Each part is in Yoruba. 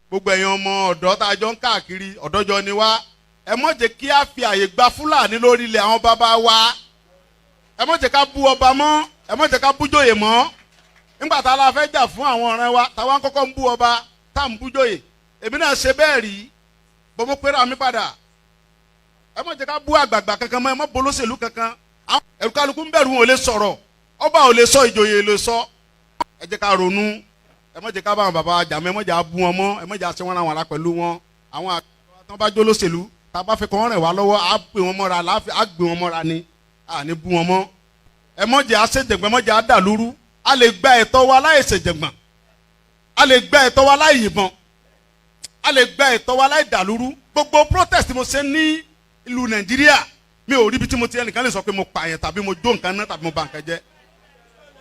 gbogbo ẹ̀yin ọmọ ọ̀dọ́ tá a jọ ń káàkiri ọ̀dọ́jọ́ ni wá ẹ má jẹ́ kí a fi àyè gba Fúlàní lórí ilẹ̀ àwọn bàbá wa ẹ má jẹ́ ká bú ọba mọ́ ẹ má jẹ́ ká bú jòyè mọ́ nígbà tá a la fẹ́ jà fún àwọn ọ̀rẹ́ wa táwa ń kọ́kọ́ ń bú ọba tá à ń bú jòyè èmi náà ṣe bẹ́ẹ̀ rí bọ́mọ pẹ́rẹ́ àmì padà ẹ má jẹ́ ká bú àgbààgbà kankan mọ́ ẹ má bolóṣèlú kankan ẹ̀rù kálukú ń bẹ̀rù wọn ò lè sọ̀rọ̀ ọba ò lè sọ ìjòyè lè sọ ẹ jẹ́ ká ronú ẹ má jẹ́ ká bá àwọn bàbá jà mọ́ ẹ má jẹ́ bú wọn mọ́ ẹ má jẹ́ àṣẹ wọn ra wọn la pẹ̀lú wọn àwọn àgbà tó bá jó lóṣèlú tá a bá fẹ́ kọ́ wọn rẹ̀ wá lọ́wọ́ á gbé wọn mọ́ra á gbé wọn mọ́ra ni à ní bú wọn mọ́ ẹ má jẹ́ àṣejẹ̀gbọ́n ẹ má jẹ́ àdàlúrú a lè gba ẹ̀tọ́ wa láì ṣèjẹ̀gbọ́n a lè gba ẹ̀tọ́ wa láì yìnbọn a lè gba ẹ̀tọ́ wa láì dàlúrú gbogbo protest mo ṣe ní ìlú Nàìjíríà mi ò rí ibi tí mo ti ẹnìkan lè sọ pé mo pààyàn tàbí mo jó nǹkan náà tàbí mo bà nǹkan jẹ́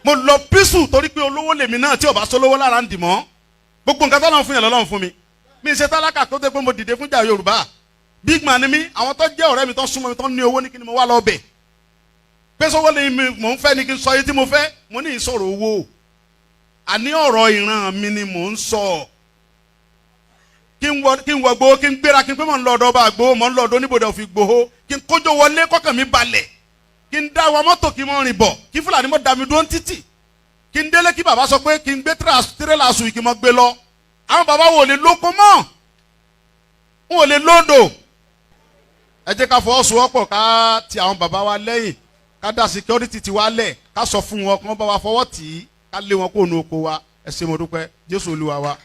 mo lọ písù torí pé olówó lèmi náà tí ò bá sólówó lára ń dì mọ́ gbogbo nǹkan tó lọ́n fún yàn lọ́lọ́run fún mi mi ṣe tálákà tó dé pé mo dìde fún jà Yorùbá big man ni mi àwọn tó jẹ́ ọ̀rẹ́ mi tó súnmọ́ mi tó ní owó ní kí ni mo wá lọ bẹ̀ pé sọ́wọ́ lè mi mò ń fẹ́ ni kí n sọ yìí tí mo fẹ́ mo ní ìsọ̀rọ̀ owó àní ọ̀rọ̀ ìran mi ni mò ń sọ kí n wọ gbowó kí n gbéra kí n pé mò ń lọ ọ̀dọ̀ ọba àgbowó mò ń lọ ọ̀dọ̀ oníbodè òfin gbowó kí n kójó wọlé kọ́kàn mi balẹ̀ kí n dá wa mọ́tò kí n mọ́ rìn bọ̀ kí Fúlàní mọ́ da mi dúró títì kí n délé kí bàbá sọ pé kí n gbé tírélà sùn kí n mọ́ gbé lọ àwọn bàbá wo lè lóko mọ́ wọn ò lè lóńdò ẹ jẹ́ ká fọwọ́sowọ́pọ̀ ká ti àwọn bàbá wa lẹ́yìn ká dá security ti wa lẹ̀ ká sọ fún wọn kí wọ́n bá wa fọwọ́ tì í ká lé wọn kó nu oko wa ẹ ṣé mo dúpẹ́ Jésù Olúwa wa.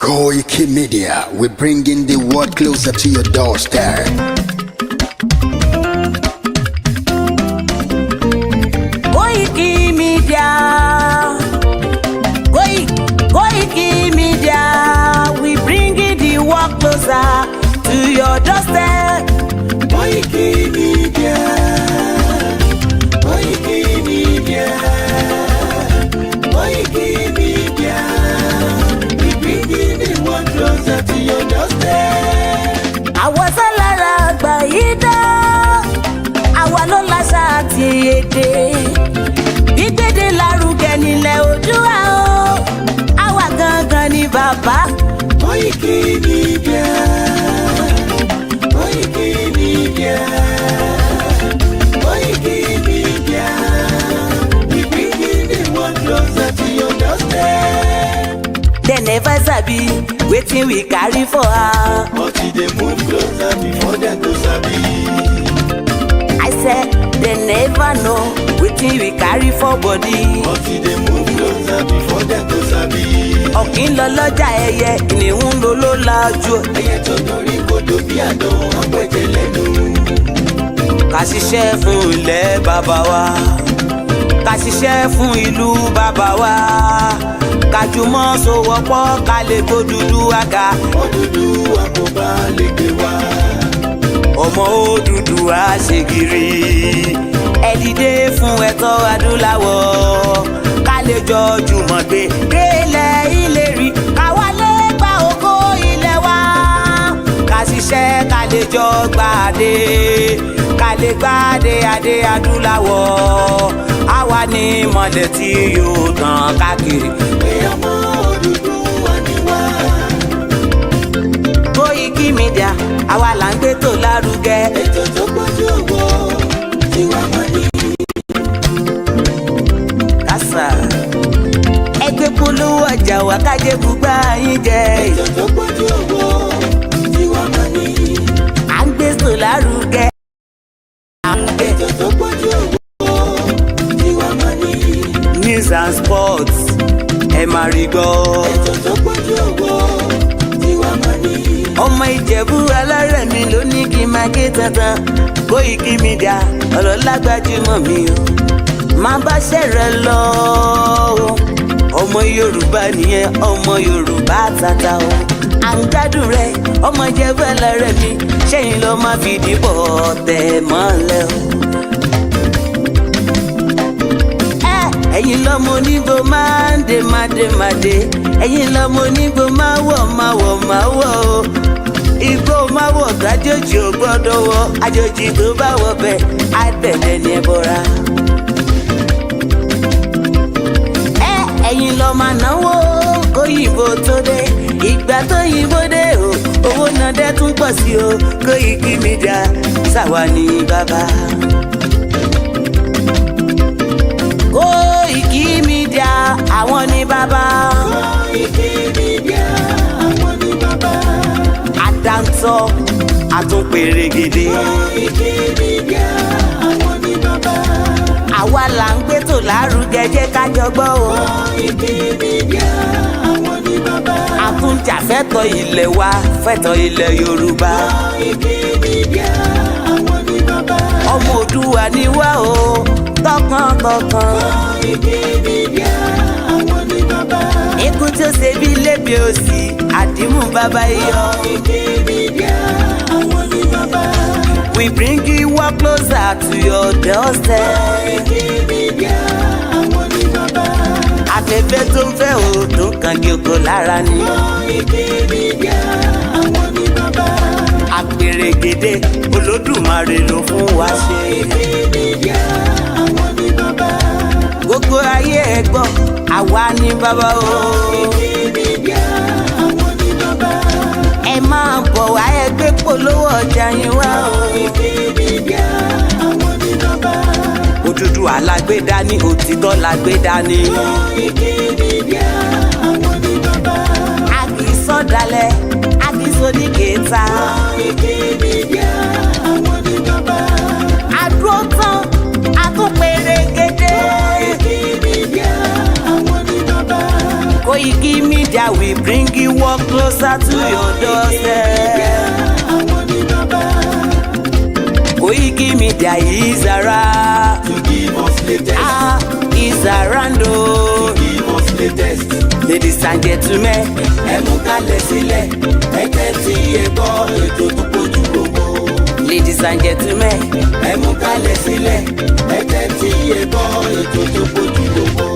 KOIKIMEDIA, we're bringing the world closer to your doorstep. KOIKIMEDIA, KOIKIMEDIA, we bringing the world closer to your doorstep. KOIKIMEDIA, KOIKIMEDIA, KOIKIMEDIA, we bringing the world closer to your doorstep. Àwa sálára àgbà yìí dá, àwa ló láṣà àti èdè, gbígbédè lárugẹ nílẹ̀ Oòduà o, àwa gangan ni bàbá. KOIKIMEDIA, KOIKIMEDIA, KOIKIMEDIA, we bringing the world closer to your doorstep. They never sabi wetin we carry for her, but they move closer before they go sabi. I said they never know wetin we carry for body, but they move closer before they go sabi. ọ̀kín lọ lọ́jà ẹyẹ ìníhùn ló ló lajú. ẹyẹ tó dorí kodò bí àdán ọgbẹ́jẹ lẹ́nu. ká ṣiṣẹ́ fún ilẹ̀ bàbá wa, ká ṣiṣẹ́ fún ìlú bàbá wa, ká jùmọ̀ sowọ́pọ̀ ká lè tó Odùduwà ga. Odùduwà kò bá lè gbé wa. ọmọ Odùduwà ṣe gírí ẹ dìde fún ẹ̀tọ́ adúláwọ̀ ká lè jọ jùmọ̀ gbé délẹ̀ ìlérí ká wálé gba ògo ilẹ̀ wa, ká ṣiṣẹ́ ká lè jọ gbàdé ká lè gbàdé adé adúláwọ̀ àwa ní mọ̀lẹ̀ tí yóò tàn káàkiri. pé ọmọ Odùduwà ni wá. KOIKIMEDIA àwa là ń gbé tó lárugẹ. ètò tó pọ̀jù owó tí wàá mọ̀ ní. kásá ẹgbẹ́ polówó ọjà wà kájé bùgbà yín jẹ. ètò tó pọ̀jù owó tí wàá mọ̀ ní. à ń gbé tó lárugẹ. ètò tó pọ̀jù owó tí wàá mọ̀ ní. News and sports ẹ máa rí gbọ́. ètò tó pọ̀jù owó tí wàá mọ̀ ní. ọmọ Ìjẹ̀bú alárẹ̀ mi ló ní kí n máa ké tantan. KOIKIMEDIA ọ̀rọ̀ lágbájúmọ̀ mi o máa bá ṣẹ̀rẹ̀ lọ o. ọmọ Yorùbá nìyẹn ọmọ Yorùbá tata o. à ń gbádùn rẹ ọmọ Ìjẹ̀bú alárẹ̀ mi ṣẹ́yìn ló máa fi dìbò tẹ̀ mọ́lẹ̀ o. ẹ̀yin lọ́mọ onígbò máa ń dé mádémádé, ẹ̀yin lọ́mọ onígbò máa wọ̀ o. Igbó máa wọ̀ kájòjì ò gbọ́dọ̀ wọ, àjòjì tó bá wọ bẹ̀ á tẹ̀lé ní ẹbọra. ẹ̀yin lọ máa náwó kóyìnbó tó dé, ìgbà ìgbà tó yìnbó dé o owó náà dẹ́ tún pọ̀ sí o Koiki Media ṣàwa ní bàbá. Koiki Media àwọn ní bàbá. Koiki Media àwọn ní bàbá. Àdáńtọ́ àtúnpèrègèdè. Koiki Media àwọn ní bàbá. Àwa là ń gbétò lárugẹ jẹ́ ká jọ gbọ́ o. Koiki Media àwọn ní bàbá. Àtúnjà fẹ́tọ̀ ilẹ̀ wa fẹ́tọ̀ ilẹ̀ Yorùbá. Koiki Media àwọn ní bàbá. Ọmọ Òdùwà ni wá o tọkàntọkàn. Koiki Media àwọn ní bàbá. Ikú tí ó ṣe bí lébi òsì àdìmú bàbá iyọ̀. Koiki Media àwọn ní bàbá. We bring you work closer to your doorstep. Koiki Media àwọn ní bàbá. Afẹ́fẹ́ tó ń fẹ́ o tó ń kan gígo lára ni. Koiki Media àwọn ní bàbá. Àpèrègèdè Olódùmarè ló fún wa ṣe. Koiki Media àwọn ní bàbá. Gbogbo ayé ẹ gbọ́ àwa ní bàbá o. Koiki Media àwọn ní bàbá. Ẹ máa bọ̀ wá ẹgbẹ́ polówó ọjà yín wá o. Koiki Media àwọn ní bàbá. Odùduwà lágbèdá ní òtítọ́ lágbèdá ní. Koiki Media àwọn ní bàbá. A kì í sọ̀dálẹ̀, a kì í sọdí kẹta. Koiki Media àwọn ní bàbá. Àdúró tán, a tún pèrègèdè. Koiki Media àwọn ní bàbá. Koiki Media we bring you work closer to your doorstep. Àwọn ní bàbá. Koiki Media is around. To give us latest. Is around o. Give us latest. Ladies and gentlemen, Ẹ mú kalẹ̀ sílẹ̀, ẹ tẹ́tí ẹ gbọ́ ètò tó kojú gbogbo. ladies and gentlemen, Ẹ mú kalẹ̀ sílẹ̀, ẹ tẹ́tí ẹ gbọ́ ètò tó kojú gbogbo.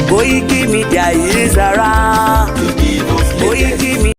Koiki Media is around. To give us latest. Koiki Media.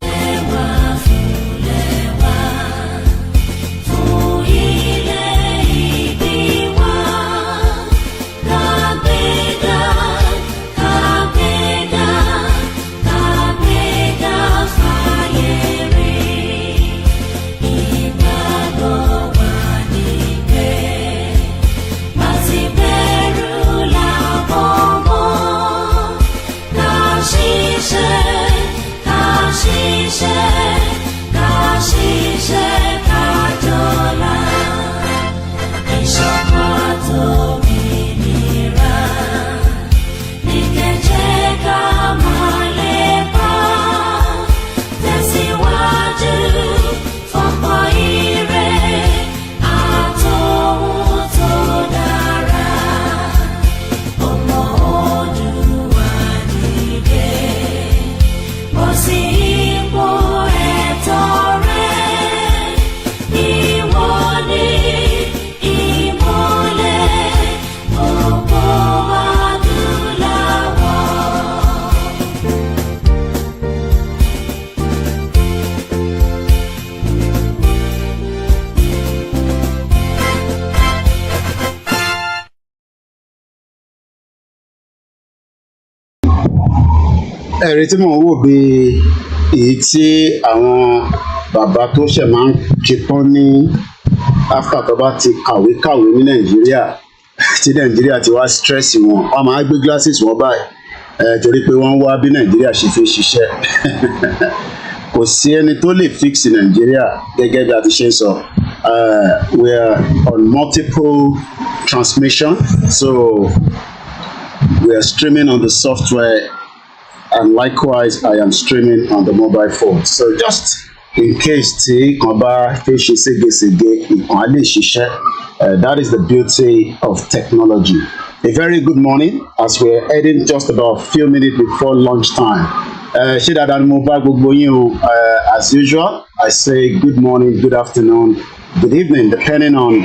ẹ̀rí tí mò ń wò bí èyí tí àwọn bàbá tó ṣẹ̀ máa ń ṣetán ní after tó bá ti kàwé ní nàìjíríà tí nàìjíríà ti wá stress wọn máa gbé glasses wọn báyìí torí pé wọ́n wá bí nàìjíríà ṣe fi ṣiṣẹ́ kò sí ẹni tó lè fix nàìjíríà gẹ́gẹ́ bí a ti ṣe ń sọ we are on multiple transmission so we are streaming on the software. And likewise, I am streaming on the mobile phone. So just in case tí kan bá fẹ́ ṣe ségesège ìkan á lè ṣiṣẹ́, that is the beauty of technology. A very good morning as we are heading just about a few minutes before lunchtime. Ṣé dáadáa ni mo bá gbogbo yín o? As usual, I say good morning, good afternoon, good evening, depending on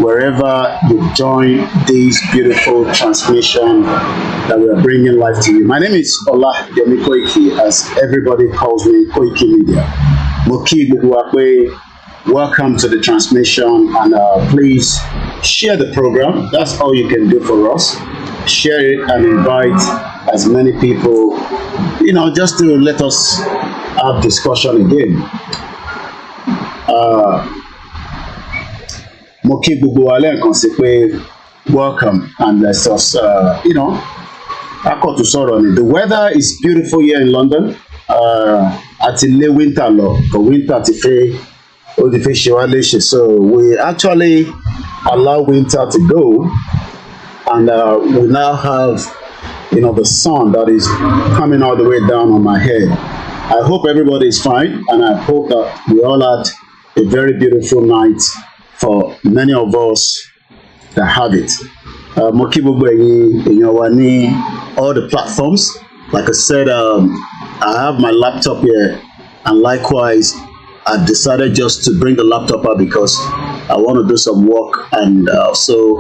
wherever you join this beautiful transmission that we are bringing live to you. My name is Oluwole Koiki, as everybody calls me, Koiki Media. Mo kí gbogbo wa pé welcome to the transmission, and please share the program. That's all you can do for us. Share it and invite as many people, just to let us have discussion again. Mo kí gbogbo wa lẹ́ẹ̀kan sí pé welcome and let's just akọ̀tún sọ̀rọ̀ ni. The weather is beautiful here in London. Àti lé winter lọ, but winter ti fẹ́ ṣe wá léṣe, so we actually allow winter to go, and we now have the sun that is coming all the way down on my head. I hope everybody is fine, and I hope that we all had a very beautiful night for many of us that have it. Mo kí gbogbo ẹ̀yin èèyàn wa ní all the platforms. Like I said, I have my laptop here, and likewise, I decided just to bring the laptop up because I want to do some work and also,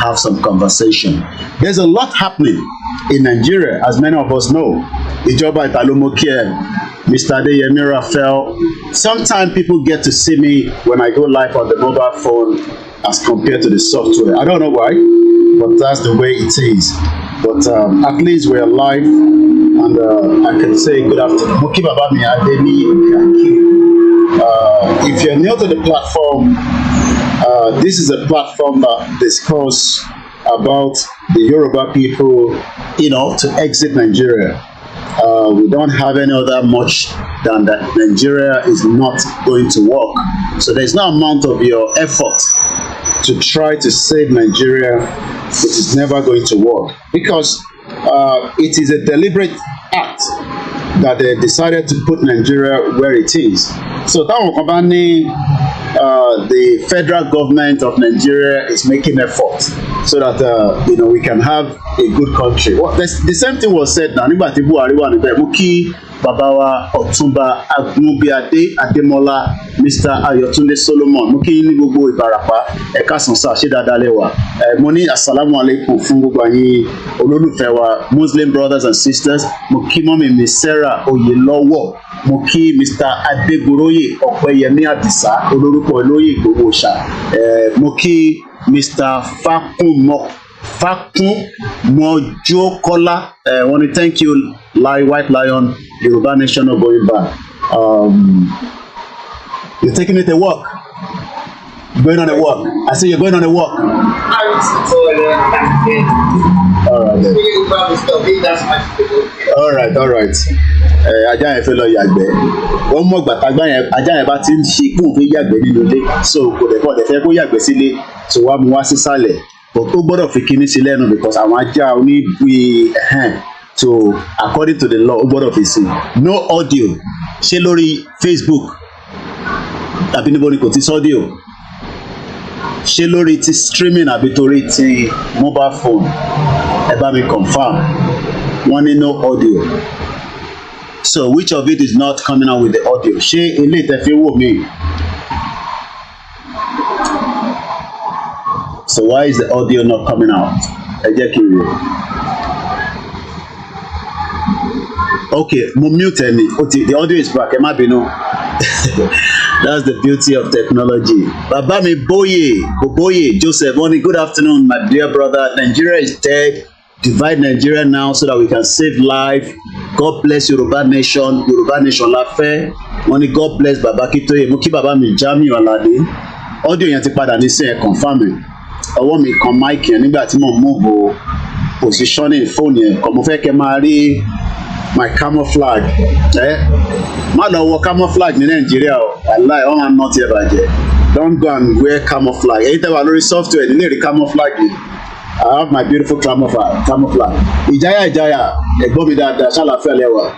have some conversation. There's a lot happening in Nigeria, as many of us know. Ìjọba Ìtàlómọ́kẹ́, Mr. Adeyemi Raphael. Sometimes people get to see me when I go live on the mobile phone as compared to the software. I don't know why, but that's the way it is. But at least we're live, and I can say good afternoon. Mo kí bàbá mi Adeni. If you're new to the platform, this is a platform that discusses about the Yoruba people, to exit Nigeria. We don't have any other much than that Nigeria is not going to work. So there's no amount of your effort to try to save Nigeria. It is never going to work because it is a deliberate act that they decided to put Nigeria where it is. So táwọn kan bá ní the federal government of Nigeria is making effort so that we can have a good country. Well, the same thing was said now nígbà tí Buhari wà níbẹ̀. Mo kí bàbá wa Ọ̀túnba Agunbíadé Adémọ́lá, Mr. Ayọ̀túndé Solomon. Mo kí ní gbogbo Ìbàràpá, ẹ káàsán sá, ṣé dáadáa lẹ wà. Mo ní assalamu alaikum fún gbogbo àyìn olólùfẹ́ wa, Muslim brothers and sisters. Mo kí mọ́mì mi Sarah Oyèlọ́wọ̀. Mo kí Mr. Adégoróyè Ọ̀pẹ́yẹmí Àdìsá, olórúkọ olóyè Ìgbòho Òòṣà. Mo kí Mr. Fakunmojokola. I want to thank you, White Lion, Yoruba Nation not going back. You're taking me to work. Going on a walk. I say you're going on a walk. All right. Ajá yẹn fẹ́ lọ yàgbẹ́. Wọ́n mọ̀ gbàtàgbà yẹn, ajá yẹn bá ti ń ṣe kóun fẹ́ yàgbẹ́ nínú ilé. So kò dẹ̀ fẹ́ kó yàgbẹ́ sílé. So wá mú wá sísàlẹ̀. But ó gbọ́dọ̀ fi kíní sí lẹ́nu because àwọn ajá oníbùi so according to the law ó gbọ́dọ̀ fi sí. No audio. Ṣé lórí Facebook tàbí níbo ni kò ti sọ́díò? Ṣé lórí ti streaming àbí torí ti mobile phone? Ẹ bá mi confirm. Wọ́n ní no audio. So which of it is not coming out with the audio? Ṣé ilé ìtẹ̀fẹ́ wò mí? So why is the audio not coming out? Ẹ jẹ́ kí n wò. Okay, mo mute ẹni. The audio is back. Ẹ má bínú. That's the beauty of technology. Bàbá mi Boboye Joseph, morning, good afternoon, my dear brother. Nigeria is dead. Divide Nigeria now so that we can save life. God bless Yoruba Nation. Yoruba Nation la fẹ́. Wọ́n ní God bless Baba Akintoye. Mo kí bàbá mi Jamiu Alade. Audio yẹn ti padà ní sí ẹ̀ confirm ẹ̀. Ọwọ́ mi kan mic yẹn nígbà tí mo move positioning phone yẹn. Kò mo fẹ́ kẹ́ máa rí my camouflage. Má lọ wọ camouflage ní Nàìjíríà o. Wàláì wọ́n máa ń nọ́ọ̀tì ẹ̀ bàjẹ́. Don't go and wear camouflage. Èyí tẹ́ wà lórí software nílé rí camouflage yìí. I have my beautiful camouflage. Ìjáyà ẹ̀gbọ́n mi dáadáa ṣàlàfẹ́ lẹ́wà.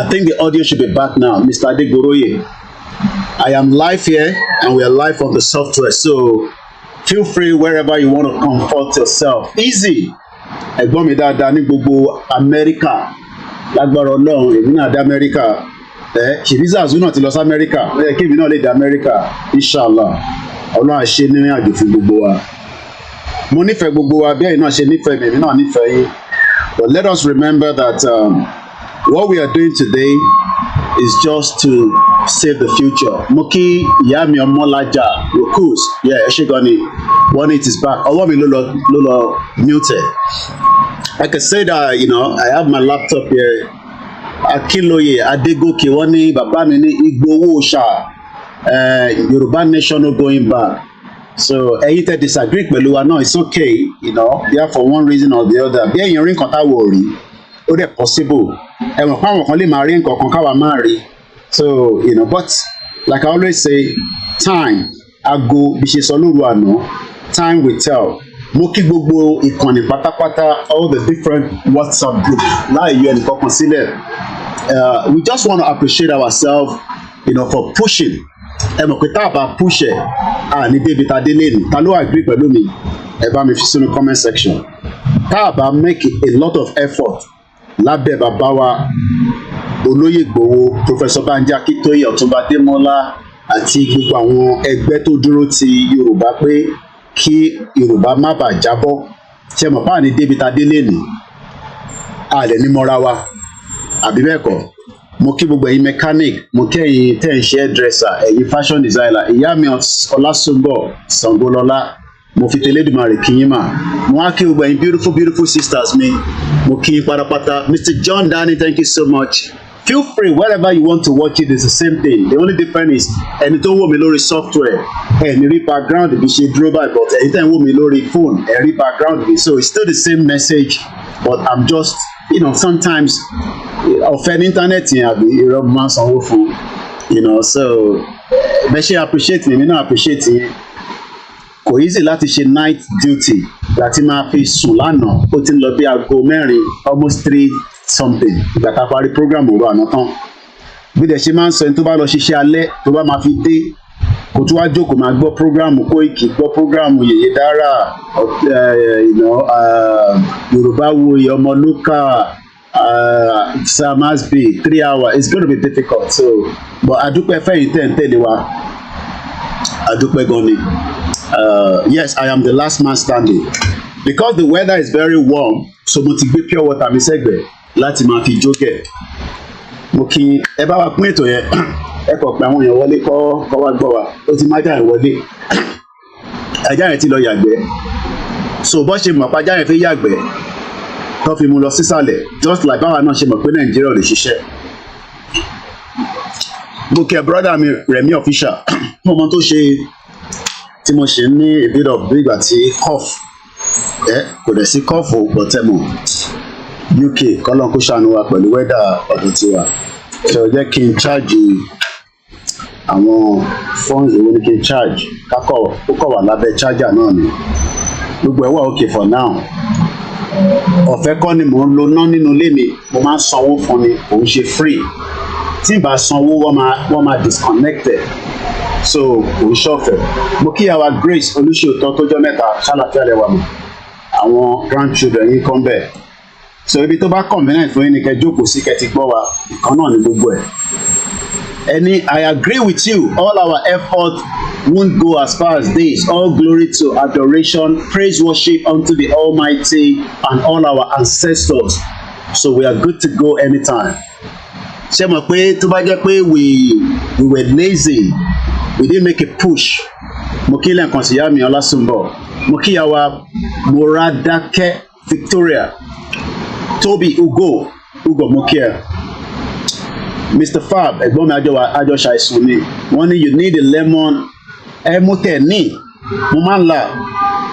I think the audio should be back now, Mr. Adegoroye. I am live here and we are live on the software, so feel free wherever you want to comfort yourself. Easy. Ẹ̀gbọ́n mi dáadáa ní gbogbo Amẹ́ríkà. Lágbára Ọlọ́run, èmi náà dé Amẹ́ríkà. Ṣèbísà Zuna ti lọ sí Amẹ́ríkà. Ó yẹ kí èmi náà lè dé Amẹ́ríkà. Inshallah. Ọlọ́run á ṣe nínú àjò fún gbogbo wa. Mo nífẹ̀ẹ́ gbogbo wa bí ẹ̀yin náà ṣe nífẹ̀ẹ́ mi, èmi náà nífẹ̀ẹ́ yín. But let us remember that what we are doing today is just to save the future. Mo kí ìyá mi Ọmọlájà Rokus, ẹ ṣé gan ni, one it is back. Ọwọ́ mi ló lọ muted. I can say that I have my laptop here Akintoye Adegoke wọ́n ní bàbá mi ní Igboho ṣá Yoruba nation no going back. So ẹ̀yin tẹ́ disagree pẹ̀lú wa náà, it's okay, you know, there for one reason or the other. Bí ẹ̀yin rí nǹkan táwọn ò rí, ó dẹ̀ possible. Ẹ̀wọ̀n pa àwọn kan lè máa rí nǹkan kan káwa máa rí. So, you know, but like I always say, time, ago, bí ṣe sọ lóru àná, time will tell. Mo kí gbogbo ìkànnì pátápátá, all the different WhatsApp groups, láì yọ ẹnìkan kan sílẹ̀. We just want to appreciate ourselves, you know, for pushing. Ẹ mọ̀ pé tá a bá push ẹ̀, ní David Adeleni, ta ló agree pẹ̀lú mi? Ẹ bá mi fi sínú comment section. Tá a bá make a lot of effort lábẹ́ bàbá wa Olóyè Ìgbòho, Professor Banji Akintoye, Ọ̀túnba Démọ́lá àti gbogbo àwọn ẹgbẹ́ tó dúró ti Yorùbá pé kí Yorùbá má bàa jábọ́. Ṣé mọ̀ páà ní David Adeleni? A lè ní mọ́ra wa, àbí bẹ́ẹ̀ kọ́? Mo kí gbogbo ẹ̀yin mechanic, mo kí ẹ̀yin tẹ́ ń ṣe hairdresser, ẹ̀yin fashion designer, ìyá mi Ọlásùnbọ̀ Ṣàngólọ́lá, mo fi tẹlẹ́dùmarè kí yín mà. Mo wá kí gbogbo ẹ̀yin beautiful sisters mi, mo kí yín pátápátá. Mr. John Danny, thank you so much. Feel free, wherever you want to watch it, it's the same thing. The only difference is ẹni tó wò mí lórí software, ẹni rí background bí ṣe dúró báyìí, but ẹni tẹ́ ń wò mí lórí phone, ẹ rí background bí. So it's still the same message, but I'm just, you know, sometimes ọ̀fẹ́ ní internet yẹn àbí irọ́ máa sanwó fún, you know, so bẹ́ẹ̀ ṣe appreciate mi náà appreciate yín. Kò easy láti ṣe night duty láti máa fi sùn lánàá, ó ti ń lọ bí aago 4, almost 3 something ìgbà tá a parí program òru àná tán. Bí dẹ̀ ṣe máa ń sọ ẹni tó bá lọ ṣiṣẹ́ alẹ́ tó bá máa fi dé kò tún wá jókòó máa gbọ́ program Koiki, gbọ́ program Yèyé Dára, Yorùbáwòye, Ọmọlúkà, Sam Asby, 3 hours, it's going to be difficult. So, but adúpẹ́ fẹ́yìn tẹ́ ń tẹ̀lé wa, adúpẹ́ gan ni. Yes, I am the last man standing because the weather is very warm, so mo ti gbé pure water mi sẹ́gbẹ̀ẹ́ láti máa fi jókè. Mo kí ẹ bá wa pín ètò yẹn, ẹ kọ̀ pé àwọn èèyàn wọlé kọ́ wá gbọ́ wa, ó ti má jáde wọlé, ajá yẹn ti lọ yàgbẹ́, so bọ́ ṣe mọ̀ pé ajá yẹn fi yàgbẹ́ tó fi mú lọ sísàlẹ̀, just like báwa náà ṣe mọ̀ pé Nàìjíríà ò lè ṣiṣẹ́. Mo kí ẹ brother mi Rẹ̀mí official, mo mọ tó ṣe tí mo ṣe ní a bit of big àti cough, kò dẹ̀ sí cough o, but UK kọ́lọ́n kó ṣàánú wa pẹ̀lú weather ọdún tiwa. So jẹ́ kí n charge àwọn phones èwo ni kí n charge, ó kọ̀ wà lábẹ́ charger náà ni. Gbogbo ẹ̀ wà okay for now. Ọ̀fẹ́ kọ́ ni mò ń lo ná nínú ilé mi, mo máa ń sanwó fún ni, kò ń ṣe free. Tí n bá sanwó wọ́n máa disconnected, so kò ń ṣọ̀fẹ́. Mo kí àwa Grace Olúṣòótọ́ tó jọ́ mẹ́ta ṣàlàfíà lẹ́wà mọ́, àwọn grandchildren yín kan bẹ́ẹ̀. So ibi tó bá convenient fún yín ni kẹ́ jókòó sí kẹ́ ti gbọ́ wa, ìkan náà ni gbogbo ẹ̀. I agree with you, all our effort won't go as far as this. All glory to adoration, praise, worship unto the Almighty and all our ancestors. So we are good to go anytime. Ṣé mọ̀ pé tó bá jẹ́ pé we were lazy, we didn't make a push. Mo kí lẹ́ǹkan sí ìyá mi Ọlásùnbọ̀, mo kí ìyàwó Moradake Victoria, Toby Ugo mo kí ẹ. Mr. Fab, ẹ̀gbọ́n mi àjọṣà àìsàn ni, wọ́n ní you need a lemon. Mo tẹ̀ ní, mo máa ń là,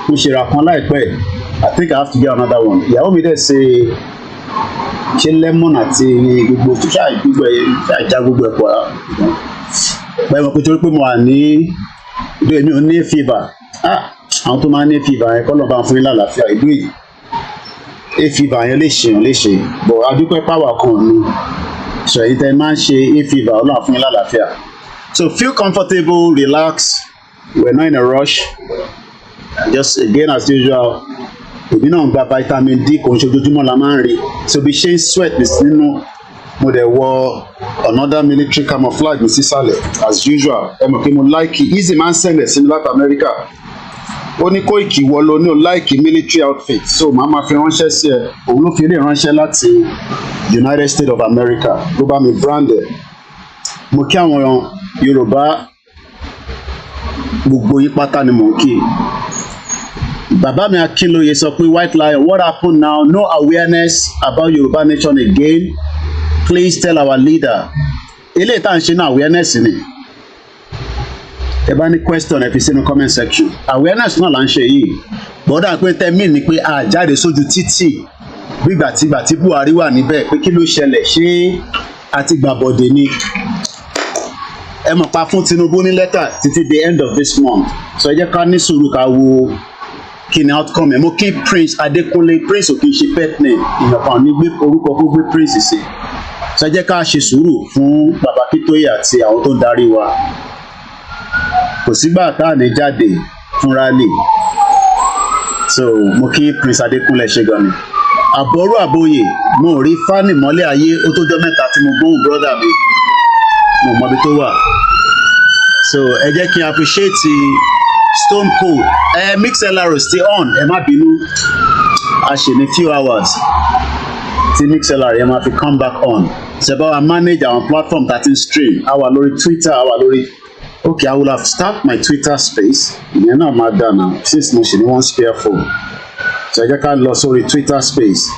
mo ṣe ra kan láìpẹ́. I think I have to get another one. Ìyàwó mi dẹ̀ ṣe lemon àti gbogbo tó ṣàjà gbogbo ẹ̀pọ̀ pẹ̀lú pé torí pé mo wà ní ìlú èmi ò ní fever. Àwọn tó máa ń ní fever yẹn kọ́ lọ́ọ́ bá ń fún yín lálàáfíà ìlú yìí. Fever yẹn lè ṣe, but adúpẹ́ power kan ni. So èyí tẹ́ máa ń ṣe fever Ọlọ́run fún yín lálàáfíà. So feel comfortable, relax. We're not in a rush. Just again as usual, èmi náà ń gba vitamin D kò ń ṣe ojoojúmọ́ la máa ń rí. So bí ṣe ń sweat nínú, mo dẹ̀ wọ another military camouflage ní sísàlẹ̀ as usual. Ẹ mọ̀ pé mo like easy man send ẹ̀ sí mi láti America. Ó ní Koiki wọ ló ní o like military outfit, so màá máa fi ránṣẹ́ sí ẹ. Òun ló fi lè ránṣẹ́ láti United States of America, ló bá mi brand ẹ̀. Mo kí àwọn Yorùbá gbogbo yín pátá ni mò ń kí. Bàbá mi Akintoye sọ pé White Lion, what happened now? No awareness about Yoruba nation again. please tell our leader. Eléyìí tá à ń ṣe náà awareness ni. Ẹ bá ní question ẹ fi sínú comment section. Awareness náà là ń ṣe yìí. Bọ́dà pé tẹ́mí ni pé a jáde sójú títì gbígbà tí Buhari wà níbẹ̀ pé kí ló ṣẹlẹ̀ ṣé àti gbàbọ̀dé ni. Ẹ mọ̀ pa fún Tinubu ní lẹ́tà títí the end of this month. So ẹ jẹ́ ká ní sùúrù ká wo kí ni outcome ẹ̀. Mo kí Prince Adékúnlé, Prince ò kì í ṣe pet name, èèyàn kan ní gbé orúkọ kó gbé Prince sí. So ẹ jẹ́ ká ṣe sùúrù fún bàbá Akintoye àti àwọn tó ń darí wa. Kò sígbà tá à ní jáde fún rally. So mo kí Prince Adékúnlé ṣe gan ni. Àbọ̀rú àbòyè mo rí fani mọ́lẹ̀ ayé ó tó jọ́ mẹ́ta tí mo gbóhùn brother mi. Mo mọ ibi tó wà. So ẹ jẹ́ kí n appreciate Stone Cold. MixLR stay on, ẹ má bínú. A ṣe ní few hours tí MixLR yẹn máa fi come back on. Ṣé bá wa manage our platform 13 stream? A wà lórí Twitter, a wà lórí. Okay, I will have start my Twitter space. Ìyẹn náà máa dà náà since mo ṣe ní one spare phone. So ẹ jẹ́ ká lọ sórí Twitter space.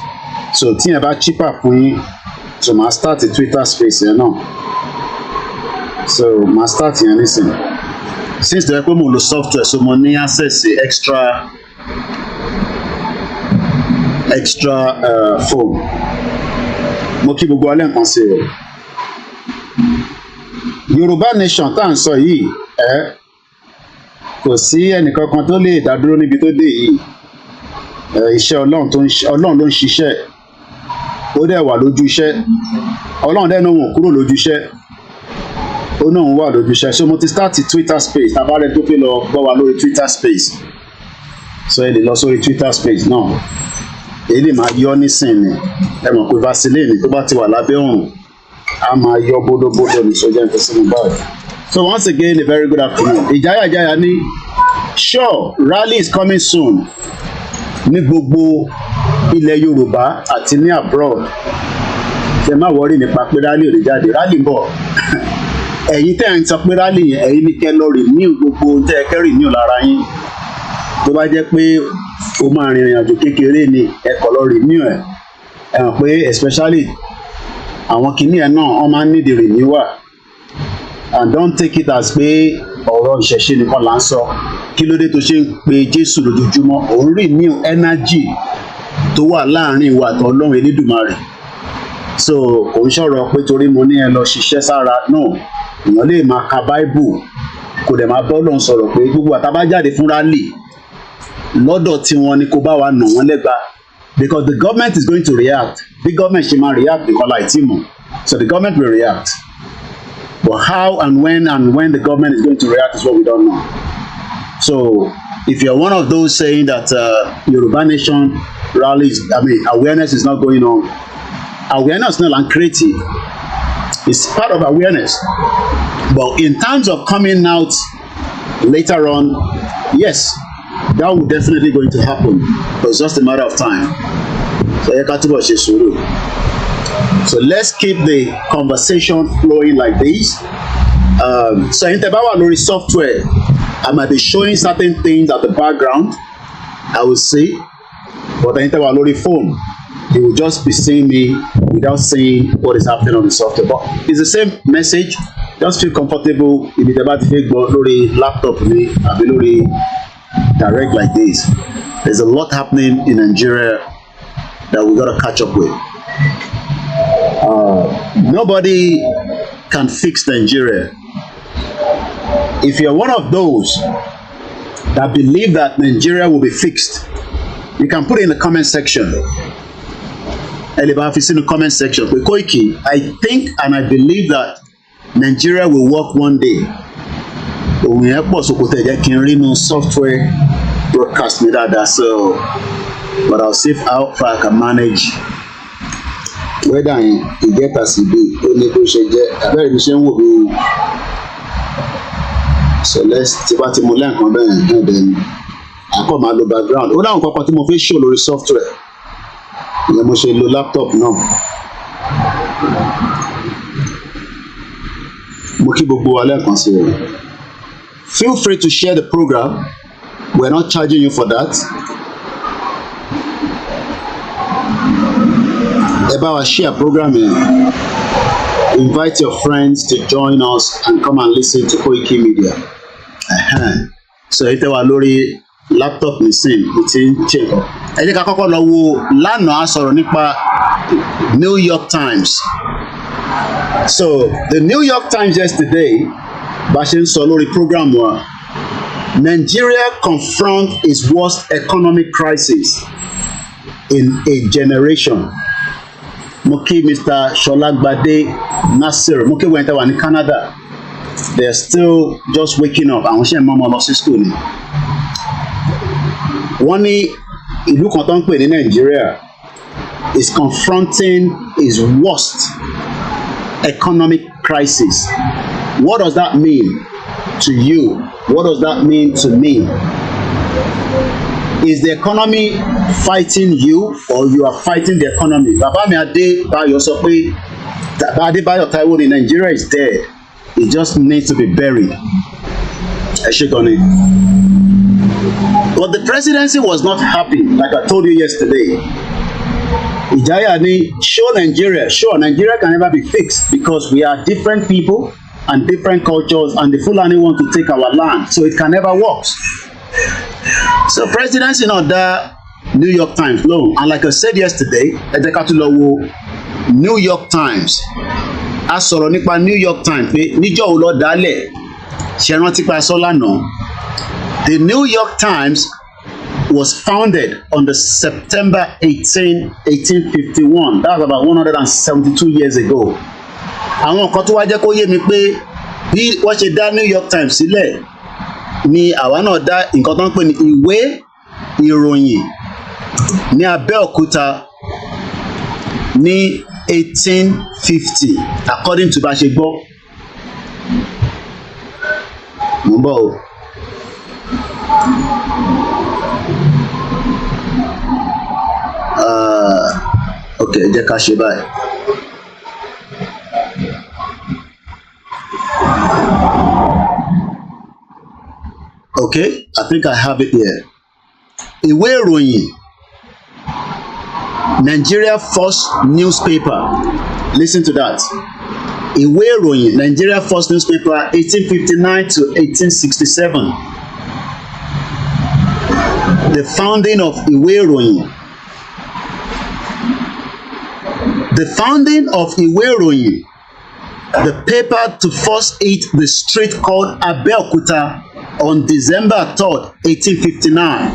So tí yẹn bá cheaper fún yín, so máa start the Twitter space yẹn náà. So máa start yẹn nísìnyí. Since there pé mo lo software, so mo ní access sí extra phone. Mo kí gbogbo alẹ́ nǹkan sí o. Yorùbá nation tá à ń sọ yìí kò sí ẹnìkankan tó lè dádúró níbi tó dé yìí. Iṣẹ́ Ọlọ́run ló ń ṣiṣẹ́. Ó dẹ̀ wà lójú iṣẹ́. Ọlọ́run dẹ̀ náà wọ́n kúrò lójú iṣẹ́. Ó náà wà lójú iṣẹ́. So mo ti start Twitter space. Tabarẹ tó fẹ́ lọ gbọ́ wa lórí Twitter space. So ẹ lè lọ sórí Twitter space náà. Èyí lè máa yọ nísìnyí. Ẹ mọ̀ pé Vaseline tó bá ti wà lábẹ́ ọ̀run a máa yọ bódóbódó ní sójà ń tẹ̀sí mi báyìí. So once again, a very good afternoon. Ìjáyà ní sure rally is coming soon ní gbogbo ilẹ̀ Yorùbá àti ní abroad. Ṣé má wọrí nípa pé rally ò lè jáde, rally ń bọ̀. Ẹ̀yin tẹ́ ẹ̀ ń sọ pé rally yẹn ẹ̀yin ní kẹ́ lọ renew gbogbo tẹ́ ẹ kẹ́ renew lára yín. Tó bá jẹ́ pé o máa rìnrìn àjò kékeré ni ẹ kọ̀ lọ renew ẹ̀. Ẹ hàn pé especially àwọn kìíní ẹ̀ náà wọ́n máa ń need renewal. And don't take it as pé ọ̀rọ̀ ìṣẹ̀ṣe nìkan là ń sọ. Kí ló dé tó ṣe ń pe Jésù lójoojúmọ́? Òun renew energy tó wà láàrin ìwà àti Ọlọ́run Elédùmarè. So òun ṣọ̀rọ̀ pé torí mo ní ẹ lọ ṣiṣẹ́ sára náà èèyàn lè máa ka Bible kò dẹ̀ máa bọ́ lóun sọ̀rọ̀ pé gbogbo àtàbá jáde fún rally lọ́dọ̀ tí wọ́n ní kó bá wa nà wọ́n lẹ́gba because the government is going to react. The government ṣe máa react because láì tí mọ̀. So the government will react. But how and when the government is going to react is what we don't know. So if you're one of those saying that Yoruba Nation rallies, awareness is not going on, awareness is not creative. It's part of awareness. But in terms of coming out later on, yes, that will definitely going to happen. But it's just a matter of time. So let's keep the conversation flowing like this. So in Tebawa Lori software, I might be showing certain things at the background. I will see. But in Tebawa Lori phone, you will just be seeing me without seeing what is happening on the software. But it's the same message. Just feel comfortable if it's about to take Lori laptop me, I'll be Lori direct like this. There's a lot happening in Nigeria that we gotta catch up with. Nobody can fix Nigeria. If you're one of those that believe that Nigeria will be fixed, you can put it in the comment section. If in the comment section, with Koiki, I think and I believe that Nigeria will work one day. We have software broadcast me that so, but I'll see how far I can manage. Whether you get as it be, only push a very mission will be. So let's see what you learn from them, and then I come out the background. Hold on, Papa, to move show the software. You must show the laptop now. Feel free to share the program. We're not charging you for that. ẹ bá wa share program yẹn. Invite your friends to join us and come and listen to Koiki Media. So ẹ tẹ́ wa lórí laptop nísìn mo ti ń check up. Ẹ jẹ́ ká kọ́kọ́ lọ wo lánàá a sọ̀rọ̀ nípa New York Times. So the New York Times yesterday bá ṣe ń sọ lórí program wa, Nigeria confront its worst economic crisis in a generation. Mo kí Mr. Sholagbade Nasir, mo kí wẹ́n tẹ́ wà ní Canada. They are still just waking up. Àwọn ṣe ń mọ́ ọmọ lọ sí school ni. Wọ́n ní ìlú kan tó ń pè ní Nigeria is confronting its worst economic crisis. What does that mean to you? What does that mean to me? Is the economy fighting you or you are fighting the economy? Bàbá mi Adébáyọ̀ sọ pé Adébáyọ̀ Táíwò ní Nigeria is dead. It just needs to be buried. Ẹ ṣé gan ni. But the presidency was not happy, like I told you yesterday. Ijaya ni sure Nigeria can never be fixed because we are different people and different cultures and the Fulani want to take our land, so it can never work. So presidency náà dá New York Times lóhùn, and like I said yesterday, ẹ jẹ́ ká tún lọ wo New York Times. A sọ̀rọ̀ nípa New York Times pé níjọ́ wo ló dálẹ̀, ṣe rántí pa sọ lánàá. The New York Times was founded on the September 18, 1851. That was about 172 years ago. Àwọn kan tó wá jẹ́ kó yé mi pé bí wọ́n ṣe dá New York Times sílẹ̀ ni àwa náà dá nǹkan tó ń pè ní ìwé ìròyìn ní Abẹ́òkúta ní 1850 according to bá ṣe gbọ́. Mo ń bọ̀ o. Okay, jẹ́ ká ṣe báyìí. Okay, I think I have it here. Ìwé ìròyìn, Nigeria first newspaper. Listen to that. Ìwé ìròyìn, Nigeria first newspaper, 1859 to 1867. The founding of Ìwé ìròyìn. The founding of Ìwé ìròyìn, the paper to first hit the street called Abeokuta on December 3rd, 1859,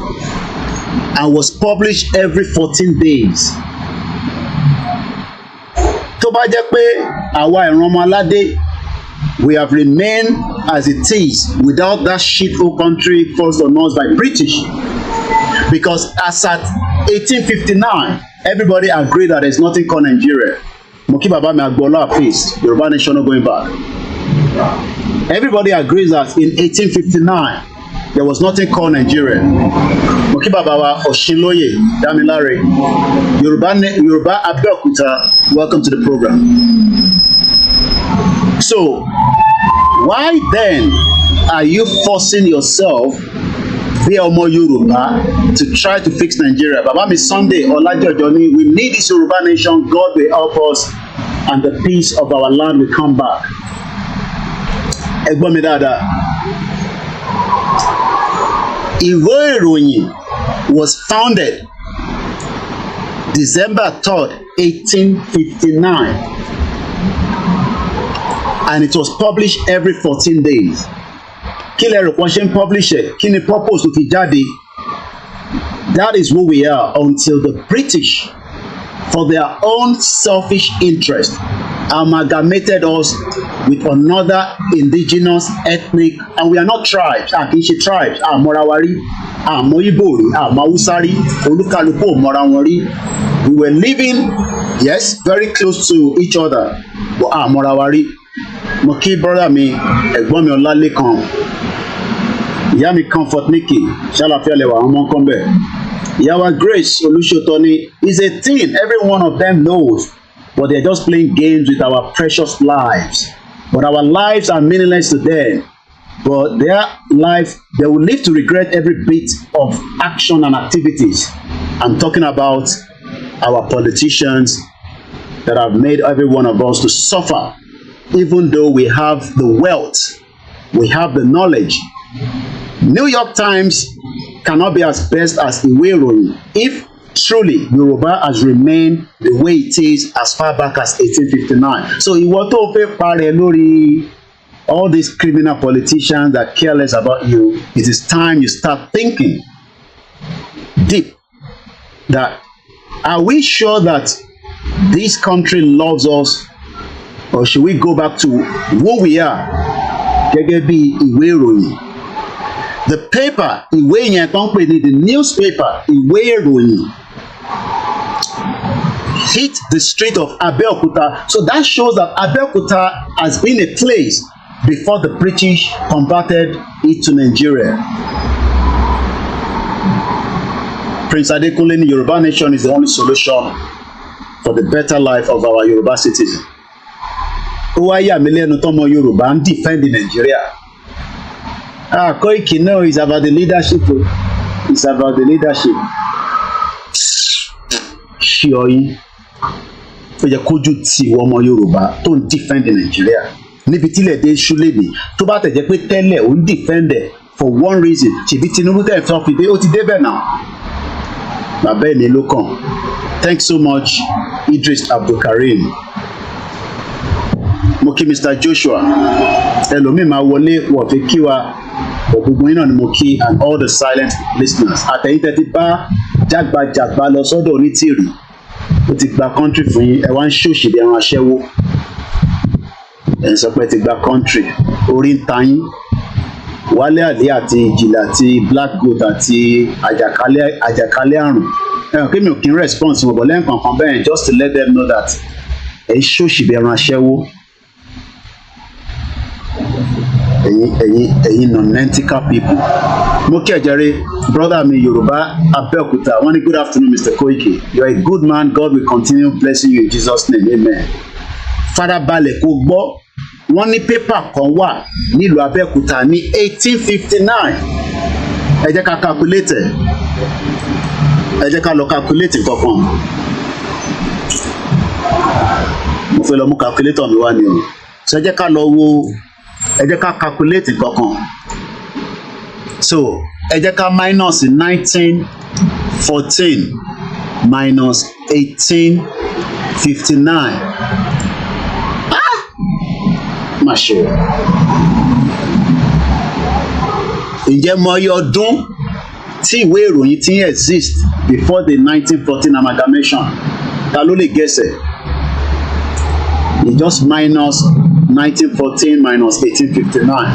and was published every 14 days. Tó bá jẹ́ pé àwa ìran ọmọ aládé, we have remained as it is without that shithole country forced on us by British, because as at 1859, everybody agreed that there is nothing called Nigeria. Mo kí bàbá mi Agboola peace, Yoruba nation not going back. Everybody agrees that in 1859 there was nothing called Nigeria. Mo kí bàbá wa Oshinloye Damilare, Yoruba Abeokuta, welcome to the program. So why then are you forcing yourself, bí ọmọ Yoruba, to try to fix Nigeria? Bàbá mi Sunday Ọlájọjọ ni we need this Yoruba nation, God will help us and the peace of our land will come back. Ẹgbọ́n mi dáadáa. Ìwé ìròyìn was founded December 3rd, 1859, and it was published every 14 days. Kí lẹ rò pọ́n ṣe ń publish ẹ̀? Kí ni purpose tó fi jáde? That is who we are until the British, for their own selfish interest, amalgamated us with another indigenous ethnic, and we are not tribes. Kì í ṣe tribes. Àmọ́ra wa rí, àmọ́ Ìgbò rí, àmọ́ Haúsá rí, olúkálùkù ò mọ́ra wọn rí. We were living, yes, very close to each other, but àmọ́ra wa rí. Mo kí brother mi, ẹ̀gbọ́n mi Ọlálékan, ìyá mi Comfort Nikki, ṣàlàfíà lẹwà àwọn ọmọ kan bẹ́ẹ̀. Ìyá wa Grace Olúṣòtọ́ni is a thing every one of them knows, but they're just playing games with our precious lives. But our lives are meaningless to them. But their life, they will live to regret every bit of action and activities. I'm talking about our politicians that have made every one of us to suffer, even though we have the wealth, we have the knowledge. New York Times cannot be as best as Ìwé Ìròyìn if truly Yoruba has remained the way it is as far back as 1859. So ìwọ tó fẹ́ parẹ́ lórí all these criminal politicians that care less about you, it is time you start thinking deep that are we sure that this country loves us, or should we go back to who we are? Gẹ́gẹ́ bí Ìwé Ìròyìn, the paper ìwé yẹn tó ń pè ní the newspaper Ìwé Ìròyìn hit the street of Abeokuta, so that shows that Abeokuta has been a place before the British converted it to Nigeria. Prince Adekunle, Yoruba nation is the only solution for the better life of our Yoruba citizens. Ó wá yà mí lẹ́nu tọ́mọ Yorùbá ń defend Nigeria. Koiki, no, it's about the leadership. It's about the leadership. Ṣíọyín ó yẹ kójú tí ìwọ ọmọ Yorùbá tó ń defend Nigeria. Níbi tílẹ̀ dé ṣúlẹ̀dẹ̀ tó bá tẹ̀ jẹ́ pé tẹ́lẹ̀ ó ń defend ẹ̀ for one reason. Ṣèbí Tinubu tẹ̀ sọ fi dé ó ti débẹ̀ náà. Bàbá ẹ̀ ní ló kàn. Thanks so much, Idris Abdulkareem. Mo kí Mr. Joshua. Ẹlòmíì máa wọlé wọ̀ fi kí wa. Gbogbo yín náà ni mo kí and all the silent listeners. Àtẹ̀yìn tẹ́ ti bá jágbajàgba lọ sọ́dọ̀ onítìrì. Ó ti gba country fún yín. Ẹ wá ń ṣòṣì bí ẹran aṣẹ́wó. Ẹ ń sọ pé ti gba country. Orí ń ta yín. Wálé Àdé àti Ìjìlá àti Black Goat àti àjàkálẹ̀ àrùn. Ẹ̀rọ kí mi ò kí ń response wọn bọ̀ lẹ́ǹkankan bẹ́ẹ̀ just to let them know that ẹ̀ ń ṣòṣì bí ẹran aṣẹ́wó. ẹ̀yin non-nentical people. Mo kí ẹ jàre brother mi Yorùbá Abẹ́òkúta wọ́n ní good afternoon Mr. Koiki, you are a good man, God will continue blessing you in Jesus name, amen. Farabalẹ̀ kó gbọ́ wọ́n ní pépà kan wà nílùú Abẹ́òkúta ní 1859. Ẹ jẹ́ ká calculate ẹ jẹ́ ká lọ calculate kankan. Mo fẹ́ lọ mú calculator mi wá ni o. So ẹ jẹ́ ká lọ wo ẹ jẹ́ ká calculate kankan. So ẹ jẹ́ ká minus 1914 minus 1859. Má ṣe o. Ǹjẹ́ mọ iye ọdún tí ìwé ìròyìn ti exist before the 1914 amalgamation? Ta ló lè gẹ̀ẹ́sẹ̀? You just minus 1914 minus 1859.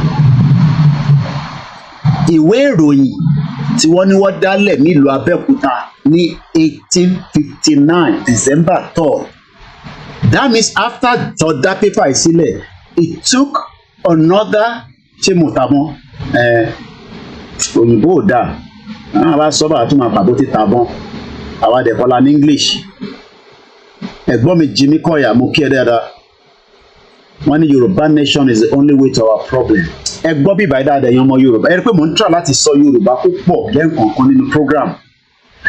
Ìwé ìròyìn tí wọ́n ní wọ́n dálẹ̀ nílùú Abẹ́òkúta ní 1859 December 3rd. That means after that paper is sílẹ̀, it took another Chemotamo. Òyìnbó ò dáa. Àwọn àbá sọ́bà àtúmọ̀ àpàbó ti tàbọn. Àwa dẹ̀ kọ́lá ní English. Ẹ̀gbọ́n mi Jimmy Koya mo kí ẹ dáadáa. Wọ́n ní Yoruba nation is the only way to our problem. Ẹ gbọ́ bí ìbàdí dáadáa ẹ̀yin ọmọ Yorùbá. Ẹ rí pé mò ń try láti sọ Yorùbá púpọ̀ lẹ́ẹ̀kọ̀ọ̀kan nínú program.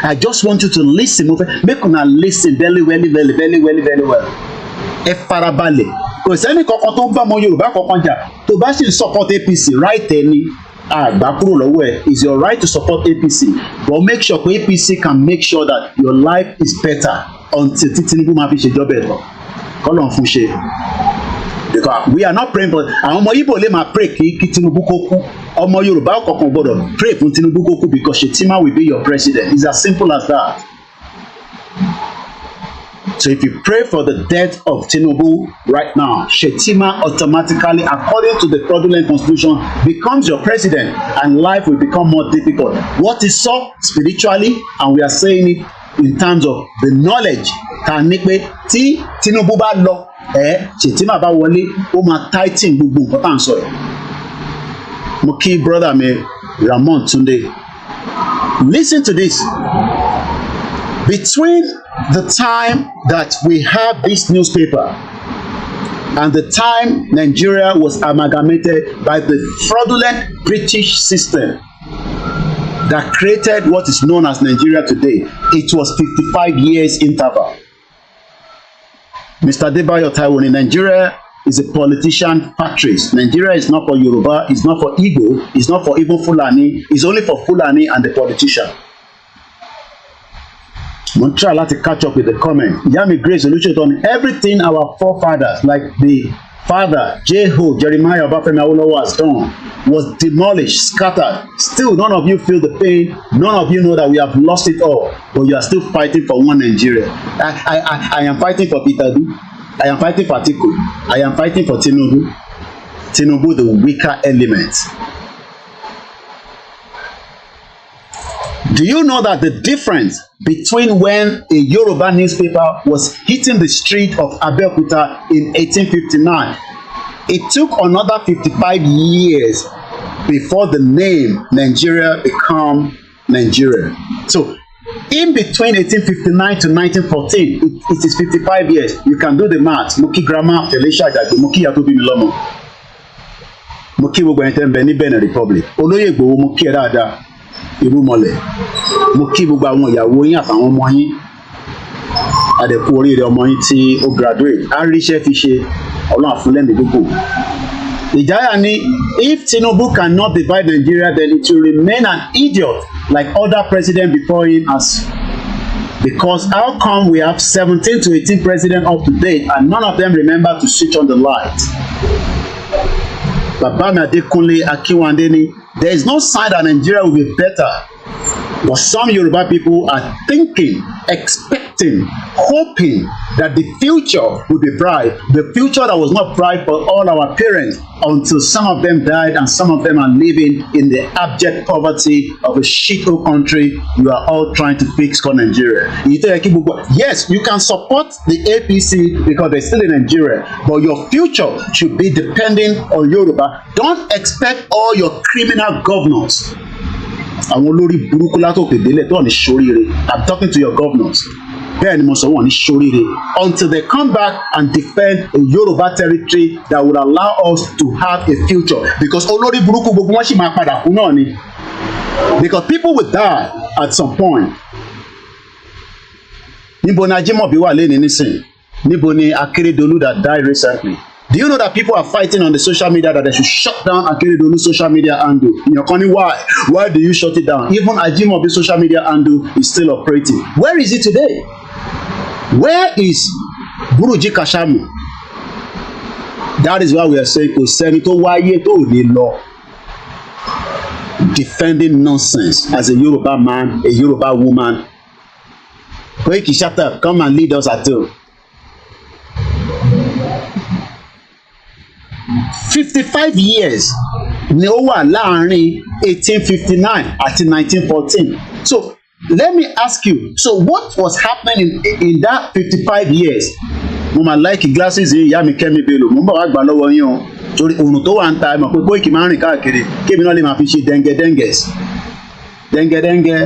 I just want you to listen. Make una listen very well. Ẹ farabalẹ̀. Kò sẹ́ni kankan tó ń bá ọmọ Yorùbá kankan jà. Tó bá sì ń support APC, right ẹni àgbà kúrò lọ́wọ́ ẹ̀. It's your right to support APC. But make sure pé APC can make sure that your life is better until Tinubu máa fi ṣèjọba ẹ̀ lọ. Kọ́lọ̀ ń fún ṣe. Because we are not praying for àwọn ọmọ Igbo lè máa pray kí Tinubu kó kú. Ọmọ Yorùbá kankan gbọ́dọ̀ pray fún Tinubu kó kú because Shetima will be your president. It's as simple as that. So if you pray for the death of Tinubu right now, Shetima automatically, according to the fraudulent constitution, becomes your president and life will become more difficult. What is so spiritually, and we are saying it in terms of the knowledge, ta ní pé tí Tinubu bá lọ, Shetima bá wọlé, ó máa tighten gbogbo nǹkan tá à ń sọ yìí. Mo kí brother mi Ramon Tunde. Listen to this. Between the time that we have this newspaper and the time Nigeria was amalgamated by the fraudulent British system that created what is known as Nigeria today, it was 55 years interval. Mr. Adebayo Taiwo, Nigeria is a politician patrice. Nigeria is not for Yoruba, it's not for Igbo, it's not for even Fulani, it's only for Fulani and the politician. I'm try to catch up with the comment. Yami Grace Oluwole on everything our forefathers, like the father Jeho Jeremiah Obafemi Awolowo has done, was demolished, scattered. Still, none of you feel the pain. None of you know that we have lost it all, but you are still fighting for one Nigeria. I am fighting for Peter. I am fighting for Atiku. I am fighting for Tinubu. Tinubu, the weaker element. Do you know that the difference between when a Yoruba newspaper was hitting the street of Abeokuta in 1859, it took another 55 years before the name Nigeria became Nigeria. So, in between 1859 to 1914, it is 55 years. You can do the math. Mo kí grandma Felicia Ajadi, mo kí ìyá tó bí mi lọ́mọ. Mo kí gbogbo ẹni tẹ́ ń bẹ ní Benin Republic. Olóyè Ìgbòho mo kí ẹ dáadáa. Irúmọlẹ̀. Mo kí gbogbo àwọn ìyàwó yín àtàwọn ọmọ yín. Àdẹ̀kú oríire ọmọ yín tí ó graduate. Á ríṣẹ́ fi ṣe Ọlọ́run àfúnlẹ́mì gbogbo. Ìjáyà ni, if Tinubu cannot divide Nigeria, then it will remain an idiot like other presidents before him. Because how come we have 17 to 18 presidents up to date and none of them remember to switch on the light? Babami Adekunle Akinwande ni, there is no sign that Nigeria will be better. But some Yoruba people are thinking, expecting, hoping that the future will be bright. The future that was not bright for all our parents until some of them died and some of them are living in the abject poverty of a shithole country you are all trying to fix called Nigeria. Yes, you can support the APC because they're still in Nigeria, but your future should be depending on Yoruba. Don't expect all your criminal governors. Àwọn olórí burúkú látòkè délẹ̀ tó ní ṣoríire. I'm talking to your governors. Bẹ́ẹ̀ ni mo sọ wọ́n ní ṣoríire until they come back and defend a Yoruba territory that will allow us to have a future, because olórí burúkú gbogbo wọn sì máa padà kú náà ni, because people will die at some point. Níbo ni Ajimobi wà lẹ́ni nísìn? Níbo ni Akeredolu that died recently? Do you know that people are fighting on the social media that they should shut down Akeredolu's social media handle? You're calling why? Why do you shut it down? Even Ajimobi's social media handle is still operating. Where is it today? Where is Buruji Kashamu? That is why we are saying kò sẹ́ni tó wáyé tó lè lọ defending nonsense as a Yoruba man, a Yoruba woman. Koiki, shut up. Come and lead us at all. 55 years ni ó wà láàrin 1859 àti 1914. So let me ask you, so what was happening in that 55 years? Mo máa like glasses yìí, ìyá mi Kẹ́mi Bello, mo ń bọ̀ wá gbà lọ́wọ́ yín o, torí òrùn tó wà ń ta ẹ̀ mọ̀ pé Koiki máa ń rìn káàkiri kébì náà lè máa fi ṣe dẹ́ngẹ́dẹ́ngẹ́s. Dẹ́ngẹ́dẹ́ngẹ́.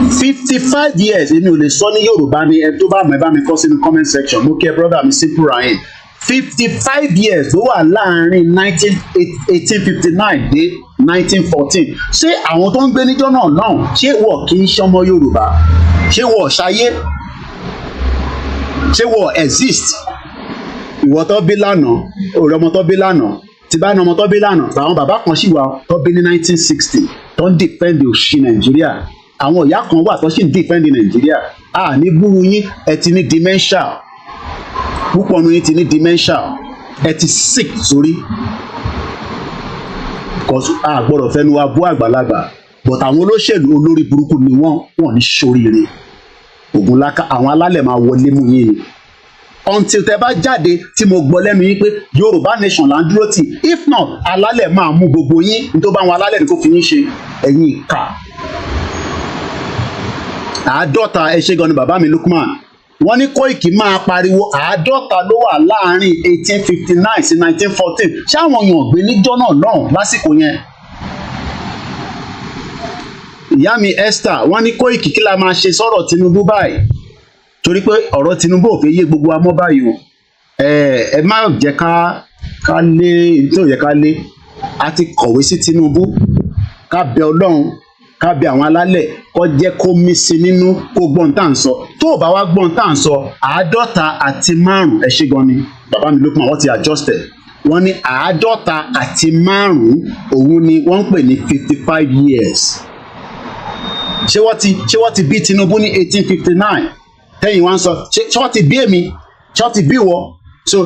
55 years èmi ò lè sọ ní Yorùbá ni ẹ tó bá mọ̀ ẹ bá mi kọ sínú comment section. Mo kí ẹ brother mi Simple Rahim. 55 years ló wà láàrin 1859 dé 1914. Ṣé àwọn tó ń gbé níjọ́ náà náà ṣé wọ́n kì í ṣọmọ Yorùbá? Ṣé wọ́n ṣayé? Ṣé wọ́n exist? Ìwọ tó bí lánàá, òòrè ọmọ tó bí lánàá, tí bá ní ọmọ tó bí lánàá, àwọn bàbá kan ṣì wà tó bí ní 1960 tó ń defend òṣì Nàìjíríà. Àwọn ìyá kan wà tó ṣì ń defend Nàìjíríà. Ní gbúrú yín ẹ ti ní dementia. Púpọ̀ nínú yín ti ní dementia, ẹ ti sick sórí, because a gbọ́dọ̀ fẹ́nu wa bú àgbàlagbà, but àwọn olóṣèlú olórí burúkú ni wọ́n ní ṣoríire. Ògúnláká àwọn alálẹ̀ máa wọlé mú yín ni until tẹ bá jáde tí mo gbọ́ lẹ́nu yín pé Yorùbá nation là ń dúró tì, if not alálẹ̀ máa mú gbogbo yín ní tó bá wọn alálẹ̀ ní kó fi yín ṣe ẹ̀yin ìka. 50 ẹ ṣe gan ni bàbá mi Lukman. Wọ́n ní Koiki máa pariwo 50 ló wà láàrin 1859 sí 1914. Ṣé àwọn èèyàn gbé níjọ́ náà lọ́hùn lásìkò yẹn? Ìyá mi Esther, wọ́n ní Koiki kí la máa ṣe sọ̀rọ̀ Tinubu báyìí? Torí pé ọ̀rọ̀ Tinubu ò fẹ́ yé gbogbo wa mọ́ báyìí o. Ẹ má jẹ́ ká lé tó yẹ ká lé. A ti kọ̀wé sí Tinubu, ká bẹ Ọlọ́run, ká bẹ àwọn alálẹ̀ kó jẹ́ kó mí sí nínú kó gbọ́n tá à ń sọ tó o bá wá gbọ́n tá à ń sọ 55 ẹ ṣé gan ni bàbá mi Lukman wọ́n ti adjusted wọ́n ní 55 òun ni wọ́n ń pè ní 55 years ṣé wọ́n ti bí Tinubu ní 1859 tẹ́yìn wá ń sọ ṣé wọ́n ti bí èmi ṣé wọ́n ti bí wọ́ so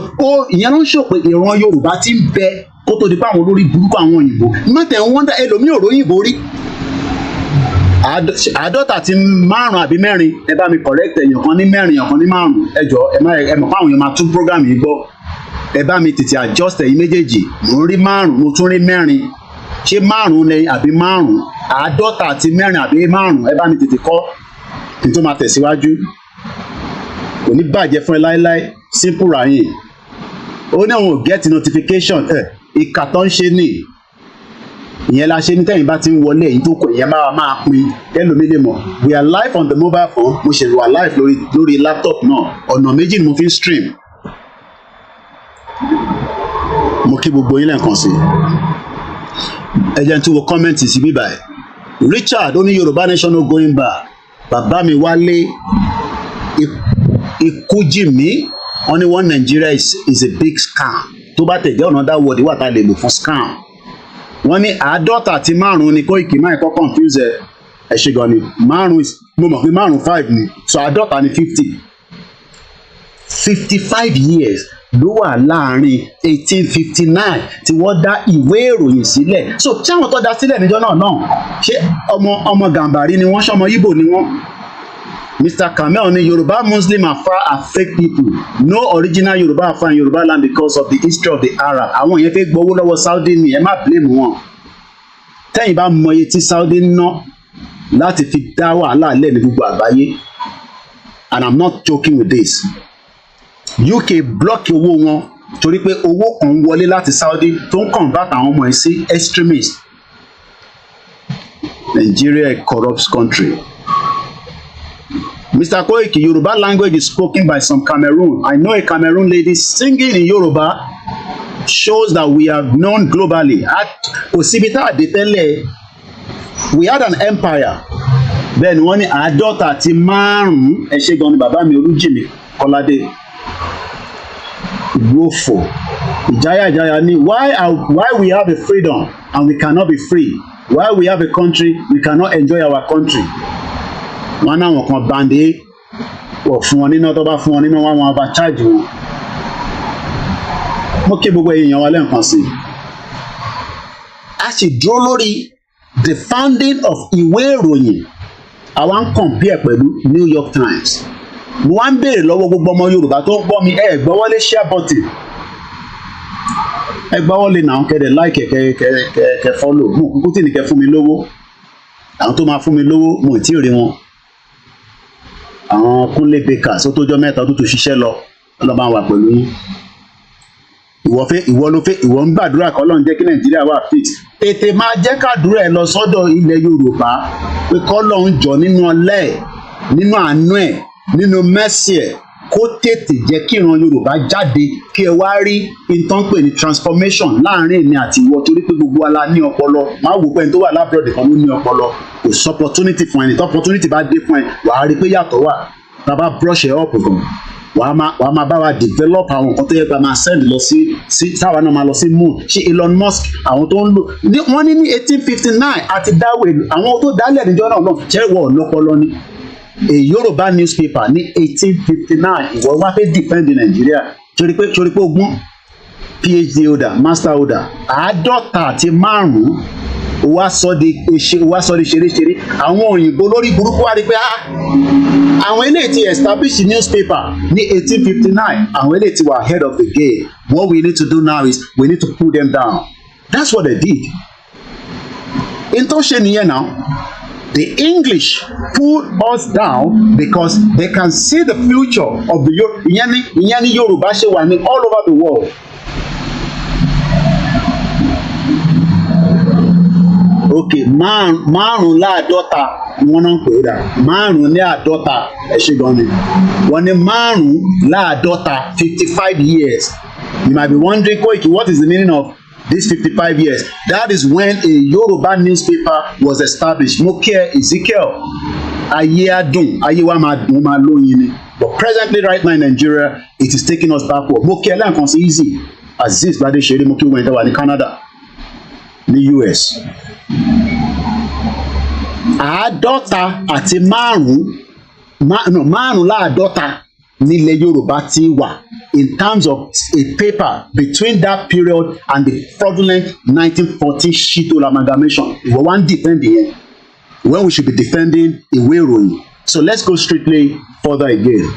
ìyẹn ló ń ṣò pé ìran Yorùbá ti ń bẹ kó tó di pé àwọn olórí burúkú àwọn òyìnbó mọ́tẹ̀ ń wọ́ndà ẹlòmíì ò róyìnbó rí 55 àbí 4 ẹ bá mi correct èèyàn kan ní 4 èèyàn kan ní 5 ẹ jọ ẹ mọ̀ fáwọn èèyàn máa tún program yìí gbọ́ ẹ bá mi tètè adjust ẹ̀yin méjèèjì mo rí 5 mo tún rí 4 ṣé 5 ni àbí 5 50 àti 4 àbí 5 ẹ bá mi tètè kọ́ kí n tó máa tẹ̀síwájú kò ní bàjẹ́ fún ẹ láéláé simple rayin ó ní àwọn ò get notification ìkà tó ń ṣe ní ìyẹn la ṣe ní tẹ́yìn bá ti ń wọlé èyí tó kọ ìyẹn máa pin ẹlòmíì lè mọ̀ we are live on the mobile phone mo ṣe wà live lórí laptop náà ọ̀nà méjì ni mo fi ń stream mo kí gbogbo yín lẹ́ẹ̀kan sí ẹ jẹ́ n tún wo comment sí bíbá ẹ̀ Richard ó ní Yorùbá nation no going back bàbá mi Wálé ikú jì mí wọ́n ní one Nigeria is a big scam tó bá tẹ̀ jẹ́ ọ̀nà dá wọ́ọ̀dì wà tá a lè lò fún scam wọ́n ní 55 ni Koiki máa kọ́ confuse ẹ̀ ṣe gan ni 5 mo mọ̀ pé 5 ni so 50 ni 55 years ló wà láàrin 1859 tí wọ́n dá ìwé ìròyìn sílẹ̀ so tí àwọn tó dá sílẹ̀ níjọ́ náà ṣé ọmọ Gàmbàrí ni wọ́n ṣọmọ Ìgbò ni wọ́n Mr. Kamel ni Yoruba Muslim Afa are fake people no original Yoruba Afa in Yoruba land because of the history of the Arab àwọn yẹn fẹ́ gbowó lọ́wọ́ Saudi ni ẹ má blame wọn tẹ́yìn bá mọ iye tí Saudi ná láti fi dá wàhálà lẹ̀ ní gbogbo àgbáyé and I'm not joking with this UK block owó wọn torí pé owó kan wọlé láti Saudi tó ń convert àwọn ọmọ ẹ̀ sí extremist Nigeria a corrupt country. Mr. Koiki, Yoruba language is spoken by some Cameroon. I know a Cameroon lady singing in Yoruba shows that we are known globally. At Osibita Adetele, we had an empire. Then wọ́n ní 55 ẹ ṣé gan ni bàbá mi Olújìmí Kọ́ládé Wofo Ìjáyà ní why we have a freedom and we cannot be free? Why we have a country we cannot enjoy our country? Wọ́n náà wọ́n kan bande wọ̀ fún wọn níná tó bá fún wọn níná wọn bá charge wọn. Mo kí gbogbo èèyàn wa lẹ́ẹ̀kan sí i. A sì dúró lórí the founding of ìwé ìròyìn àwa ń compare pẹ̀lú New York Times. Mo wá ń béèrè lọ́wọ́ gbogbo ọmọ Yorùbá tó ń gbọ́ mi gbọ́wọ́lé share button. Gbọ́wọ́lé náà kẹ́dẹ̀ like kẹ́ follow mo kúkú tí ní kẹ́ fún mi lówó. Àwọn tó máa fún mi lówó mo ì tí ì rí wọn. Àwọn Kúnlé Bakers ó tójọ́ mẹ́ta tó ṣiṣẹ́ lọ ọlọ́ba wà pẹ̀lú yín. Ìwọ ń gbàdúrà kọ́ Ọlọ́run jẹ́ kí Nàìjíríà wà fix. Tètè máa jẹ́ kàdúrà ẹ̀ lọ sọ́dọ̀ ilẹ̀ Yorùbá pé k'Ọlọ́run jọ nínú ọlá ẹ̀ nínú àánú ẹ̀ nínú mẹ́sì ẹ̀ kó tètè jẹ́ kí ìran Yorùbá jáde kí ẹ wá rí nǹkan pè ní transformation láàrin èmi àti ìwọ torí pé gbogbo wa la ní ọpọlọ máa wò pé ẹni tó wà lábúrọ̀dì kan ló ní ọpọlọ kò sí opportunity fún ẹni tó opportunity bá dé fún ẹ wàá rí pé yàtọ̀ wà tá a bá brush ẹ up gan wàá máa bá wa develop àwọn nǹkan tó yẹ pé a máa send lọ sí táwa náà máa lọ sí moon ṣé Elon Musk àwọn tó ń lò wọ́n ní 1859 àti dáwọ̀ èlò àwọn tó dálẹ̀ níjọ́ náà ṣé wọ́n lọ́pọlọ ni a Yoruba newspaper ní 1859 ìwọ wá fẹ́ defend Nàìjíríà torí pé ogún PhD holder master holder 55 wá sọ di ṣeréṣeré àwọn òyìnbó lórí burúkú wá rí pé àwọn eléyìí ti establish newspaper ní 1859 àwọn eléyìí ti were ahead of the game what we need to do now is we need to pull them down that's what they did in tó ṣe nìyẹn náà. The English pulled us down because they can see the future of the ìyẹn ní Yorùbá ṣe wà ní all over the world. Okay, márùnléláàádọ́ta wọ́n náà ń pè é dà márùnléláàádọ́ta ẹ ṣe gan ni wọ́n ní márùnléláàádọ́ta 55 years. You might be wondering, Koiki, what is the meaning of These 55 years, that is when a Yoruba newspaper was established. Mo kí ẹ Ezekiel, ayé adùn, ayé wa máa lóyin ni. But presently, right now in Nigeria, it is taking us backward. Mo kí ẹ lẹ́ẹ̀kan sí easy. Aziz Badeshere, mo kí wọ́n ìtẹ́wà ní Canada, ní US. Àádọ́ta àti márùnláàádọ́ta nílẹ̀ Yorùbá ti wà in terms of a paper between that period and the fraudulent 1940 Shito amalgamation. Ìwọ wá ń defend yẹn when we should be defending ìwé ìròyìn. So let's go strictly further again.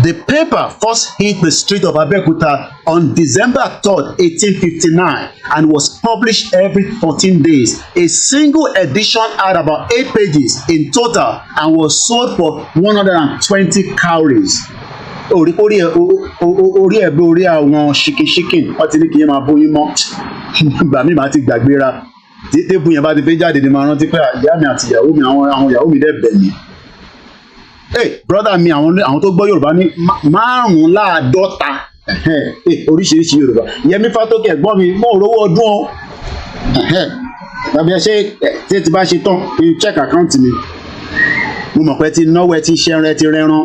The paper first hit the street of Abeokuta on December 3rd, 1859 and was published every 14 days. A single edition had about 8 pages in total and was sold for 120 cowries. Orí ẹ̀gbẹ́ orí àwọn ṣìkìṣìkìn wọ́n ti ní kí yẹn máa bóyún mọ́. Ìgbà mi máa ti gbàgbéra. Títébù yẹn bá ti fẹ́ jáde ni máa rántí pé ìyá mi àti ìyàwó mi àwọn ìyàwó mi dẹ̀ bẹ̀ mí. Hey, brother mi àwọn tó gbọ́ Yorùbá ní márùnláàádọ́ta oríṣiríṣi Yorùbá. Yẹmí Fátókè ẹ̀gbọ́n mi mo rówó ọdún o. Tàbí ẹ ṣe tí ti bá ṣe tán kí check account mi. Mo mọ̀ pé ti náwó ẹ ti ṣẹ́ran ẹ ti rẹ́ran.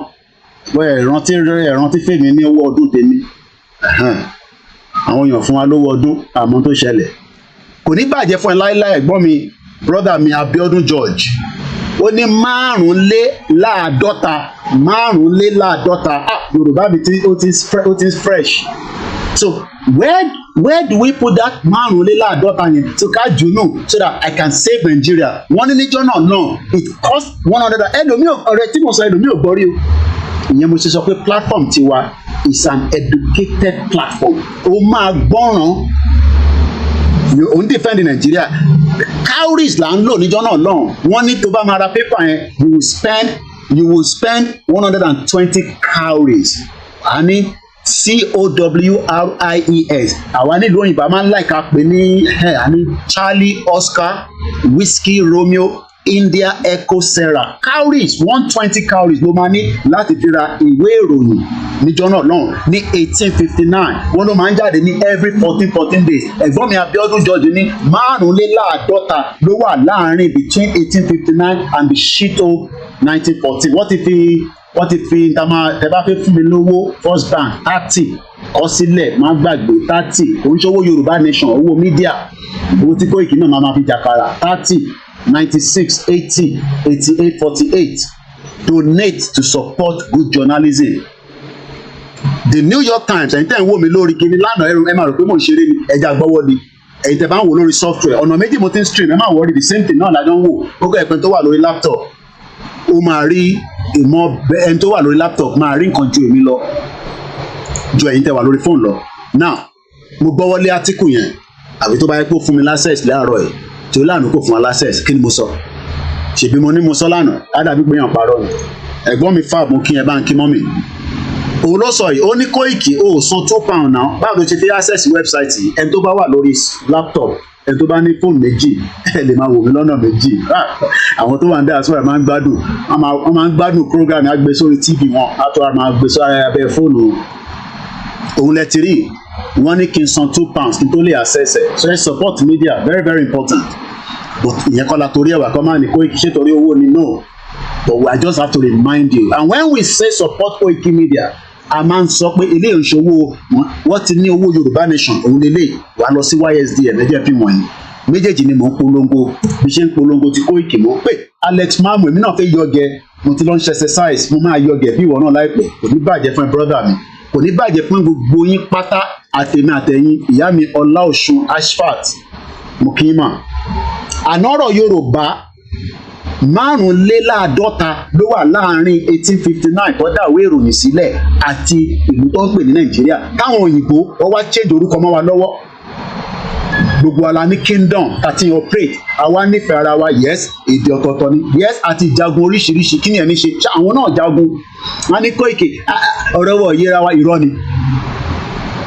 Ẹ̀rántí fèmí ní owó ọdún tèmi. Àwọn èèyàn fún wa lówó ọdún àmọ́ tó ṣẹlẹ̀. Kò ní bàjẹ́ fún ẹ láéláé ẹ̀gbọ́n mi brother mi Abiodun George. Ó ní márùnléláàádọ́ta Yorùbá mi tí ó ti fresh. So where do we put that márùnléláàádọ́ta yẹn to ká jùnú so that I can save Nigeria? Wọ́n ní níjọ́ náà it cost 100. Ẹlòmíì ọ̀rẹ́ tí mo sọ ẹlòmíì ò gbọ́ rí o. Ìyẹn mo ṣe sọ pé platform tiwa is an educated platform. Ó máa gbọ́ràn. Òun defend Nigeria. Cowries là ń lò níjọ́ náà lọ́hùn. Wọ́n ní tó bá máa ra paper yẹn you will spend 120 cowries. A ní COWRIES. Àwa nílùú òyìnbó máa ń láìka pé ní Charlie Oscar Whiskey Romeo India Echo Sarah. Cowries 120 cowries ló máa ní láti fi ra ìwé ìròyìn níjọ́ náà lọ́hùn ní 1859. Wọ́n ló máa ń jáde ní every 14 days. Ẹ̀gbọ́n mi Abiodun George ní márùnléláàádọ́ta ló wà láàrin between 1859 and the Shito 1914. Wọ́n ti fi tẹ bá fẹ́ fún mi lówó First Bank 30 kọ sílẹ̀ má gbàgbé 30 kò ń ṣòwò Yorùbá Nation owó mídíà owó tí Koiki náà máa fi jàkàrà 30 96 80 88 48. Donate to support good journalism. The New York Times ẹ̀yin tẹ́ ń wò mí lórí kiri lánàá ẹ máa rò pé mò ń ṣeré ni ẹja gbọ́wọ́ ni ẹ̀yin tẹ́ bá ń wò lórí software ọ̀nà méjì mo ti ń stream ẹ máa wọ́ọ́rì the same thing náà lájọ́ ń wò ó kọ́ ẹ̀pẹ́ tó wà lórí laptop ó máa rí ìmọ̀ ẹni tó wà lórí laptop máa rí nǹkan ju èmi lọ ju ẹ̀yin tẹ́ wà lórí fóònù lọ. Now mo gbọ́wọ́lé átíkù yẹn àbí tó bá yẹ kó fún mi l'access láàárọ̀ ẹ̀ tí ó lánàá kò fún wa l'access kí ni mo sọ ṣèbí mo ní mo sọ lánàá ádàbí pé yàn parọ́ ni ẹ̀gbọ́n mi fáàbù kí ẹ bá ń kí mọ́ mi òun ló sọ yìí ó ní Koiki ó san £2 náà báwo ló ṣe fi access website yìí ẹni tó bá wà lórí laptop ẹni tó bá ní fóònù méjì ẹ lè máa wò mí lọ́nà méjì àwọn tó wà ń dá àsọ̀rọ̀ máa ń gbádùn wọ́n máa ń gbádùn program á gbé sórí TV wọn á tó máa gbé sórí abẹ́ fóònù òun lẹ ti rí wọ́n ní kí n san £2 kí n tó lè access ẹ̀ so let's support media very very important but ìyẹn kọ́ la torí ẹ̀wà kọ́ máa ní Koiki ṣé torí owó ni no but I just have to remind you and when we say support KOIKIMEDIA a máa ń sọ pé ilé ìṣòwò wọ́n ti ní owó Yorùbá Nation òun lélẹ̀ wà lọ sí YSDM ẹ̀jẹ̀ fi wọ̀nyí méjèèjì ni mò ń polongo bí ṣe ń polongo ti Koiki mọ́ pé Alex Mamu èmi náà fẹ́ yọgẹ mo ti lọ ń ṣe exercise mo máa yọgẹ bí ìwọ náà láìpẹ́ kò ní bàjẹ́ fún ẹ brother mi kò ní bàjẹ́ fún gbogbo yín pátá àtẹ̀mí àtẹ̀yìn ìyá mi Ọláọ̀ṣun Ashfat mo kí í mà ànọ́rọ̀ Yorùbá márùnléláàádọ́ta ló wà láàrin 1859 tó dá ìwé ìròyìn sílẹ̀ àti ìlú tó ń pè ní Nàìjíríà táwọn òyìnbó wọ́n wá change orúkọ mọ́ wa lọ́wọ́ gbogbo ala ní kingdom àti operate àwa nífẹ̀ẹ́ ara wa yes èdè ọ̀tọ̀ọ̀tọ̀ ni yes àti jagun oríṣiríṣi kí ni ẹni ṣe àwọn náà jagun wọn ní Koiki ọ̀rọ̀ wọ̀ yẹra wa irọ́ ni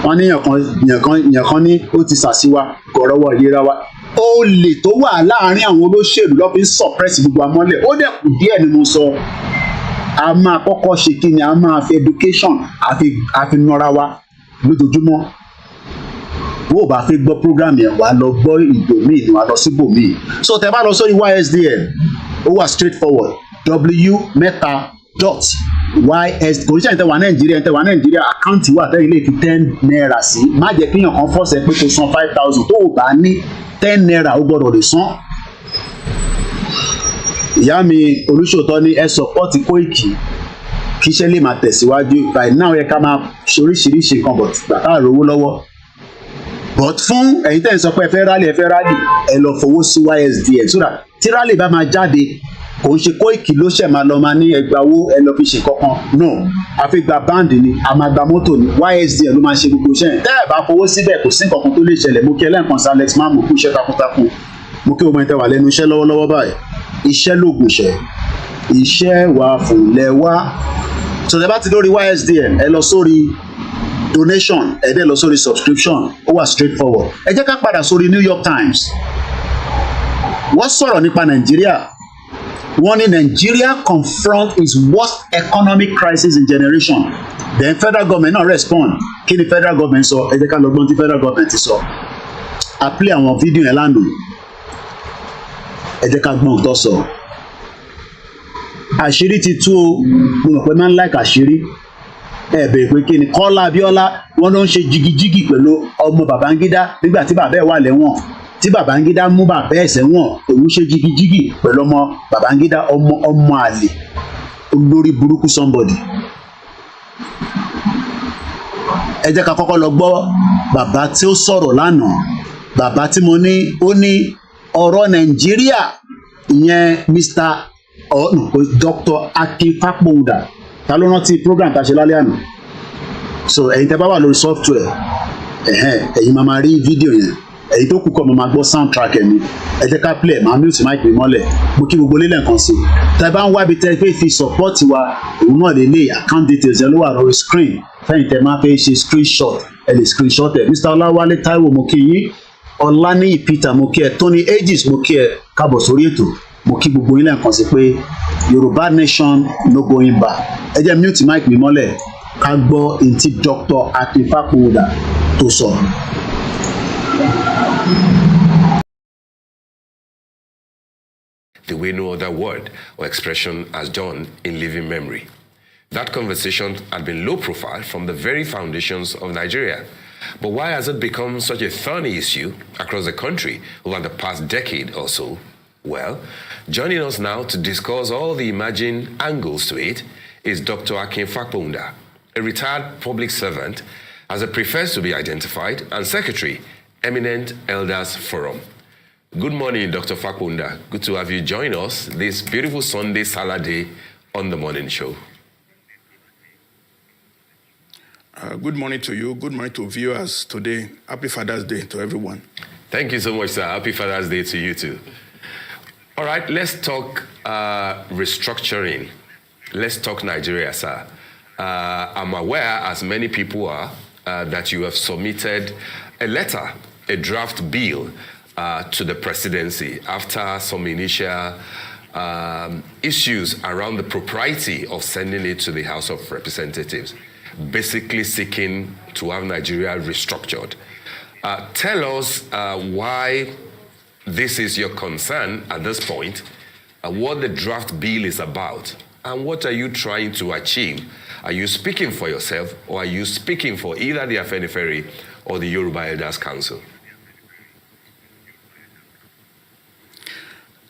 wọn ní yàn kan ní ó ti sàṣìwà kọ̀ọ̀rọ̀ wọ̀ yẹra wa olè tó wà láàrin àwọn olóṣèlú ló fi ń suppress gbogbo amọ́lẹ̀ ó dẹ̀ kù díẹ̀ ni mo sọ a máa kọ́kọ́ ṣe kí ni a máa fi education àfi nọra wa lójoojúmọ́ bó o bá fẹ́ gbọ́ program yẹn wàá lọ gbọ́ ìbòmíì ni wàá lọ sí ìbòmíì. So tẹ́ bá lọ sórí YSDM ó wà straightforward w mẹ́ta dot ys kò ní sẹ́yìn tẹ́ wà Nàìjíríà àkáǹtì wà tẹ́yìn lè fi 10 naira sí. Má jẹ́ kíyàn kan fọ́ọ̀sẹ̀ pé kò san 5,000 tó o bá ní 10 naira ó gbọ́dọ̀ lè san. Ìyá mi Olúṣòótọ́ ní ẹ sọpọ́ọ̀tì Koiki kí iṣẹ́ lè máa tẹ̀síwájú. By now yẹ ká máa ṣoríṣiríṣi nǹkan but bàtà rówó lọ́wọ́. But fún ẹ̀yin tẹ́ ń sọ pé ẹ fẹ́ rálì ẹ lọ fowó sí YSDM so that tí rálì bá máa jáde kò ń ṣe Koiki ló ṣẹ̀ máa lọ máa ní ẹgbàwó ẹ lọ fi ṣe kankan. No, a fi gba báǹdì ni a máa gba mọ́tò ni YSDM ló máa ṣe gbogbo iṣẹ́ yẹn. Tẹ́ ẹ bá fowó síbẹ̀ kò sí nǹkan kan tó lè ṣẹlẹ̀. Mo kí ẹlẹ́ǹkan sí Alex máa mú kú iṣẹ́ takuntakun. Mo kí ọmọ ẹ̀ tẹ́ wà lẹ́nu iṣẹ́ lọ́wọ́lọ́wọ́ báyìí. Iṣẹ́ lóògùn iṣẹ́ wà fúnlẹ̀ wá. So tẹ́ bá ti lórí YSDM ẹ lọ sórí donation ẹ dẹ́ lọ sórí subscription ó wà straightforward. Ẹ jẹ́ ká padà sórí New York Times. Wọ́n sọ̀rọ̀ nípa Nàìjíríà. Wọ́n ní Nigeria confront its worst economic crisis in generation. Then federal government náà respond. Kí ni federal government sọ? Ẹ jẹ́ ká lọ gbọ́n tí federal government ti sọ. A play àwọn fídíò yẹn lánàá. Ẹ jẹ́ ká gbọ́n tó sọ. Àṣírí ti tú o. Mo mọ̀ pé máa ń like àṣírí. Ẹ bèrè pé kí ni Kọ́lá Abíọ́lá wọ́n ló ń ṣe jigijigi pẹ̀lú ọmọ Babangida nígbà tí bàbá ẹ̀ wà lẹ́wọ̀n. Tí Babangida mú bàbá ẹ̀ sẹ́wọ̀n òun ṣe jigijigi pẹ̀lú ọmọ Babangida ọmọ àlè olórí burúkú somebody. Ẹ jẹ́ ká kọ́kọ́ lọ gbọ́ bàbá tí ó sọ̀rọ̀ lánàá. Bàbá tí mo ní ó ní ọ̀rọ̀ Nàìjíríà ìyẹn Dr. Akintoye ta ló rántí program tá a ṣe lálẹ́ àná. So ẹ̀yin tẹ́ bá wà lórí software ẹ̀yin máa rí fídíò yẹn. Èyí tó kù kọ́ máa gbọ́ soundtrack ẹ̀ mi. Ẹ jẹ́ ká play máa mute mic mi mọ́lẹ̀. Mo kí gbogbo lélẹ̀ kan sí. Tẹ́ bá ń wá ibi tẹ́ fẹ́ fi support wa òun náà lè lé account details ẹ ló wà lórí screen. Fẹ́yìn tẹ́ máa fẹ́ ṣe screenshot ẹ lè screenshot ẹ̀. Mr. Ọláwálé Táíwò mo kí yín. Ọláníyì Peter mo kí ẹ. Tony Aegis mo kí ẹ káàbọ̀ sórí ètò. Mo kí gbogbo yín lẹ́ẹ̀kan sí pé Yorùbá nation no going back. Ẹ jẹ́ mute mic mi mọ́lẹ̀ ká gbọ́ ntí Dr. Akintoye tó sọ. The way no other word or expression has done in living memory. That conversation had been low profile from the very foundations of Nigeria. But why has it become such a thorny issue across the country over the past decade or so? Well, joining us now to discuss all the emerging angles to it is Dr. Akintoye, a retired public servant, as it prefers to be identified, and Secretary, Eminent Elders Forum. Good morning, Dr. Fakunda. Good to have you join us this beautiful Sunday Saturday on the morning show. Good morning to you. Good morning to viewers today. Happy Father's Day to everyone. Thank you so much, sir. Happy Father's Day to you too. All right, let's talk restructuring. Let's talk Nigeria, sir. I'm aware, as many people are, that you have submitted a letter, a draft bill to the presidency after some initial issues around the propriety of sending it to the House of Representatives, basically seeking to have Nigeria restructured. Tell us why this is your concern at this point, what the draft bill is about, and what are you trying to achieve? Are you speaking for yourself, or are you speaking for either the Afenifere or the Yoruba Elders Council?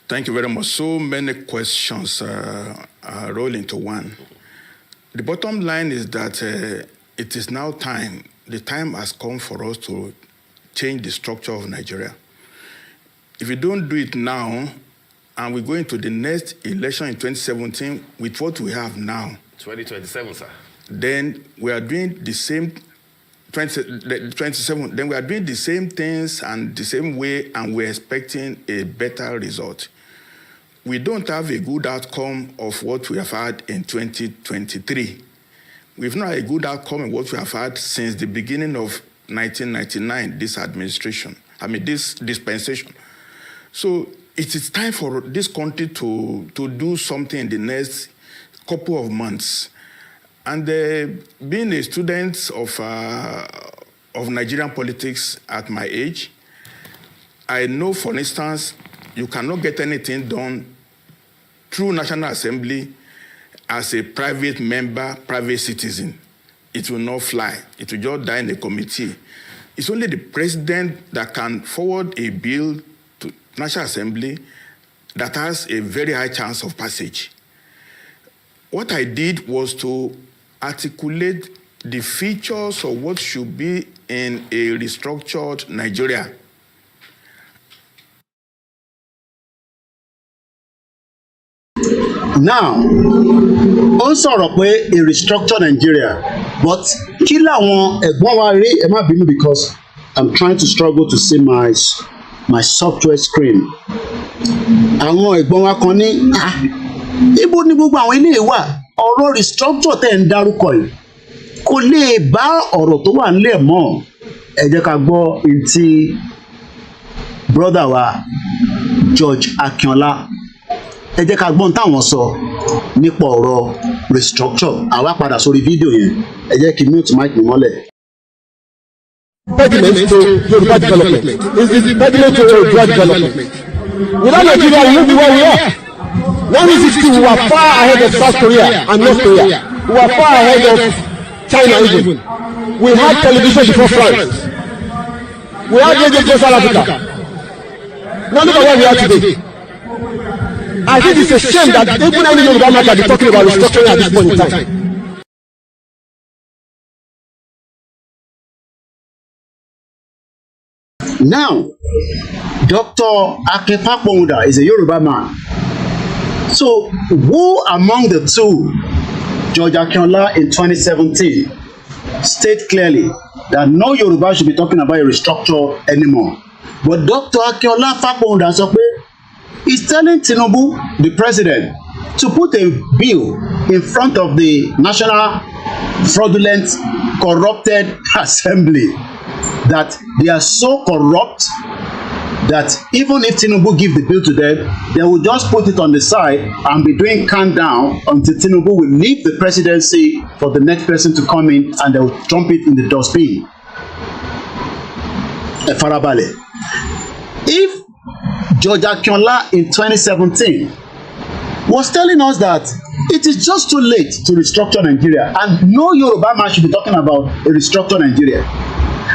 Thank you very much. So many questions roll into one. The bottom line is that it is now time. The time has come for us to change the structure of Nigeria. If we don't do it now, and we go into the next election in 2017 with what we have now. 2027, sir. Then we are doing the same 27. Then we are doing the same things and the same way, and we're expecting a better result. We don't have a good outcome of what we have had in 2023. We've not had a good outcome in what we have had since the beginning of 1999, this administration, this dispensation. So it is time for this country to do something in the next couple of months. And being a student of of Nigerian politics at my age, I know, for instance, you cannot get anything done through National Assembly as a private member, private citizen. It will not fly. It will just die in the committee. It's only the president that can forward a bill to National Assembly that has a very high chance of passage. What I did was to articulate the features of what should be in a restructured Nigeria. Now, ó sọ̀rọ̀ pé a restructured Nigeria, but kí làwọn ẹ̀gbọ́n wa rí, ẹ má bínú because I'm trying to struggle to see my software screen. Àwọn ẹ̀gbọ́n wa kan ní ibo ni gbogbo àwọn ilé wà, ọ̀rọ̀ restructure tẹ̀ ń dárúkọ yìí kò lè bá ọ̀rọ̀ tó wà nílẹ̀ mọ́. Ẹ jẹ́ ká gbọ́ ntí brother wa George Akinola, ẹ jẹ́ ká gbọ́n táwọn sọ nípa ọ̀rọ̀ restructure. Àwa padà sórí fídíò yẹn, ẹ jẹ́ kí mute mic mi mọ́lẹ̀. Impediment to Yoruba development is impediment to Yoruba development. Without Nigeria, we won't be where we are. 1960, we were far ahead of South Korea and North Korea. We were far ahead of China even. We had television before France. We had radio before South Africa. Now look at where we are today. I think it's a shame that even any Yoruba man can be talking about restructuring at this point in time. Now, Dr. Akefakponda is a Yoruba man. So, who among the two, George Akinola in 2017, state clearly that no Yoruba should be talking about a restructure anymore. But Dr. Akinola Fakponda is telling Tinubu, the president, to put a bill in front of the National Fraudulent Corrupted Assembly that they are so corrupt that even if Tinubu give the bill to them, they will just put it on the side and be doing countdown until Tinubu will leave the presidency for the next person to come in, and they will dump it in the dustbin. Farabale. If George Akinola in 2017 was telling us that it is just too late to restructure Nigeria and no Yoruba man should be talking about a restructured Nigeria,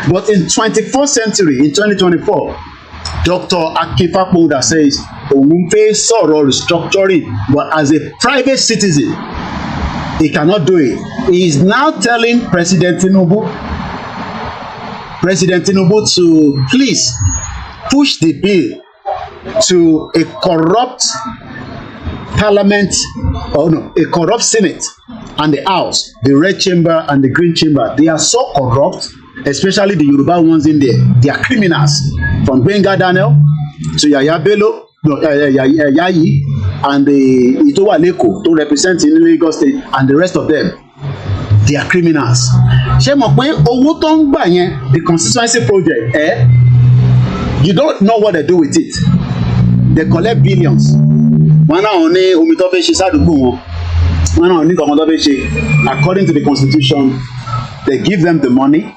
but in 21st century, in 2024, Dr. Akefakponda says òun fẹ́ sọ̀rọ̀ restructuring, but as a private citizen he cannot do it. He is now telling President Tinubu to please push the bill to a corrupt parliament, or no, a corrupt Senate and the House, the red chamber and the green chamber. They are so corrupt, especially the Yoruba ones in there. They are criminals, from Gbenga Daniel to Yaya Bello, Yayi, and the Itowa Leko to represent in Lagos State, and the rest of them. They are criminals. Ṣé mọ̀ pé owó tó ń gbà yẹn, the constituency project, you don't know what they do with it. They collect billions. Wọ́n náà ní omi tó fẹ́ ṣe sádùúgbò wọn. Wọ́n náà ní kankan tó fẹ́ ṣe. According to the constitution, they give them the money.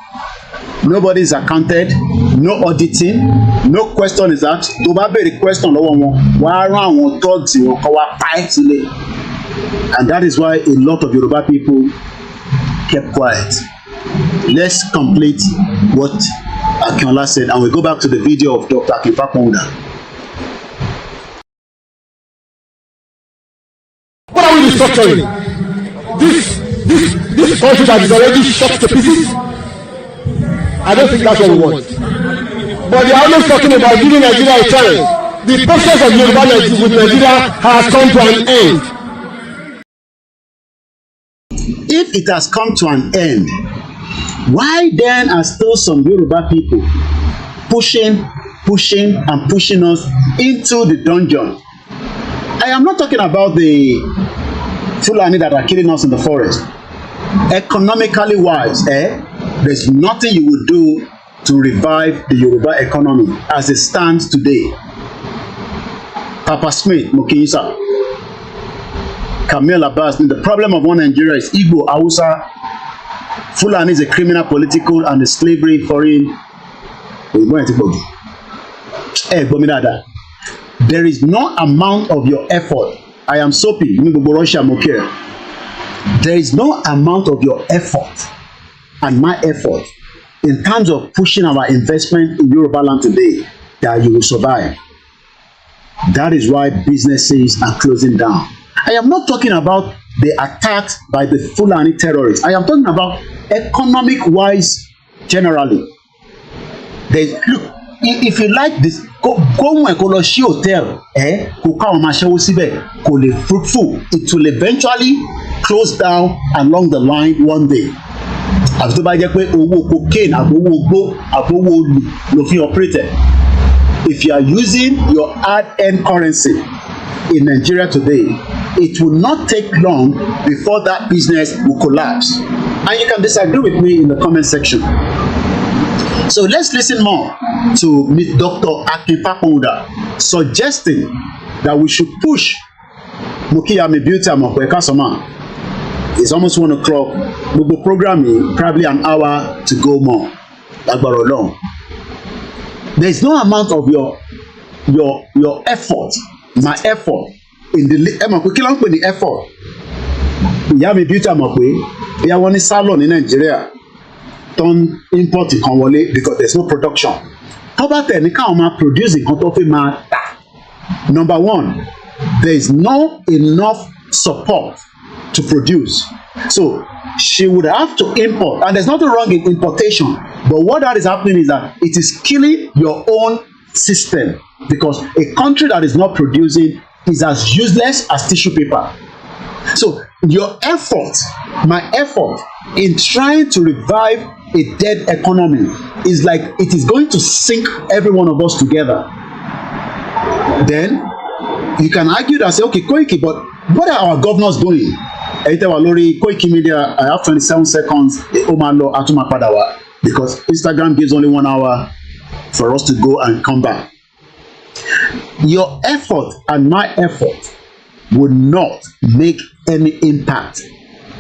Nobody is accounted, no auditing, no question is asked. Tó bá béèrè question lọ́wọ́ wọn, wọ́n á rán àwọn thugs wọn kọ́ wá pa ẹ́ sílẹ̀. And that is why a lot of Yoruba people kept quiet. Let's complete what Akinola said, and we go back to the video of Dr. Akefakponda. What are we restructuring? This country that is already shot to pieces? I don't think that's what we want. But they are always talking about giving Nigeria a chance. The process of Yoruba with Nigeria has come to an end. If it has come to an end, why then are still some Yoruba people pushing us into the dungeon? I am not talking about the Fulani that are killing us in the forest. Economically wise, there's nothing you will do to revive the Yoruba economy as it stands today. Papa Smith, Mokiyisa, Kamel Abbas, the problem of one Nigeria is Igbo, Hausa, Fulani is a criminal, political, and a slavery foreign. There is no amount of your effort. I am Sophie, there is no amount of your effort and my effort in terms of pushing our investment in Yoruba land today that you will survive. That is why businesses are closing down. I am not talking about the attacks by the Fulani terrorists. I am talking about economic-wise generally. Look, if you like this, go lọ sí hotel, kó ká àwọn aṣẹ́wó síbẹ̀, kò lè fruitful. It will eventually close down along the line one day. Àfi tó bá jẹ́ pé owó cocaine, àbówó ogbó, àbówó olù ló fi operate. If you are using your hard-earned currency in Nigeria today, it will not take long before that business will collapse. And you can disagree with me in the comment section. So let's listen more to Dr. Akintoye suggesting that we should push Mukiyami Beauty Amokwe Kasoma. It's almost 1 o'clock. We'll be programming probably an hour to go more. Long. There's no amount of your effort, my effort in the effort. Mukiyami Beauty Amokwe, they are one salon in Nigeria. Don't import it because there's no production. How about the producing Number one, there is not enough support to produce. So she would have to import, and there's nothing wrong in importation. But what that is happening is that it is killing your own system, because a country that is not producing is as useless as tissue paper. So your effort, my effort in trying to revive a dead economy is like it is going to sink every one of us together. Then you can argue that, say, okay, Koiki, but what are our governors doing? KOIKIMEDIA, I have 27 seconds because Instagram gives only 1 hour for us to go and come back. Your effort and my effort would not make any impact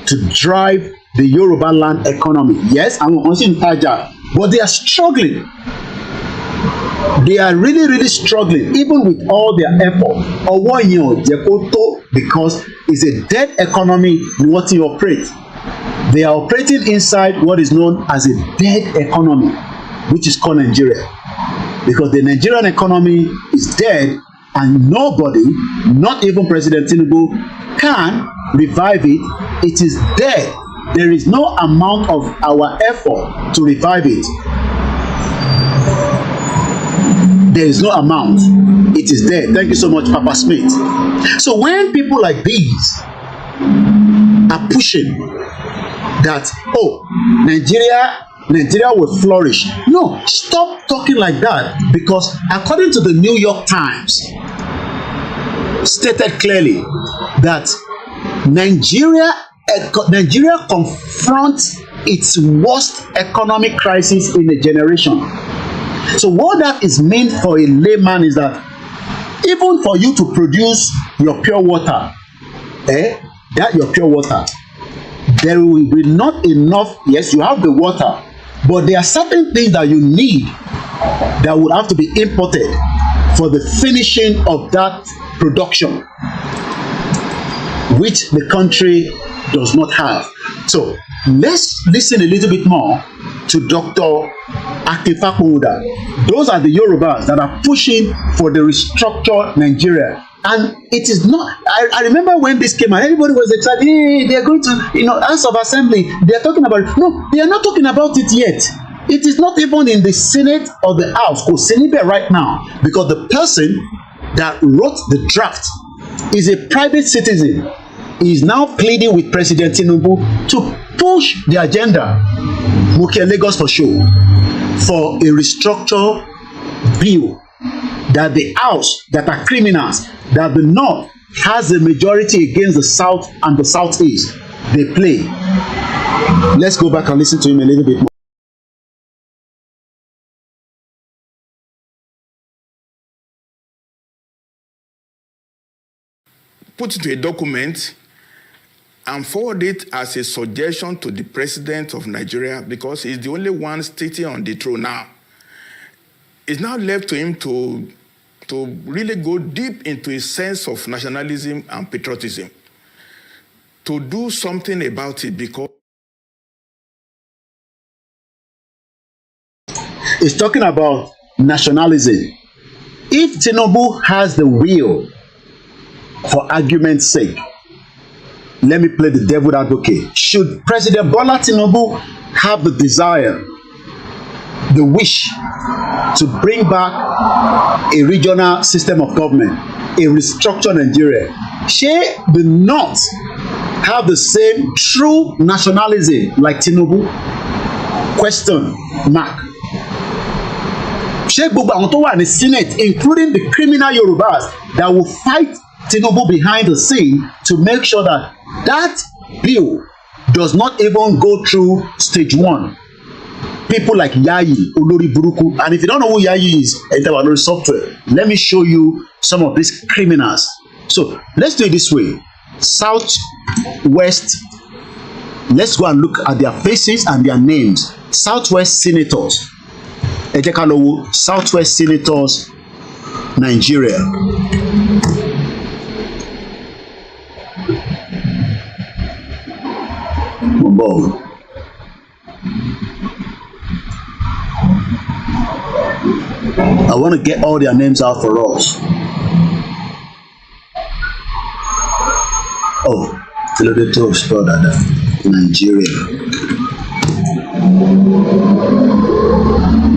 to drive the Yoruba land economy. Yes, I'm in Ajala, but they are struggling. They are really, really struggling, even with all their effort. Because it's a dead economy in what you operate. They are operating inside what is known as a dead economy, which is called Nigeria. Because the Nigerian economy is dead, and nobody, not even President Tinubu, can revive it. It is dead. There is no amount of our effort to revive it. There is no amount. It is dead. Thank you so much, Papa Smith. So when people like these are pushing that, oh, Nigeria will flourish. No, stop talking like that, because according to the New York Times, stated clearly that Nigeria confronts its worst economic crisis in a generation. So what that is meant for a layman is that even for you to produce your pure water, that your pure water, there will be not enough. Yes, you have the water, but there are certain things that you need that would have to be imported for the finishing of that production, which the country does not have. So let's listen a little bit more to Dr. Akintoye. Those are the Yorubas that are pushing for the restructured Nigeria. And it is not, I remember when this came out, everybody was excited, hey, they are going to, House of Assembly, they are talking about it. No, they are not talking about it yet. It is not even in the Senate or the House, right now, because the person that wrote the draft is a private citizen. He is now pleading with President Tinubu to push the agenda, Mukia Lagos for sure, for a restructure bill that the House, that are criminals, that the North has a majority against the South and the Southeast. They play. Let's go back and listen to him a little bit more. Put into a document and forward it as a suggestion to the president of Nigeria, because he's the only one sitting on the throne now. It's now left to him to really go deep into a sense of nationalism and patriotism, to do something about it, because it's talking about nationalism. If Tinubu has the will, for argument's sake, let me play the devil advocate. Should President Bola Tinubu have the desire, the wish to bring back a regional system of government, a restructured Nigeria, she do not have the same true nationalism like Tinubu? Question mark. Ṣé gbogbo àwọn tó wà ní Senate, including the criminal Yorubas that will fight Tinubu behind the scene to make sure that that bill does not even go through stage 1. People like Yayi, Olori Buruku, and if you don't know who Yayi is, Olori software, let me show you some of these criminals. So let's do it this way. Southwest, let's go and look at their faces and their names. Southwest senators. Ẹ jẹ́ ká lọ wo Southwest senators, Nigeria. I want to get all their names out for us. Oh, Philadelphia spelled that Nigeria.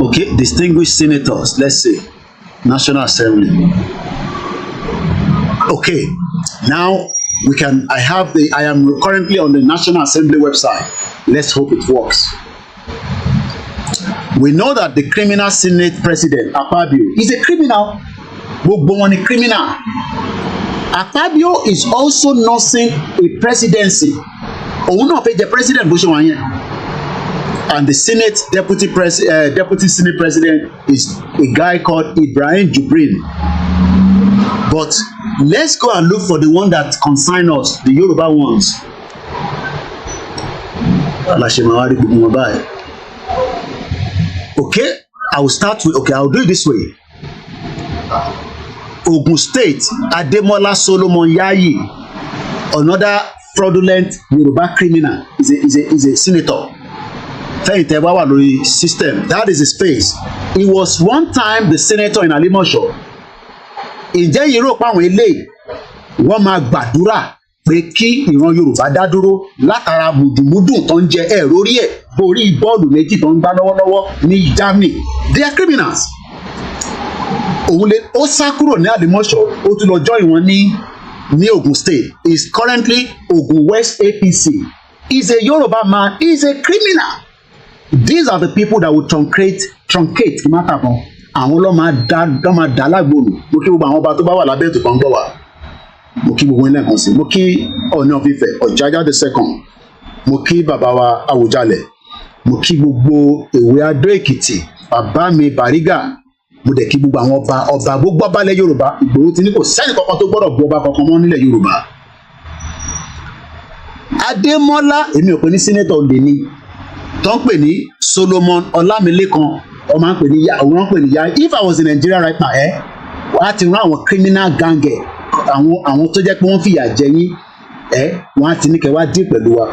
Okay, distinguished senators. Let's see, National Assembly. Okay, now we can. I am currently on the National Assembly website. Let's hope it works. We know that the criminal Senate President Akpabio is a criminal. Gbogbo wọn ni criminal. Akpabio is also nursing a presidency. Òun náà fẹ́ jẹ president bó ṣe wà yẹn. And the Senate Deputy Senate President is a guy called Ibrahim Jibrin. But let's go and look for the one that concern us, the Yoruba ones. Okay, I will start with, okay, I'll do it this way. Ogun State, Ademola Solomon Yayi, another fraudulent Yoruba criminal, is a senator. System. That is his face. He was one time the senator in Alimosho. Ǹjẹ́ yìí rò pé àwọn eléyìí wọ́n máa gbàdúrà pé kí ìran Yorùbá dá dúró látara mùdùmùdù tó ń jẹ ẹ̀rọ orí ẹ̀ borí bọ́ọ̀lù méjì tó ń gbá lọ́wọ́lọ́wọ́ ní Germany. They are criminals. Ó sá kúrò ní Alimosho, ó tún lọ join wọn ní Ogun State. He is currently Ogun West APC. He is a Yoruba man. He is a criminal. These are the people that will truncate matter kan. Àwọn ló máa dá lágbóòlù. Mo kí gbogbo àwọn ọba tó bá wà lábẹ́ ètò kan gbọ́ wá. Mo kí gbogbo ilé kan sí. Mo kí Ọọ̀ni of Ifẹ̀, Ọ̀jájá the second. Mo kí bàbá wa Àwùjalẹ̀. Mo kí gbogbo Èwe Adó Èkìtì, bàbá mi Bàrígà. Mo dẹ̀ kí gbogbo àwọn ọba gbogbo ọba ilẹ̀ Yorùbá. Ìgbòho ti ní kò sẹ́ni kankan tó gbọ́dọ̀ bu ọba kankan mọ́ nílẹ̀ Yorùbá. Adémọ́lá, èmi ò pè ní senator lè ní. Tó ń pè ní Solomon Ọlámilékan, ọmọ ń pè ní ya. If I was in Nigeria right now, wọ́n á ti rán àwọn criminal gang àwọn tó jẹ́ pé wọ́n fìyà jẹ yín, wọ́n á ti ní kẹ́ wá dé pẹ̀lú wa.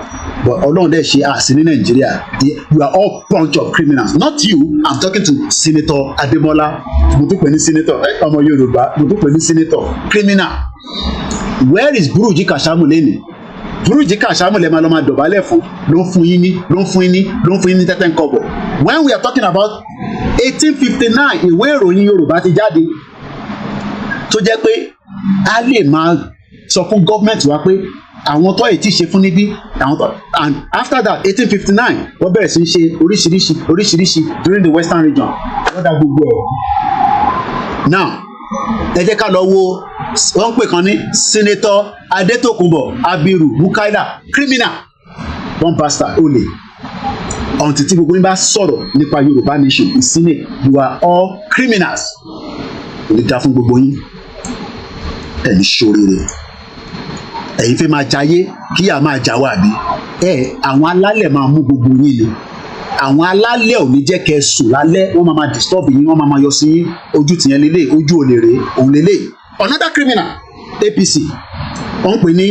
But Ọlọ́run dẹ̀ ṣe àsìn ní Nigeria. You are all bunch of criminals. Not you. I'm talking to Senator Adémọ́lá. Mo tún pè ní senator ọmọ Yorùbá. Mo tún pè ní senator criminal. Where is Buruji Kashamu lẹ́nu? Buruji Kashamu lè máa lọ máa dọ̀bálẹ̀ fún ló ń fún yín ní tẹ́tẹ́ ń kọ́bọ̀. When we are talking about 1859, ìwé ìròyìn Yorùbá ti jáde tó jẹ́ pé a lè máa sọ fún gọ́ọ̀mẹ̀ntì wa pé àwọn tó èyí ti ṣe fún níbí àwọn tó, and after that 1859 wọ́n bẹ̀rẹ̀ sí í ṣe oríṣiríṣi during the western region. Wọ́n dá gbogbo ẹ̀. Now ẹ jẹ́ ká lọ wo wọ́n pè kan ní Senator Adetokunbo Abiru Mukaila, criminal, one bastard olè. Until tí gbogbo yín bá sọ̀rọ̀ nípa Yorùbá nation in Senate, you are all criminals. Ó lè dá fún gbogbo yín. Ẹni ṣoríire. ẹ̀yin fẹ́ máa jayé kíyà máa jà wá bí àwọn alálẹ̀ máa mú gbogbo yín ni àwọn alálẹ̀ ò ní jẹ́ kẹ́ ẹ sùn lálẹ́ wọ́n máa disturb yín wọ́n máa yọ sí ojú tìyẹn lélẹ̀ ojú olè rèé òun lélẹ̀. Another criminal APC wọ́n ń pè ní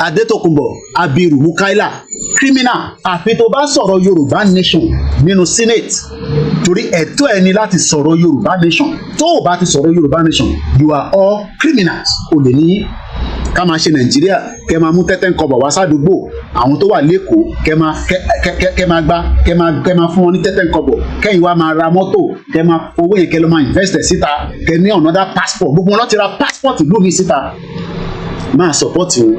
Adetokunbo Abiru Mukaila criminal àfi tó bá sọ̀rọ̀ Yorùbá nation nínú Senate torí ẹ̀tọ́ ẹni láti sọ̀rọ̀ Yorùbá nation tó o bá ti sọ̀rọ̀ Yorùbá nation you are all criminals olè ní ká máa ṣe Nàìjíríà kẹ máa mú tẹ́tẹ́ ń kọ bọ̀ wá sádùúgbò àwọn tó wà lẹ́kọ̀ọ́ kẹ máa fún wọn ní tẹ́tẹ́ ń kọ bọ̀ kẹ́yìn wá máa ra mọ́tò kẹ máa owó yẹn kẹ ló máa invest síta kẹ ní another passport gbogbo wọn lọ́ọ́ ti ra passport ìlú mi síta máa support wọn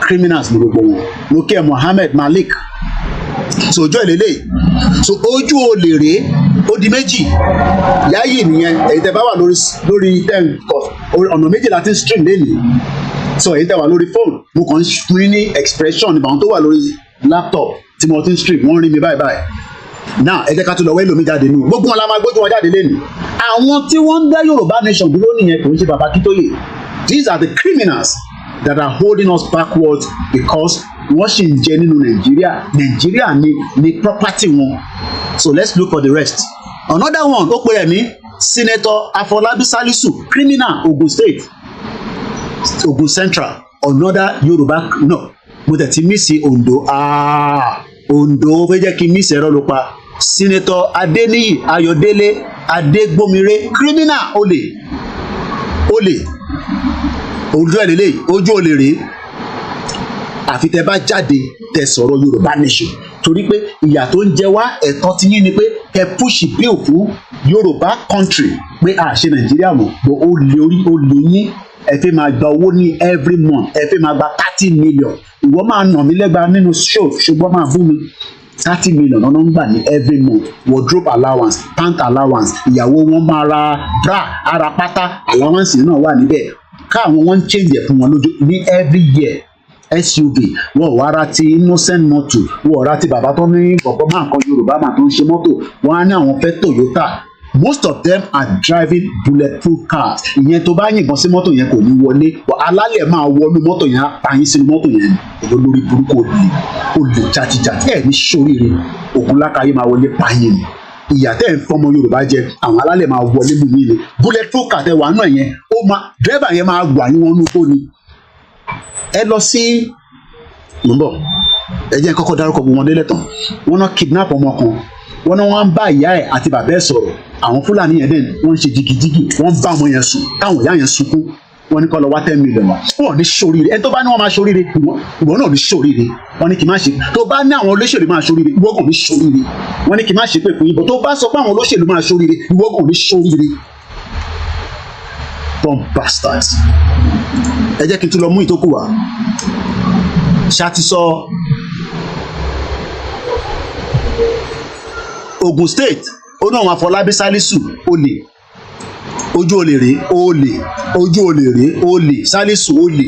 criminals ní gbogbo wọn lókè Mohammed Malik so ojú ìlélẹ̀ so ojú olè rèé ó di méjì yáyì nìyẹn èyí tẹ́ bá wà lórí ọ̀nà méjì láti stream lẹ́yìn so èyí tẹ́ wà lórí phone mo kàn ń fún ní expression nípa àwọn tó wà lórí laptop tí mo ti ń stream wọ́n rí mi báyìí now ẹ jẹ́ ká tún lọ wẹ́ lómi jáde nù gbogbo wọn la máa gbójú wọn jáde lẹ́nu àwọn tí wọ́n ń dá Yorùbá nation dúró nìyẹn kò ń ṣe bàbá Akintoye these are the criminals that are holding us backwards because wọ́n ṣì ń jẹ nínú Nàìjíríà ní property wọn so let's look for the rest. Another one ó pè é ní Senator Afolabi Salisu criminal Ogun State Ogun Central another Yoruba no mo tẹ̀ ti mísì Ondo Ondo fẹ́ jẹ́ kí n mísì ẹ̀rọ ló pa Senator Adeniyi Ayọ̀délé Adégbòmire criminal olè ojú ẹ̀ lélẹ̀ ojú olè rèé àfi tẹ́ bá jáde tẹ́ sọ̀rọ̀ Yorùbá nation torí pé ìyà tó ń jẹ wá ẹ̀tọ́ ti yín ni pé kẹ́ push bill fún Yorùbá country pé a ṣe Nàìjíríà mọ̀ pé ó lè yín ẹ fẹ́ máa gba owó ní every month ẹ fẹ́ máa gba 30 million ìwọ máa nà mí lẹ́gba nínú show ṣùgbọ́n máa bú mi 30 million ọ̀nà ń gbà ní every month wardrobe allowance pant allowance ìyàwó wọn máa ra bra ara pátá allowance náà wà níbẹ̀ káwọn wọn ń change ẹ̀ fún wọn lójú ní every year SUV wọn ò wá ra ti innocent motor wọn ò ra ti bàbá tó ní bọ̀bọ̀ máa kan Yorùbá máa tó ń ṣe mọ́tò wọn á ní àwọn fẹ́ Toyota most of them are driving bulletproof cars ìyẹn tó bá yìnbọn sí mọ́tò yẹn kò ní wọlé alálẹ̀ máa wọnú mọ́tò yẹn á pa yín sínú mọ́tò yẹn èlò lórí burúkú olè jàtijàti ẹ̀ ní sóríire ògùn lákàáyé máa wọlé pa yín ni ìyà tẹ́ ń fọmọ Yorùbá jẹ àwọn alálẹ̀ máa wọlé lù yín ni bulletproof car tẹ wà náà yẹn ó máa dírẹ́bà yẹn máa gbà yín wọnú tó ni ẹ lọ sí nbọ ẹ jẹ́ kọ́kọ́ dárúkọ gbogbo wọn délẹ̀ tán wọ́n náà kidnap ọmọ kan wọ́n náà wọ́n ń bá ìyá ẹ̀ àti bàbá ẹ̀ sọ̀rọ̀ àwọn Fúlàní yẹn dẹ̀ wọ́n ń ṣe jigijigi wọ́n bá ọmọ yẹn sùn táwọn ìyá yẹn sunkún wọ́n ní kó lọ wá 10 million wọ́n ní ṣoríire ẹni tó bá ní wọ́n máa ṣoríire ìwọ náà ní ṣoríire wọ́n ní kí n má ṣe tó bá ní àwọn olóṣèlú máa ṣoríire ìwọ kàn ní ṣoríire wọ́n ní kí n má ṣe pé fún yín bó tó bá sọ pé àwọn olóṣèlú máa ṣoríire ìwọ kàn ní ṣoríire bomb bastards ẹ jẹ́ kí n tún lọ mú ìtókù wá ṣáàtì sọ Ogun State ó náà wọn Afọlábí Sálísù olè ojú olè rèé olè ojú olè rèé olè Sálísù olè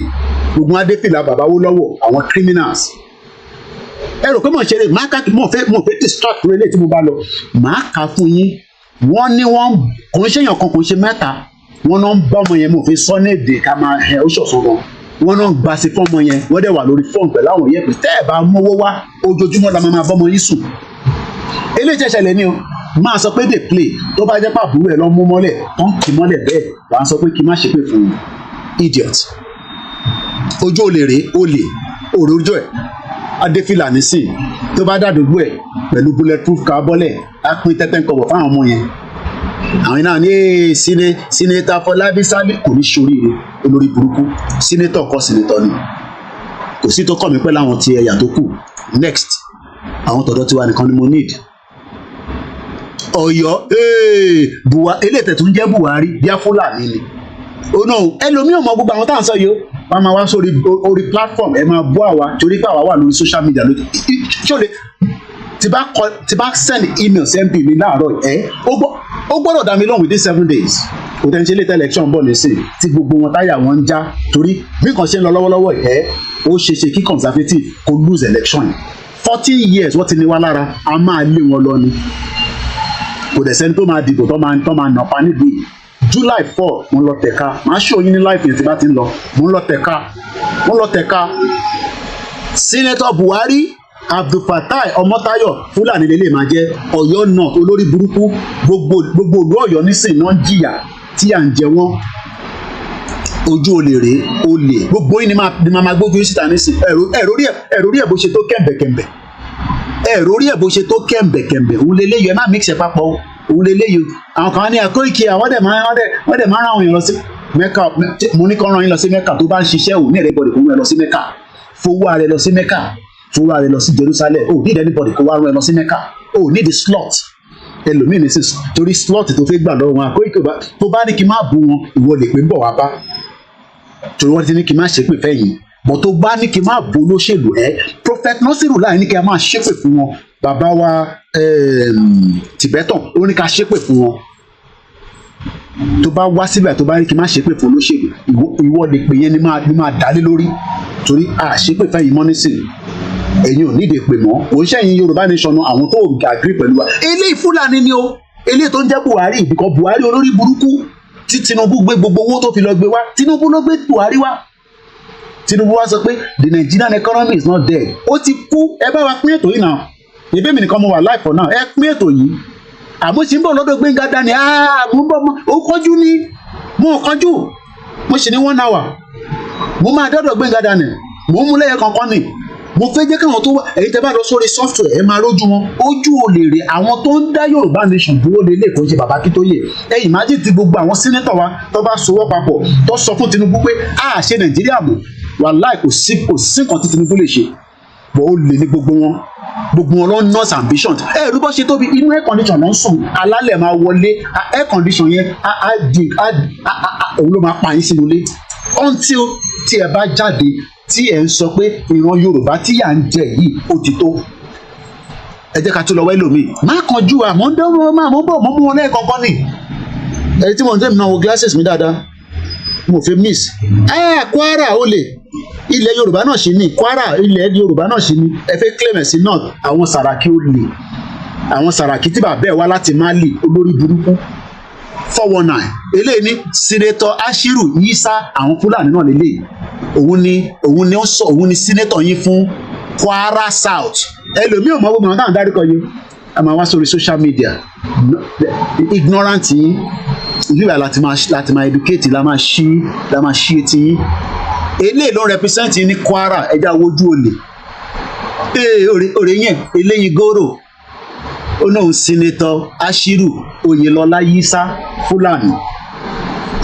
gbogbo adéfìlà bàbá wó lọ́wọ́ àwọn criminals ẹ rò pé mò ń ṣeré mò fẹ́ distract rẹ létí mo bá lọ màá kà fún yín wọ́n ní wọ́n kò ń ṣèyàn kan kò ń ṣe mẹ́ta wọ́n náà ń bá ọmọ yẹn mo fi sọ ní èdè ká máa ẹ ó ṣọ̀fọ̀ gan wọ́n náà ń gba sí fọ́ọ̀mù yẹn wọ́n dẹ̀ wà lórí fọ́ọ̀mù pẹ̀lú àwọn yẹn pé tẹ́ ẹ̀ bá mówó wá ojoojúmọ́ la máa bọ́mọ yín sùn eléyìí tẹ́ ṣẹlẹ̀ ní o máa sọ pé dey play tó bá jẹ́ pàbúrò ẹ̀ lọ́ mú mọ́lẹ̀ tó ń kì mọ́lẹ̀ bẹ́ẹ̀ wàá sọ pé kí n má ṣe pé fún un idiot ojú olè rèé olè òròjọ́ ẹ̀ adéfìlà nísìn tó bá dàdúgbò ẹ̀ pẹ̀lú bulletproof car bọ́lẹ̀ á pín tẹ́tẹ́ ń kọ̀bọ̀ fáwọn ọmọ yẹn àwọn náà ní sínétà Afọlábí Sálí kò ní ṣoríire olórí burúkú sínétọ̀ kọ́ sínétọ̀ ni kò sí tó kọ́ mi pẹ́ láwọn ti ẹ̀yà tó kù next àwọn tọ̀dọ̀ tiwa nìkan ni mo need Ọ̀yọ́ eléyìí tó ń jẹ́ Buhari bí Fúlàní ni ó náà ẹlòmíràn mọ gbogbo àwọn tá à ń sọ yìí ó wọ́n máa wá sórí orí platform ẹ máa bọ́ àwa torí pé àwa wà lórí social media lójú ṣọlẹ tí bá send email sí MP mi láàárọ̀ ó gbọ́dọ̀ dá mi lóhùn within 7 days kò tẹ́ ń ṣe late election bọ̀ nísìn tí gbogbo wọn táyà wọn ń já torí bí nǹkan ṣe ń lọ lọ́wọ́lọ́wọ́ ó ṣeéṣe kí conservative kó lose election 14 years wọ́n ti ní wá lára a máa lé wọn lọ ni kò dẹ̀ sẹ́ni tó máa dìbò tó máa nà pa nídìí July 4 mo lọ tẹ̀ka màá ṣe òyìn ní life yẹn tí bá ti ń lọ mo lọ tẹ̀ka Senator Buhari Abdulfatai Ọmọ́táyọ̀ Fúlàní lélẹ̀ máa jẹ́ Ọ̀yọ́ North olórí burúkú gbogbo ìlú Ọ̀yọ́ nísìnyí náà ń jìyà tí à ń jẹ wọ́n ojú olè rèé olè gbogbo yìí ni máa gbójú síta nísìnyí ẹ̀rọ rí ẹ̀ bó ṣe tó kẹ̀m̀bẹ̀kẹ̀m̀bẹ̀ ẹ̀rọ rí ẹ̀ bó ṣe tó kẹ̀m̀bẹ̀kẹ̀m̀bẹ̀ òun lélẹ́yìí ẹ má mix ẹ̀ papọ̀ òun lélẹ́yìí àwọn kan ní Koiki àwọn dẹ̀ máa rán àwọn èèyàn lọ sí Mẹ́kà mo ní kọ́ rán yín lọ sí Mẹ́kà tó bá ń ṣiṣẹ́ òun ní ẹ̀rẹ́bọ̀dì kò ń rán ẹ lọ sí Mẹ́kà fowó ara ẹ lọ sí Mẹ́kà fowó ara ẹ lọ sí Jerusalem o need anybody kó wá rán ẹ lọ sí Mẹ́kà o need the slot ẹlòmíì ní sísè torí slot tó fẹ́ gbà lọ́wọ́ wọn Koiki tó bá ní kí n má bu wọn ìwọ lè pé ń bọ̀ wá bá torí wọ́n ti ní kí n má ṣépè fẹ́yìn bọ̀ tó bá ní kí n má bu olóṣèlú Prophet Nasiru láì ní kí a máa ṣépè fún wọn bàbá wa Tibetan ó ní ká ṣépè fún wọn tó bá wá síbẹ̀ tó bá ní kí n má ṣépè fún olóṣèlú ìwọ lè pè yẹn ní máa dálé lórí torí àṣépè fẹ́yìn mọ́ nísìnyí ẹ̀yin ò nídìí pè mọ́ òṣìṣẹ́yìn Yorùbá nation àwọn tó agree pẹ̀lú wa eléyìí Fúlàní ni o eléyìí tó ń jẹ́ Buhari ìbíkọ́ Buhari olórí burúkú tí Tinubu gbé gbogbo owó tó fi lọ gbé wá Tinubu ló gbé Buhari wá Tinubu wá sọ pé the Nigerian economy is not dead ó ti kú ẹ bá wa pín ètò yìí náà ìbí mi nìkan mo wà live for now ẹ pín ètò yìí àmọ́ tí ń bọ̀ lọ́dọ̀ Gbénga Dání mo ń bọ̀ ó kánjú ní mo kánjú mo sì ní 1 hour mo máa dọ́dọ̀ Gbénga Dání mo ń mú lẹ́yẹ kankan ni mo fẹ́ jẹ́ káwọn tó wá èyí tẹ́ bá lọ sórí software ẹ máa rójú wọn ojú olè rè àwọn tó ń dá Yorùbá nation dúró lé lè kó ṣe bàbá Akintoye imagine ti gbogbo àwọn senator wa tó bá sowọ́ papọ̀ tó sọ fún Tinubu pé a ṣe Nàìjíríà mọ́ wàláì kò sí nǹkan tí Tinubu lè ṣe bọ́ ó lè ní gbogbo wọn ló ń nurse ambition ẹ̀rú bọ́ ṣe tóbi inú air condition ló ń sùn alálẹ̀ máa wọlé air condition yẹn òun ló máa pa yín sínú ilé until tí ẹ bá jáde tí ẹ ń sọ pé ìran Yorùbá tí yà ń jẹ yìí ó ti tó ẹ jẹ́ ká tún lọ wá ẹlòmíì má kánjú àmọ́ ń dánwó máa mọ́ bọ̀ mọ́ mú wọn lẹ́ẹ̀kọ̀ọ̀kan ni ẹni tí mo ń tẹ́ mi náà wo glasses mi dáadáa mo fẹ́ miss Kwara olè ilẹ̀ Yorùbá náà ṣì ní Kwara ilẹ̀ Yorùbá náà ṣì ní ẹ fẹ́ claim sí náà àwọn Sàràkí olè àwọn Sàràkí tí bàbá ẹ̀ wá láti Mali olórí burúkú 419 eléyìí ní Senator Ashiru Yisa àwọn Fúlàní náà lélẹ̀ òun ni ó sọ òun ni senator yín fún Kwara South ẹlòmíì ò mọ gbogbo àwọn táwọn dárúkọ yìí a máa wá sórí social media ignorant yín ìlú ìwà láti máa educate la máa ṣí etí yín eléyìí ló ń represent yín ní Kwara ẹja wojú olè òrè yẹn eléyìí gòrò ó náà Senator Ashiru Oyèlọlá Yisa Fúlàní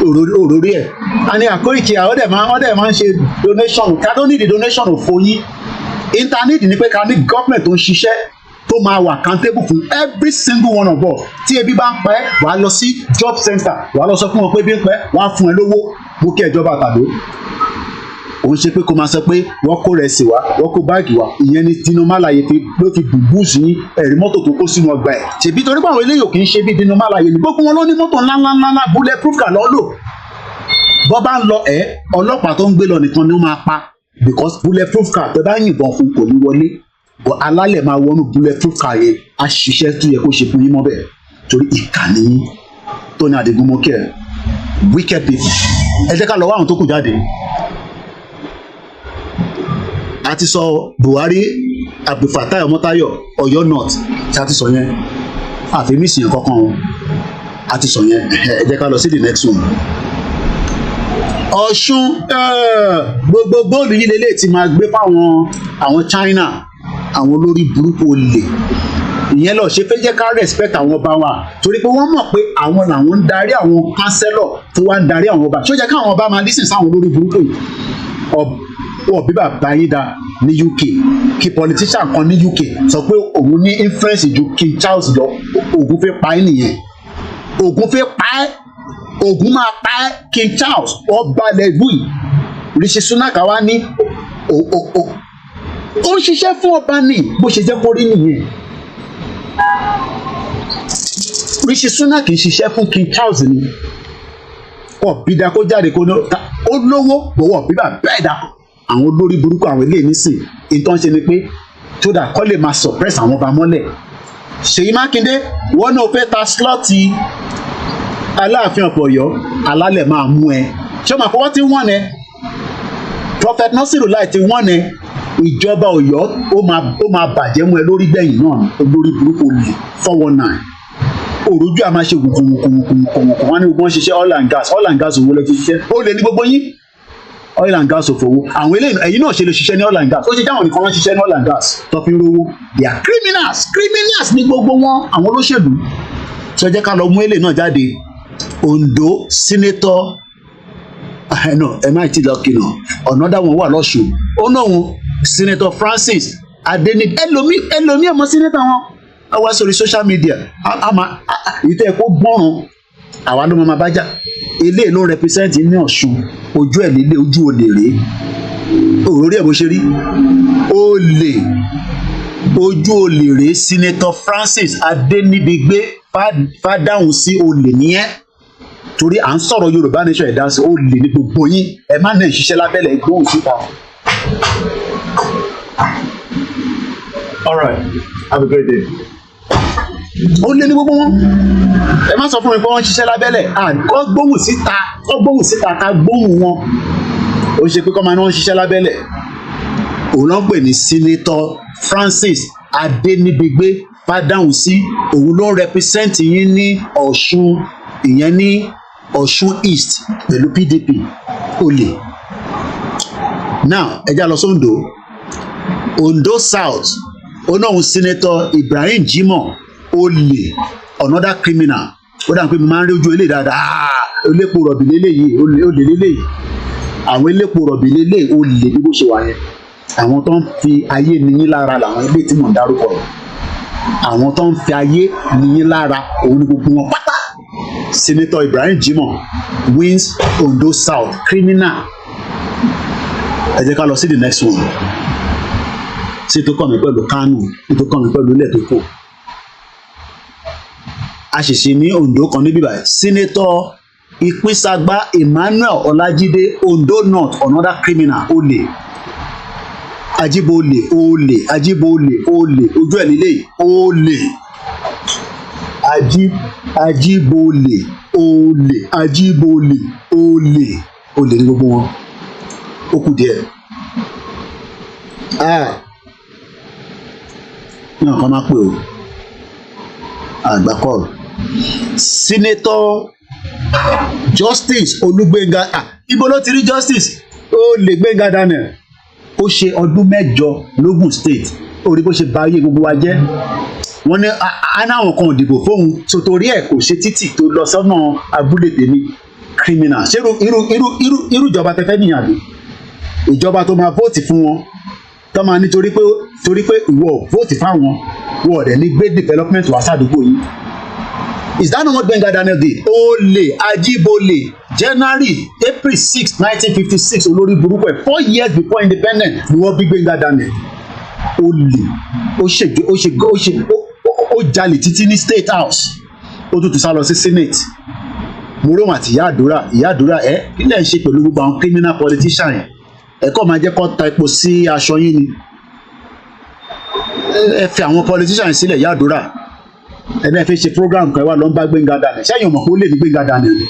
òròrí ẹ̀ a ní Koiki àwọn ọdẹ máa ń ṣe donation ká tó ní the donation ò fọyín internet ní pé ká ní government tó ń ṣiṣẹ́ tó máa wà accountable fún every single one of us tí ebi bá ń pẹ́ wà á lọ sí job center wà á lọ sọ fún wọn pé ebi ń pẹ́ wà á fún ẹ lówó mú kí ìjọba àtàdó òun ṣe pé kó máa sọ pé wọ́n kó rẹ̀ sí wa wọ́n kó báàgì wa ìyẹn ni Tinubu Malaye ló fi bùbúùsù yín ẹ̀rí mọ́tò tó kó sínú ọgbà ẹ̀ ṣèbí torí pé àwọn eléyìí kì í ṣe bí Tinubu Malaye ní gbogbo wọn ló ní mọ́tò ńláńláńlá bullet proof kà lọ́ọ́ lò bọ́ bá ń lọ ọlọ́pàá tó ń gbé lọ nìkan ni ó máa pa because bullet proof car tẹ bá yìnbọn fún kò ní wọlé bọ́ alálẹ̀ máa wọnú bullet proof car yẹn á ṣiṣẹ́ tó yẹ kó ṣe fún yín mọ́ bẹ́ẹ̀ torí ìkànnì yín tó ní Adigunmọ́kẹ́ wicked people ẹ jẹ́ ká lọ wá àwọn tó kù jáde a ti sọ Buhari Abdulfatai Ọmọ́táyọ̀ Ọ̀yọ́ North tí a ti sọ yẹn àfẹ́mísì yẹn kankan a ti sọ yẹn ẹ jẹ́ ká lọ sí the next one. Ọ̀ṣun gbogbo góòlù yìí lélẹ̀ tí máa gbé fáwọn àwọn China àwọn olórí burúkú olè ìyẹn lọ ṣe fẹ́ jẹ́ ká respect àwọn ọba wa torí pé wọ́n mọ̀ pé àwọn làwọn ń darí àwọn kánsẹ́lọ̀ tó wá ń darí àwọn ọba ṣó jẹ́ káwọn ọba máa lísìn sáwọn olórí burúkú yìí ọ̀bí bàbá yín dá ní UK kí politician kan ní UK sọ pé òun ní influence ju King Charles lọ Ògún fẹ́ pa ẹ́ nìyẹn Ògún fẹ́ pa ẹ́ Ògún máa pa ẹ́ King Charles ọba lẹ́gbù yìí Rishi Sunak wá ní ó ń ṣiṣẹ́ fún ọba ní bó ṣe jẹ́ kó rí nìyẹn Rishi Sunak kì í ṣiṣẹ́ fún King Charles ni ọ̀bídà kó jáde kó ó lówó bọ̀wọ̀ bíbà bẹ́ẹ̀ dà àwọn olórí burúkú àwọn ilé nísìn ìtàn ṣe ni pé tó dà kọ́ lè máa suppress àwọn ọba mọ́lẹ̀ Ṣèyí Mákindé wọn náà fẹ́ ta slọ́ọ̀tì Aláàfin ọ̀pọ̀ Ọ̀yọ́ alálẹ̀ máa mú ẹ ṣé o máa fọwọ́ tí wọ́n ẹ Prophet Nasiru láì ti wọ́n ẹ ìjọba Ọ̀yọ́ ó máa bàjẹ́ mú ẹ lórí gbẹ̀yìn náà olórí burúkú lè 419 òròjú a máa ṣe kùnkùnkùnkùnkùnkùn wọn ní gbogbo wọn ṣiṣẹ́ oil and gas owó lẹ fi ṣiṣẹ́ ó lè ní gbogbo yín oil and gas òfowó àwọn eléyìí ẹ̀yin náà ṣe lè ṣiṣẹ́ ní oil and gas ó ṣe jáwọn nìkan wọn ṣiṣẹ́ ní oil and gas tó fi ń rówó they are criminals ní gbogbo wọn àwọn olóṣèlú tó jẹ́ ká lọ mú eléyìí náà jáde Ondo senator ẹ má ti lọ kìnnà another one wà lọ́sùn ó náà wọn senator Francis Adeniyi ẹlòmí ọmọ senator wọn a wá sórí social media ìtẹ́ ẹ̀kọ́ gbọ́ràn àwa ló máa bá jà eléyìí ló represent ní Ọ̀ṣun ojú ẹ̀ líle ojú olè rèé òrórí ẹ̀ bó ṣe rí olè ojú olè rèé senator Francis Adeniyi fàdáhùn sí olè nìyẹn torí à ń sọ̀rọ̀ Yorùbá nation ẹ̀dá sí olè ní gbogbo yín ẹ má náà ṣiṣẹ́ lábẹ́lẹ̀ ìgbóhùn síta. All right, have a great day. Ó lé ní gbogbo wọn ẹ má sọ fún mi pé wọ́n ń ṣiṣẹ́ lábẹ́lẹ̀ kọ́ gbóhùn síta ká gbóhùn wọn ó ṣe pé kọ́ máa ní wọ́n ń ṣiṣẹ́ lábẹ́lẹ̀ òun ló ń pè ní senator Francis Adeniyi fàdáhùn sí òun ló ń represent yín ní Ọ̀ṣun ìyẹn ní Ọ̀ṣun East pẹ̀lú PDP olè now ẹ já lọ sóńdó Ondo South ó náà ń senator Ibrahim Jimoh olè another criminal ó dà pé mo máa ń rí ojú eléyìí dáadáa elépo rọ̀bì lélẹ́yìí olè lélẹ́yìí àwọn elépo rọ̀bì lélẹ́yìí olè bí bó ṣe wà yẹn àwọn tó ń fi ayé níyín lára làwọn ilé tí mò ń dárúkọ rẹ̀ àwọn tó ń fi ayé níyín lára òun ni gbogbo wọn pátá senator Ibrahim Jimoh wins Ondo South criminal ẹ jẹ́ ká lọ sí the next one sí tó kàn mí pẹ̀lú Kánò tó kàn mí pẹ̀lú ilẹ̀ tó kù a ṣèṣe ní Ondo kan níbí báyìí senator Ìpínsàgbà Emmanuel Ọlájídé Ondo North another criminal olè Ajíbólè olè Ajíbólè olè ojú ẹ̀ lílé olè Ajíbólè olè Ajíbólè olè ní gbogbo wọn ó kù díẹ̀ ní ọ̀kan máa pè ó àgbàkọ́ senator Justice Olúgbénga ibo ló ti rí Justice ó lè Gbénga Daniel ó ṣe ọdún 8 lógùn state orí bó ṣe bà ayé gbogbo wa jẹ́ wọ́n ní anáwọn kan òdìbò fóun sotori ẹ̀ kò ṣe títì tó lọ sọ́nà abúlé tèmi criminal ṣé irú ìjọba tẹfẹ́ nìyàn bí ìjọba tó máa vóòtì fún wọn tó máa ní torí pé ìwọ vóòtì fáwọn wọ́n ọ̀dẹ̀ ní gbé development wá sádùúgbò yìí. Is that not what Gbenga Daniel did? Olè Ajíbólè April 6, 1956 olórí burúkú ẹ̀ 4 years before independence ni wọ́n bí Gbenga Daniel. Olè ó jalè títí ní State House ó tún ti sá lọ sí Senate. Mòró àti ìyá àdúrà kí lẹ̀ ń ṣe pẹ̀lú gbogbo àwọn criminal politician yẹn ẹ̀kọ́ máa jẹ́ kó ta epo sí aṣọ yín ni ẹ fi àwọn politician sílẹ̀ ìyá àdúrà ẹ̀dá fẹ́ ṣe program kan wá lọ ń bá Gbenga Daniel ṣẹ́yìn ọmọ kó lè ní Gbenga Daniel ni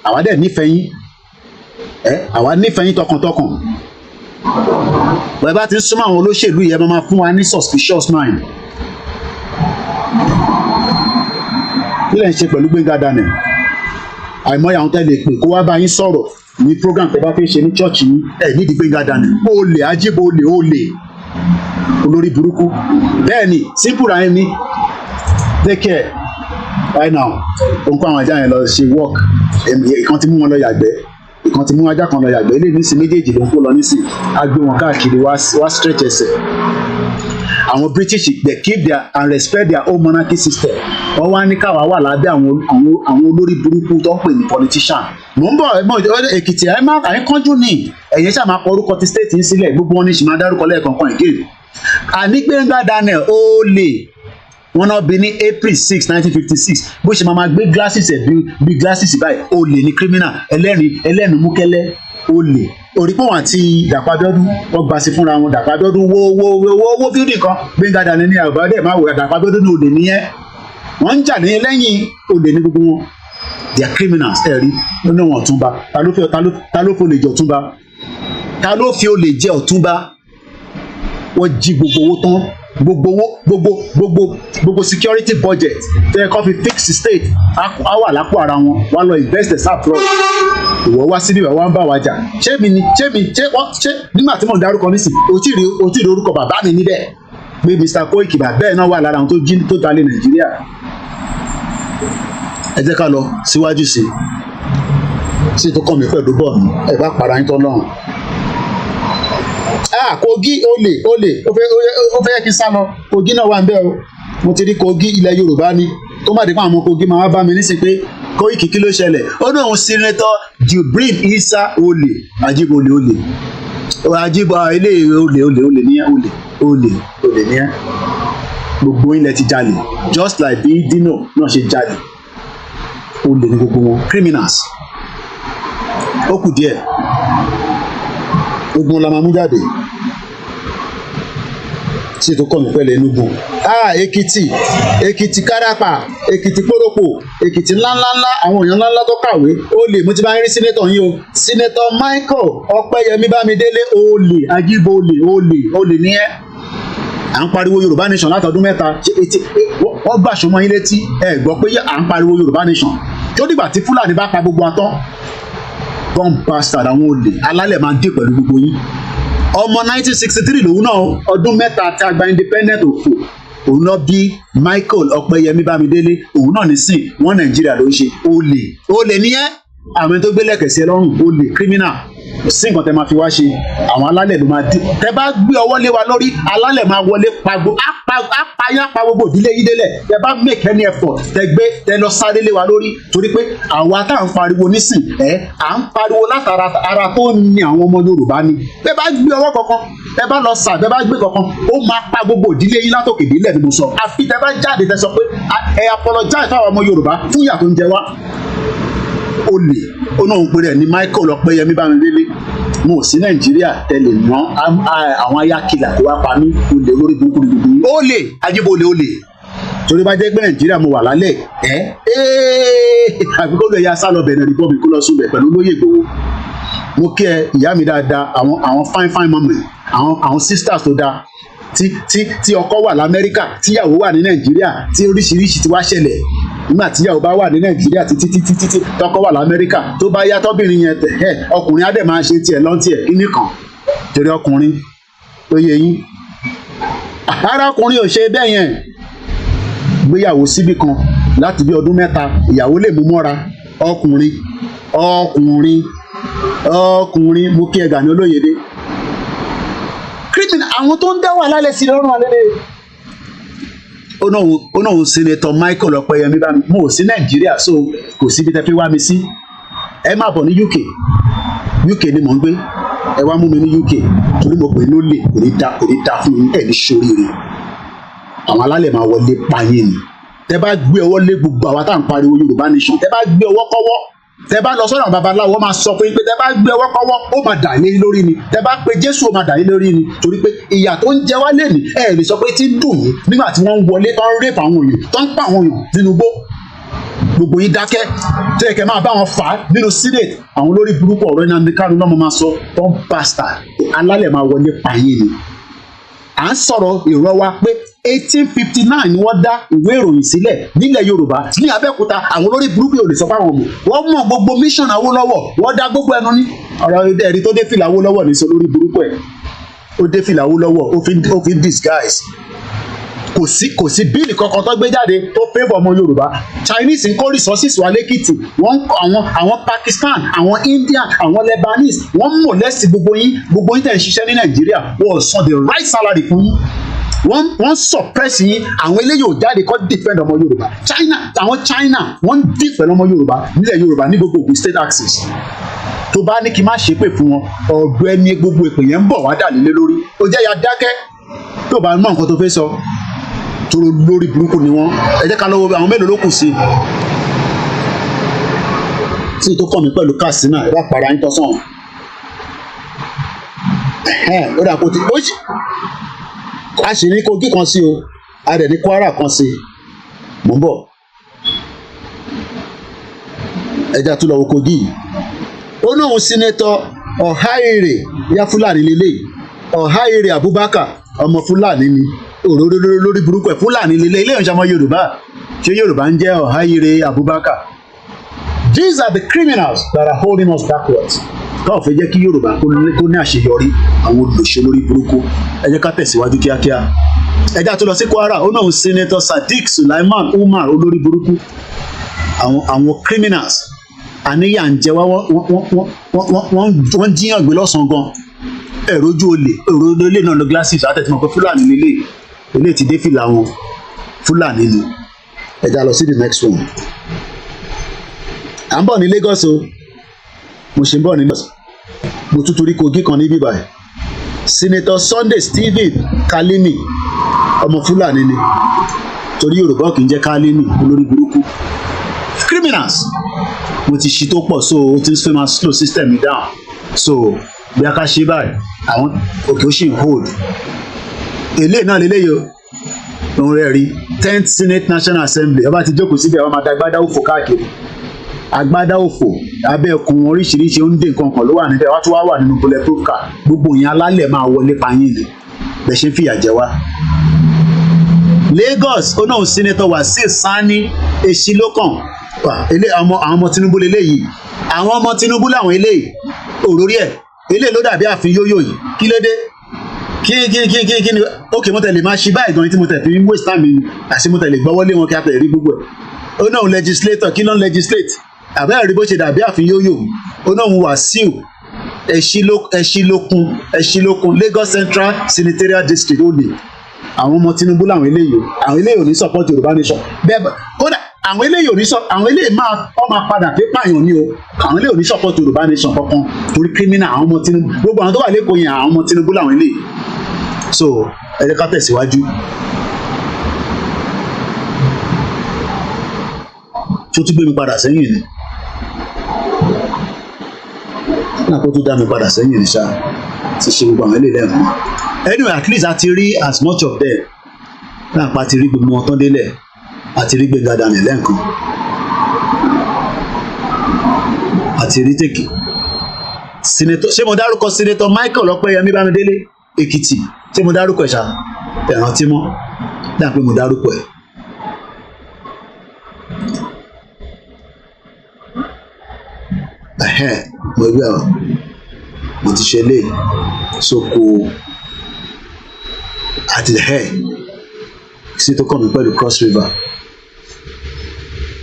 àwa dẹ̀ nífẹ̀ẹ́ yín àwa nífẹ̀ẹ́ yín tọkàntọkàn bẹ́ẹ̀ bá ti ń súnmọ́ àwọn olóṣèlú yẹn máa fún wa ní suspicious mind kí lẹ̀ ń ṣe pẹ̀lú Gbenga Daniel àìmọye àwọn tẹ́lẹ̀ pé kó wá bá yín sọ̀rọ̀ ní program tẹ́ bá fẹ́ ṣe ní church yín nídìí Gbenga Daniel olè Ajíbólè olè olórí burúkú bẹ́ẹ̀ ni simple ra ẹni take care right now ó ń kó àwọn ajá yẹn lọ ṣe work ìkan ti mú wọn lọ yàgbẹ́ ìkan ti mú ajá kan lọ yàgbẹ́ ilé nísìn méjèèjì ló ń kó lọ nísìn á gbé wọn káàkiri wá stretch ẹsẹ̀ àwọn British they keep their and respect their own monarchy system wọ́n wá ní káwa wà lábẹ́ àwọn olórí burúkú tó ń pè ní politician mò ń bọ̀ Èkìtì àyín kánjú ní ẹ̀yìn ṣáà máa kọ orúkọ ti state yín sílẹ̀ gbogbo wọn ní ṣì máa dárúkọ lẹ́ẹ̀kọ̀ọ̀kan again àní Gbenga Daniel olè wọ́n náà bí ní April 6, 1956 bó ṣe máa gbé glasses ẹ̀ bí glasses báyìí olè ní criminal ẹlẹ́nu múkẹ́lẹ́ olè òrìpọ̀wọ̀n àti Dàpọ̀ Abíọ́dún wọ́n gba sí fúnra wọn Dàpọ̀ Abíọ́dún wo fídíò kan Gbenga Daniel ní àbúrò máa wò Dàpọ̀ Abíọ́dún ní olè nìyẹn wọ́n ń jà ní lẹ́yìn olè ní gbogbo wọn they are criminals ẹ̀rí nínú wọn Ọ̀túnba ta ló fi olè jẹ Ọ̀túnba ta ló fi olè jẹ Ọ̀túnba wọ́n jí gbogbo owó tán gbogbo security budget tẹ́ ẹ kọ́ fi fix state á wà lápò ara wọn wọ́n lọ invest ẹ̀ sáà fraud ìwọ wá síbí ìwà wa ń bá wa jà ṣé nígbà tí mò ń darúkọ nísìn o tí ì rí orúkọ bàbá mi níbẹ̀ pé Mr. Koiki bẹ́ẹ̀ náà wà lára àwọn tó dalẹ̀ Nàìjíríà ẹ jẹ́ ká lọ síwájú sí tó kàn mí pẹ̀lú bọ́ọ̀lù ẹ bá para yín tán lọ́rùn. Kogi olè ó fẹ́ kí n sá lọ Kogi náà wà ń bẹ̀ o mo ti rí Kogi ilẹ̀ Yorùbá ni tó má dé fún àwọn Kogi máa wá bá mi nísìn pé Koiki kí ló ṣẹlẹ̀ ó ní òun Senator Jubril Isa olè Ajíbólé olè ilé olè níyẹn gbogbo ilẹ̀ ti jalè just like bí Dino náà ṣe jalè olè ní gbogbo wọn criminals ó kù díẹ̀ ogun la máa mú jáde sí tó kọ́ mi pẹ̀lú Enugu Èkìtì Káràpà Èkìtì Pòròpò Èkìtì ńláńláńlá àwọn èèyàn ńláńlá tó kàwé olè mo ti bá ń rí sínétọ̀ yín o sínétọ̀ Michael Ọpẹ́yẹmí Bámidélé olè Ajíbólé olè ní ẹ́ à ń pariwo Yorùbá nation látọdún mẹ́ta wọ́n gbàṣọ mọ́ yín létí ẹ gbọ́ pé à ń pariwo Yorùbá nation tó dìgbà tí Fúlàní bá pa gbogbo atọ́ bomb bastard àwọn olè alálẹ̀ máa dé pẹ̀lú gbogbo yín ọmọ 1963 lòun náà ọdún mẹ́ta tí a gba independent òfò òun náà bí Michael Ọpẹ́yẹmí Bámidélé òun náà nísìn wọn Nàìjíríà ló ń ṣe olè ní ẹ́ àwọn tó gbé lẹ́kẹ̀sí lọ́rùn olè criminal sí nǹkan tẹ máa fi wá ṣe àwọn alálẹ̀ ló máa dé tẹ bá gbé ọwọ́ lé wa lórí alálẹ̀ máa wọlé pagbo apayá pa gbogbo ìdílé yín délẹ̀ tẹ bá make any effort tẹ lọ sáré lé wa lórí torí pé àwa tá à ń pariwo nísìn à ń pariwo látara ara tó ní àwọn ọmọ Yorùbá ni tẹ bá gbé ọwọ́ kankan tẹ bá lọ sà tẹ bá gbé kankan ó máa pa gbogbo ìdílé yín látòkè délẹ̀ ni mo sọ àfi tẹ bá jáde tẹ sọ pé ẹ apologize fáwọn ọmọ Yorùbá fún ìyà tó ń jẹ wá olè onáhùn pé rẹ ní Michael Ọpẹ́yẹmí Bámidélé mo ò sí Nàìjíríà tẹ́lẹ̀ mọ́ àwọn ayákìlà tó wá pa mí olè lórí burúkú gbogbo olè Ajíbólé olè torí bá jẹ́ pé Nàìjíríà mo wà lálẹ́ àbíkó lè ya sálọ Benin Republic kó lọ sùn bẹ̀ pẹ̀lú olóyè Ìgbòho mo kí ẹ ìyá mi dáadáa àwọn fine mama àwọn sisters tó dáa tí ọkọ wà l'Amẹ́ríkà tíyàwó wà ní Nàìjíríà tí oríṣiríṣi ti wá ṣẹlẹ̀ nígbà tíyàwó bá wà ní Nàìjíríà títí tọkọ wà l'Amẹ́ríkà tó bá yá tọ́bìnrin yẹn tẹ̀ ọkùnrin á dẹ̀ máa ṣe tiẹ̀ lọ́ntì ẹ̀ kíní kan torí ọkùnrin tó yẹ yín ara ọkùnrin ò ṣe bẹ́ẹ̀ yẹn gbéyàwó síbì kan láti bí ọdún mẹ́ta ìyàwó lè mú mọ́ra ọkùnrin mo kí ẹ Gani Olóyèdé criminal àwọn tó ń dá wà lálẹ́ sí lọ́rùn alẹ́ onáhùn Senator Michael Ọpẹ́yẹmí Bámidélé mo ò sí Nàìjíríà so kò síbi tẹ́ fi wá mi sí ẹ má bọ̀ ní UK ni mò ń gbé ẹ wá mú mi ní UK torí mo pè lólè kò ní dá fún mi ẹ ní sóríire àwọn alálẹ̀ máa wọlé payé ni tẹ́ bá gbé ọwọ́ lé gbogbo àwa tá à ń pariwo Yorùbá nation tẹ́ bá gbé ọwọ́ kọ́wọ́ tẹ́ bá lọ sọ́dọ̀ àwọn babaláwo máa sọ pé tẹ́ bá gbé ọwọ́ kọ́wọ́ ó máa dà lé lórí ni tẹ́ bá pe Jésù ó máa dà lé lórí ni torí pé ìyà tó ń jẹ wá lẹ́nìí ẹ lè sọ pé tí ń dùn yín nígbà tí wọ́n ń wọlé tó ń rèpà àwọn èèyàn tó ń pa àwọn èèyàn nínú igbó gbogbo yín dákẹ́ tó yẹ kẹ́ máa bá wọn fà á nínú senate àwọn olórí burúkú ọ̀rọ̀ iná ní kánú náà máa sọ tó ń bastard alálẹ̀ máa wọlé pààyè ni à ń sọ̀rọ̀ ìrọ̀ wa pé 1859 ni wọ́n dá ìwé ìròyìn sílẹ̀ nílẹ̀ Yorùbá ní Abẹ́òkúta àwọn olórí burúkú yóò lè sọ fáwọn ọmọ wọ́n mọ̀ gbogbo mission Awólọ́wọ̀ wọ́n dá gbogbo ẹnu ní ọ̀rọ̀ ẹ̀rí tó dé fìlà Awólọ́wọ̀ ní sọ lórí burúkú ẹ̀ ó dé fìlà Awólọ́wọ̀ ó fi disguise kò sí bíìlì kankan tó gbé jáde tó favour ọmọ Yorùbá Chinese ń kó resources wá lẹ́kìtì wọ́n àwọn Pakistan àwọn India àwọn Lebanese wọ́n mọ̀ lẹ́sìn gbogbo yín tẹ̀ ń ṣiṣẹ́ ní Nàìjíríà wọ́n san the right salary fún yín wọ́n suppress yín àwọn eléyìí ò jáde kó defend ọmọ Yorùbá China wọ́n defend ọmọ Yorùbá nílẹ̀ Yorùbá ní gbogbo Ogun state axis tó bá ní kí n má ṣépè fún wọn ọ̀dọ̀ ẹni gbogbo èpè yẹn ń bọ̀ wá dà lílé lórí ó jẹ́ ya dákẹ́ tó bá mọ̀ nǹkan tó fẹ́ sọ tóró lórí burúkú ni wọ́n ẹ jẹ́ ká lọ́wọ́ àwọn mélòó ló kù sí tí tó kàn mí pẹ̀lú Katsina ẹ bá para yín tọ́sán ó dà kó ti ó ṣì a sì ní Kogi kan sí o a dẹ̀ ní Kwara kan sí mò ń bọ̀ ẹja tó lọ wo Kogi ó náà Senator Ọ̀háìrè yá Fúlàní lélẹ̀ Ọ̀háìrè Abubakar ọmọ Fúlàní ni òróró lórí burúkú ẹ̀ Fúlàní lélẹ̀ ilé ìrìnsàmọ́ Yorùbá ṣé Yorùbá ń jẹ́ Ọ̀háìrè Abubakar. These are the criminals that are holding us backwards. káwọn fẹ́ jẹ́ kí Yorùbá kó ní àṣeyọrí àwọn olùṣe lórí burúkú ẹ jẹ́ ká tẹ̀síwájú kíákíá. ẹja tó lọ sí Kwara ó náà Senator Sadiq Sulaiman Umar olórí burúkú àwọn criminals àníyàn ń jẹ wá wọ́n jíyàn gbé lọ́sàn-án gan ẹ̀rọ ojú olè náà lọ glasses àtẹ̀tìmọ̀ pé Fúlàní lélẹ̀ ilé ti dé fìlà wọn Fúlàní ni. ẹja lọ sí the next one. à ń bọ̀ ní Lagos o mo ṣe ń bọ̀ ní Lagos mo tún torí Kogi kan níbí báyìí Senator Sunday Stephen Kalimi ọmọ Fúlàní ni torí Yorùbá kì í jẹ́ Kalimi olórí burúkú criminals mo ti ṣí tó pọ̀ so o ti fẹ́ máa slow system mi down so bí a ká ṣe báyìí àwọn òkè ó ṣì ń hold eléyìí náà lélẹ́yìí o òun rẹ̀ rí 10th Senate National Assembly ọba ti jókòó síbẹ̀ wọ́n máa da agbádá òfò káàkiri agbádá òfò abẹ́ ẹkùn oríṣiríṣi oúnjẹ nǹkan kan ló wà níbẹ̀ wọ́n tún wá wà nínú bulletproof car gbogbo yẹn alálẹ̀ máa wọlé payín ni bẹ́ẹ̀ ṣe ń fìyà jẹ wá. Lagos ó náà Senator Wasiu Sani Esilokan àwọn ọmọ Tinubu lélẹ́yìí àwọn ọmọ Tinubu làwọn eléyìí òrórí ẹ̀ eléyìí ló dàbí àfin yóyó yìí kí ló dé kí ni ókè mo tẹ̀lé máa ṣe báyìí gan-an tí mo tẹ̀ fi ń waste time mi àti mo tẹ̀lé gbọ́wọ́lé wọn kí a tẹ̀lé rí gbogbo ẹ̀ ó náà legislator kí ló ń legislate àbẹ́rẹ́ rí bó ṣe dàbí àfin yóyó ó náà Wasiu Ẹ̀ṣílókun Lagos Central Senatorial District ó lè àwọn ọmọ Tinubu làwọn eléyìí ò ní support Yorùbá nation bẹ́ẹ̀ kódà àwọn eléyìí ò ní sọ àwọn eléyìí máa padà pé pààyàn ní o àwọn eléyìí ò ní support Yorùbá nation kankan torí criminal àwọn ọmọ Tinubu gbogbo àwọn tó wà lẹ́kọ̀ọ́ yẹn àwọn ọmọ Tinubu làwọn eléyìí so ẹ jẹ́ ká tẹ̀síwájú. tó tún gbé mi padà sẹ́yìn ni náà kó tún dá mi padà sẹ́yìn ni ṣá ti ṣe gbogbo àwọn eléyìí lẹ́ẹ̀kan anyway at least a ti rí as much of them náà pa ti rí gbogbo wọn tán délẹ̀ àti rí Gbénga Daniel lẹ́ǹkan àti rí tèkì Senator ṣé mo dárúkọ Senator Michael Ọpẹ́yẹmí Bámidélé Èkìtì ṣé mo dárúkọ ẹ̀ ṣá ẹ̀rántí mọ́ dáa pé mo dárúkọ ẹ̀. mo gbé ọ mo ti ṣe lé sóko àti sí tó kàn mí pẹ̀lú Cross River.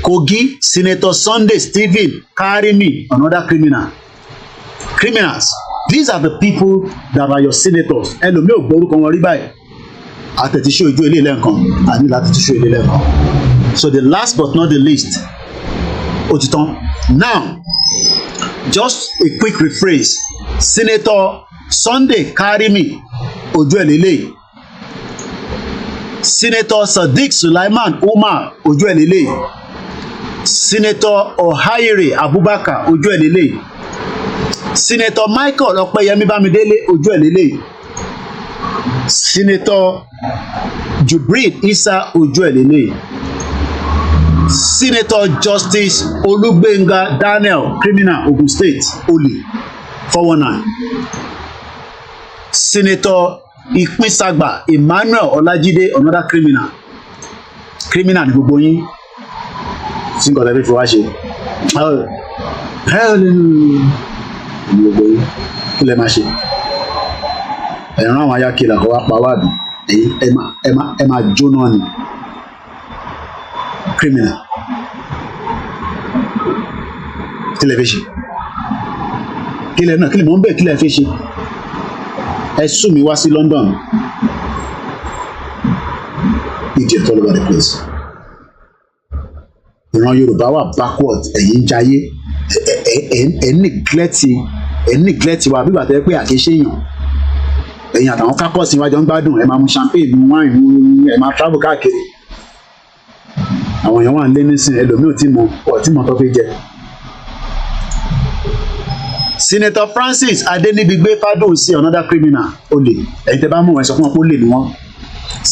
Kogi Senator Sunday Stephen Karimi another criminals these are the people that are your senators ẹlòmíì ò gbórúkọ wọn rí báyìí àtẹ̀tíṣe ojú ilé lẹ́ẹ̀kan àní látẹ̀tíṣe ilé lẹ́ẹ̀kan so the last but not the least ó ti tán now just a quick rephrase Senator Sunday Karimi ojú ẹ̀ lélẹ́yìí Senator Sadiq Sulaiman Umar ojú ẹ̀ lélẹ́yìí Senator Ọ̀háìrè Abubakar ojú ẹ̀ lélẹ́yìí Senator Michael Ọpẹ́yẹmí Bámidélé ojú ẹ̀ lélẹ́yìí Senator Jubril Isa ojú ẹ̀ lélẹ́yìí Senator Justice Olúgbénga Daniel criminal Ogun State olè 419 Senator Ìpínsàgbà Emmanuel Ọlájídé another criminal ní gbogbo yín tí nǹkan tẹ́lẹ̀ fi wá ṣe ní gbogbo yín kí lẹ máa ṣe ẹ̀ràn àwọn ayákẹ́lá kọ́ wá pa wáàdù ẹ máa jóná ni criminal kí lẹ fi ṣe kí lẹ mọ̀ ń bẹ̀ kí lẹ fi ṣe ẹ sún mi wá sí London idiot all over the place ìran Yorùbá wà backward ẹ̀yin jayé ẹ̀ neglect wa bí bàtẹ́ pé àkéṣe èèyàn ẹ̀yin àtàwọn kákọ́ọ̀sì wájọ ń gbádùn ẹ̀ máa mu champagne mu wine mu ẹ̀ máa travel káàkiri àwọn èèyàn wà ń lé nísìnyí ẹlòmíì ò tí mọ tó fi jẹ. Senator Francis Adenibigbe Fádùnsí another criminal olè ẹ̀yin tẹ́ bá mọ̀ ẹ́ sọ fún wọn pé olè ni wọ́n.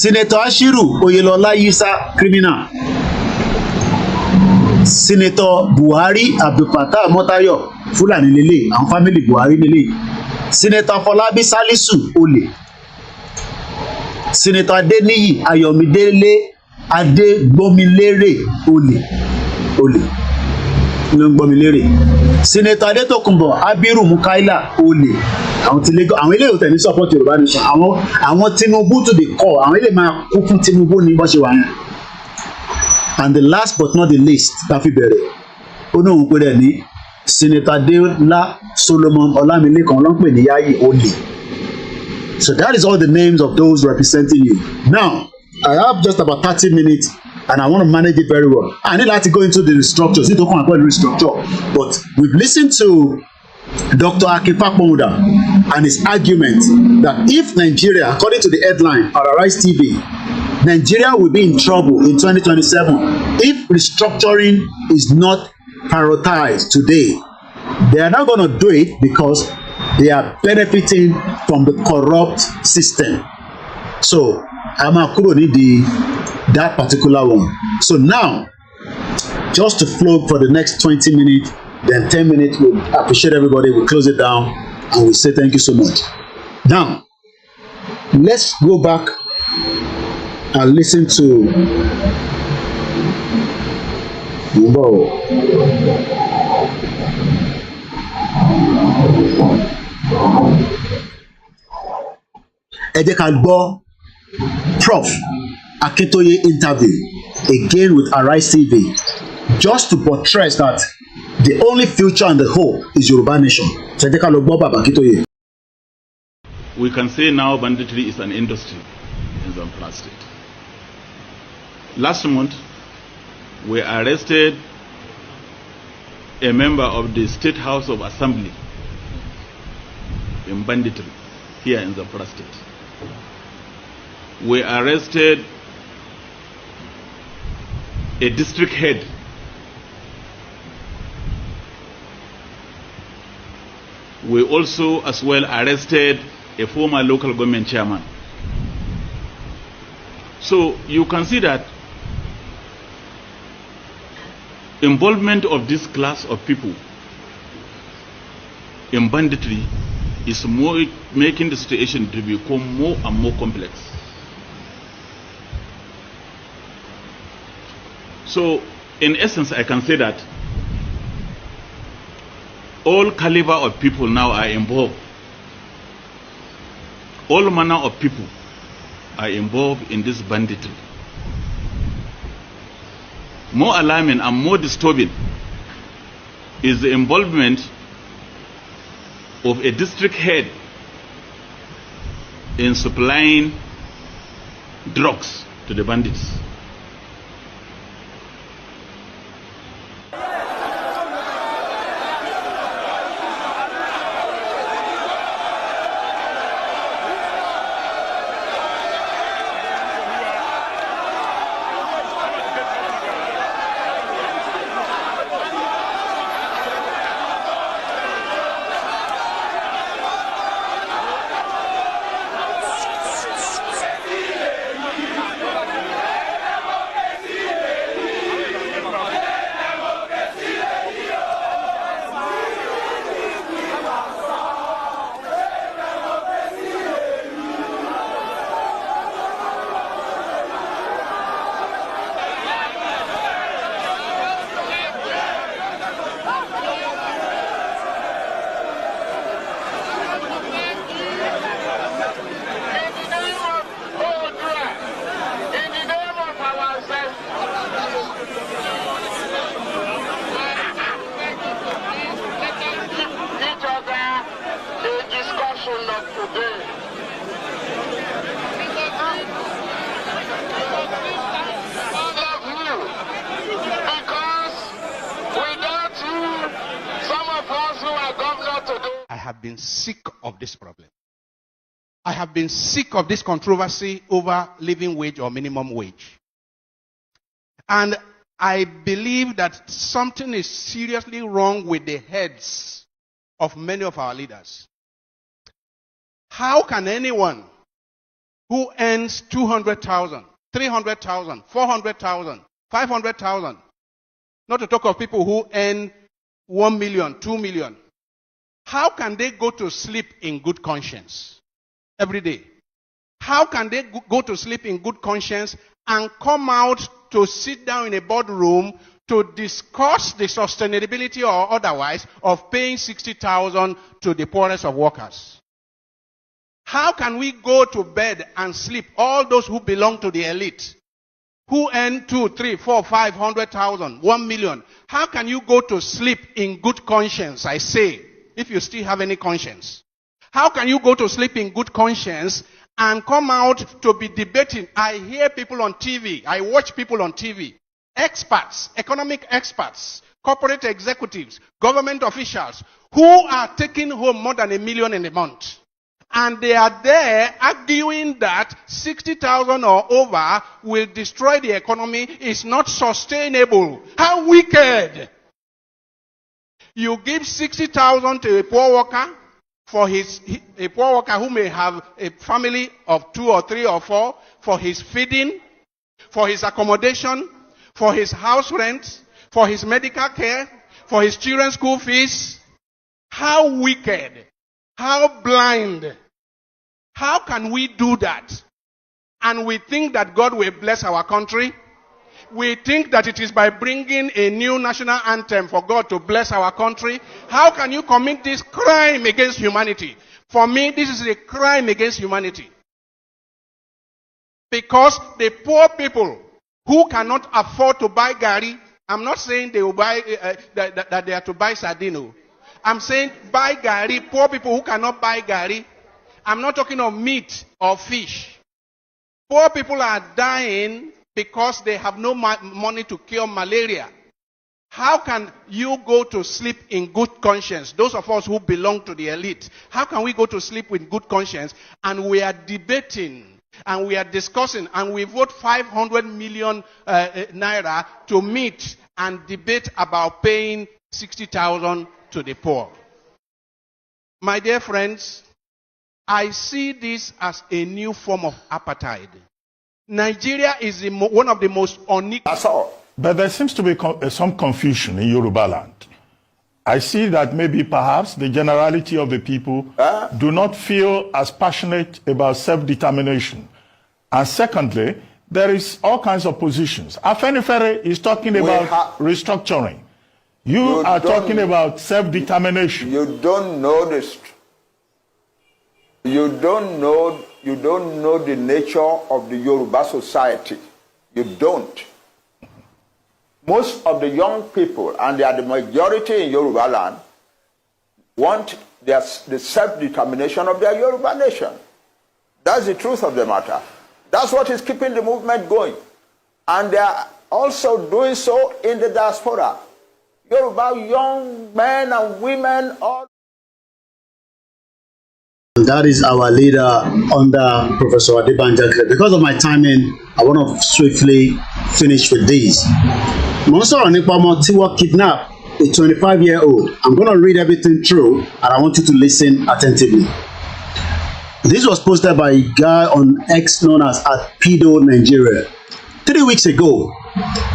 Senator Ashiru Oyelọlá Yisa criminal Senator Buhari Abdulfatah Motayo Fulani lele àwọn family Buhari lele. Senator Fọlábí Salisu olè. Senator Adeniyi Ayọ̀mídélé Adégbómilérè olè ló ń gbómilérè. Senator Adétòkunbọ̀ Abiru Mukaila olè. Àwọn tí Lagos àwọn eléyìí ò tẹ̀ ní support Yorùbá nation. Àwọn Tinubu to the core àwọn eléyìí máa kú fún Tinubu ní bó ṣe wà yẹn. And the last but not the least tá fi bẹ̀rẹ̀ ó ní òun pé rẹ̀ ní Senator Adéọlá Solomon Ọlámilékan ló ń pè ní Yayi olè. So that is all the names of those representing you. Now, I have just about 30 minutes and I want to manage it very well. I need to go into the restructure. See, don't come about the restructure. But we've listened to Dr. Akintoye and his argument that if Nigeria, according to the headline on Arise TV, Nigeria will be in trouble in 2027 if restructuring is not prioritized today. They are not going to do it because they are benefiting from the corrupt system. So I'm not need that particular one. So now, just to flow for the next 20 minutes, then 10 minutes, we'll appreciate everybody, we'll close it down, and we'll say thank you so much. Now, let's go back and listen to ẹ jẹ́ ká gbọ́ Prof Akintoye interview again with Arise TV, just to buttress that the only future and the hope is Yoruba nation. Ẹ jẹ́ ká lọ gbọ́ Baba Akintoye. We can say now banditry is an industry in Zamfara State. Last month, we arrested a member of the State House of Assembly in banditry here in Zamfara State. We arrested a district head we also as well arrested a former local government chairman. So you can see that involvement of this class of people in banditry is more making the situation to become more and more complex. So in essence, I can say that all caliber of people now are involved. All manner of people are involved in this banditry. More alarming and more disturbing is the involvement of a district head in supplying drugs to the bandits. I have been sick of this problem. I have been sick of this controversy over living wage or minimum wage. And I believe that something is seriously wrong with the heads of many of our leaders. How can anyone who earns 200,000, 300,000, 400,000, 500,000 not to talk of people who earn 1 million, 2 million. How can they go to sleep in good conscience every day? How can they go to sleep in good conscience and come out to sit down in a boardroom to discuss the sustainability or otherwise of paying 60,000 to the poorest of workers? How can we go to bed and sleep, all those who belong to the elite, who earn 2, 3, 4, 500,000, 1 million? How can you go to sleep in good conscience, I say, if you still have any conscience? How can you go to sleep in good conscience and come out to be debating? I hear people on TV, I watch people on TV, experts, economic experts, corporate executives, government officials, who are taking home more than $1 million in a month. And they are there arguing that 60,000 or over will destroy the economy. It's not sustainable. How wicked! You give 60,000 to a poor worker, a poor worker who may have a family of 2 or 3 or 4, for his feeding, for his accommodation, for his house rent, for his medical care, for his children's school fees. How wicked! How blind! How can we do that? And we think that God will bless our country. We think that it is by bringing a new national anthem for God to bless our country. How can you commit this crime against humanity? For me, this is a crime against humanity. Because the poor people who cannot afford to buy gari, I'm not saying they will buy that they are to buy sardine. I'm saying buy gari. Poor people who cannot buy gari. I'm not talking of meat or fish. Poor people are dying because they have no money to cure malaria. How can you go to sleep in good conscience? Those of us who belong to the elite, how can we go to sleep with good conscience and we are debating and we are discussing and we vote 500 million naira to meet and debate about paying 60,000 to the poor? My dear friends, I see this as a new form of apartheid. Nigeria is one of the most unequal. But there seems to be some confusion in Yoruba land. I see that maybe perhaps the generality of the people do not feel as passionate about self-determination. And secondly, there is all kinds of positions. Afenifere is talking about restructuring. You are talking about self-determination. You don't know this. You don't know the nature of the Yoruba society. You don't. Most of the young people, and they are the majority in Yoruba land, want the self-determination of their Yoruba nation. That's the truth of the matter. That's what is keeping the movement going. And they are also doing so in the diaspora. Yoruba young men and women all. That is our leader under Professor ADEBANJI. Because of my timing, I want to swiftly finish with this. Monso Onipamo Tiwa kidnapped a 25-year-old. I'm going to read everything through, and I want you to listen attentively. This was posted by a guy on X known as @Pedo Nigeria. 3 weeks ago,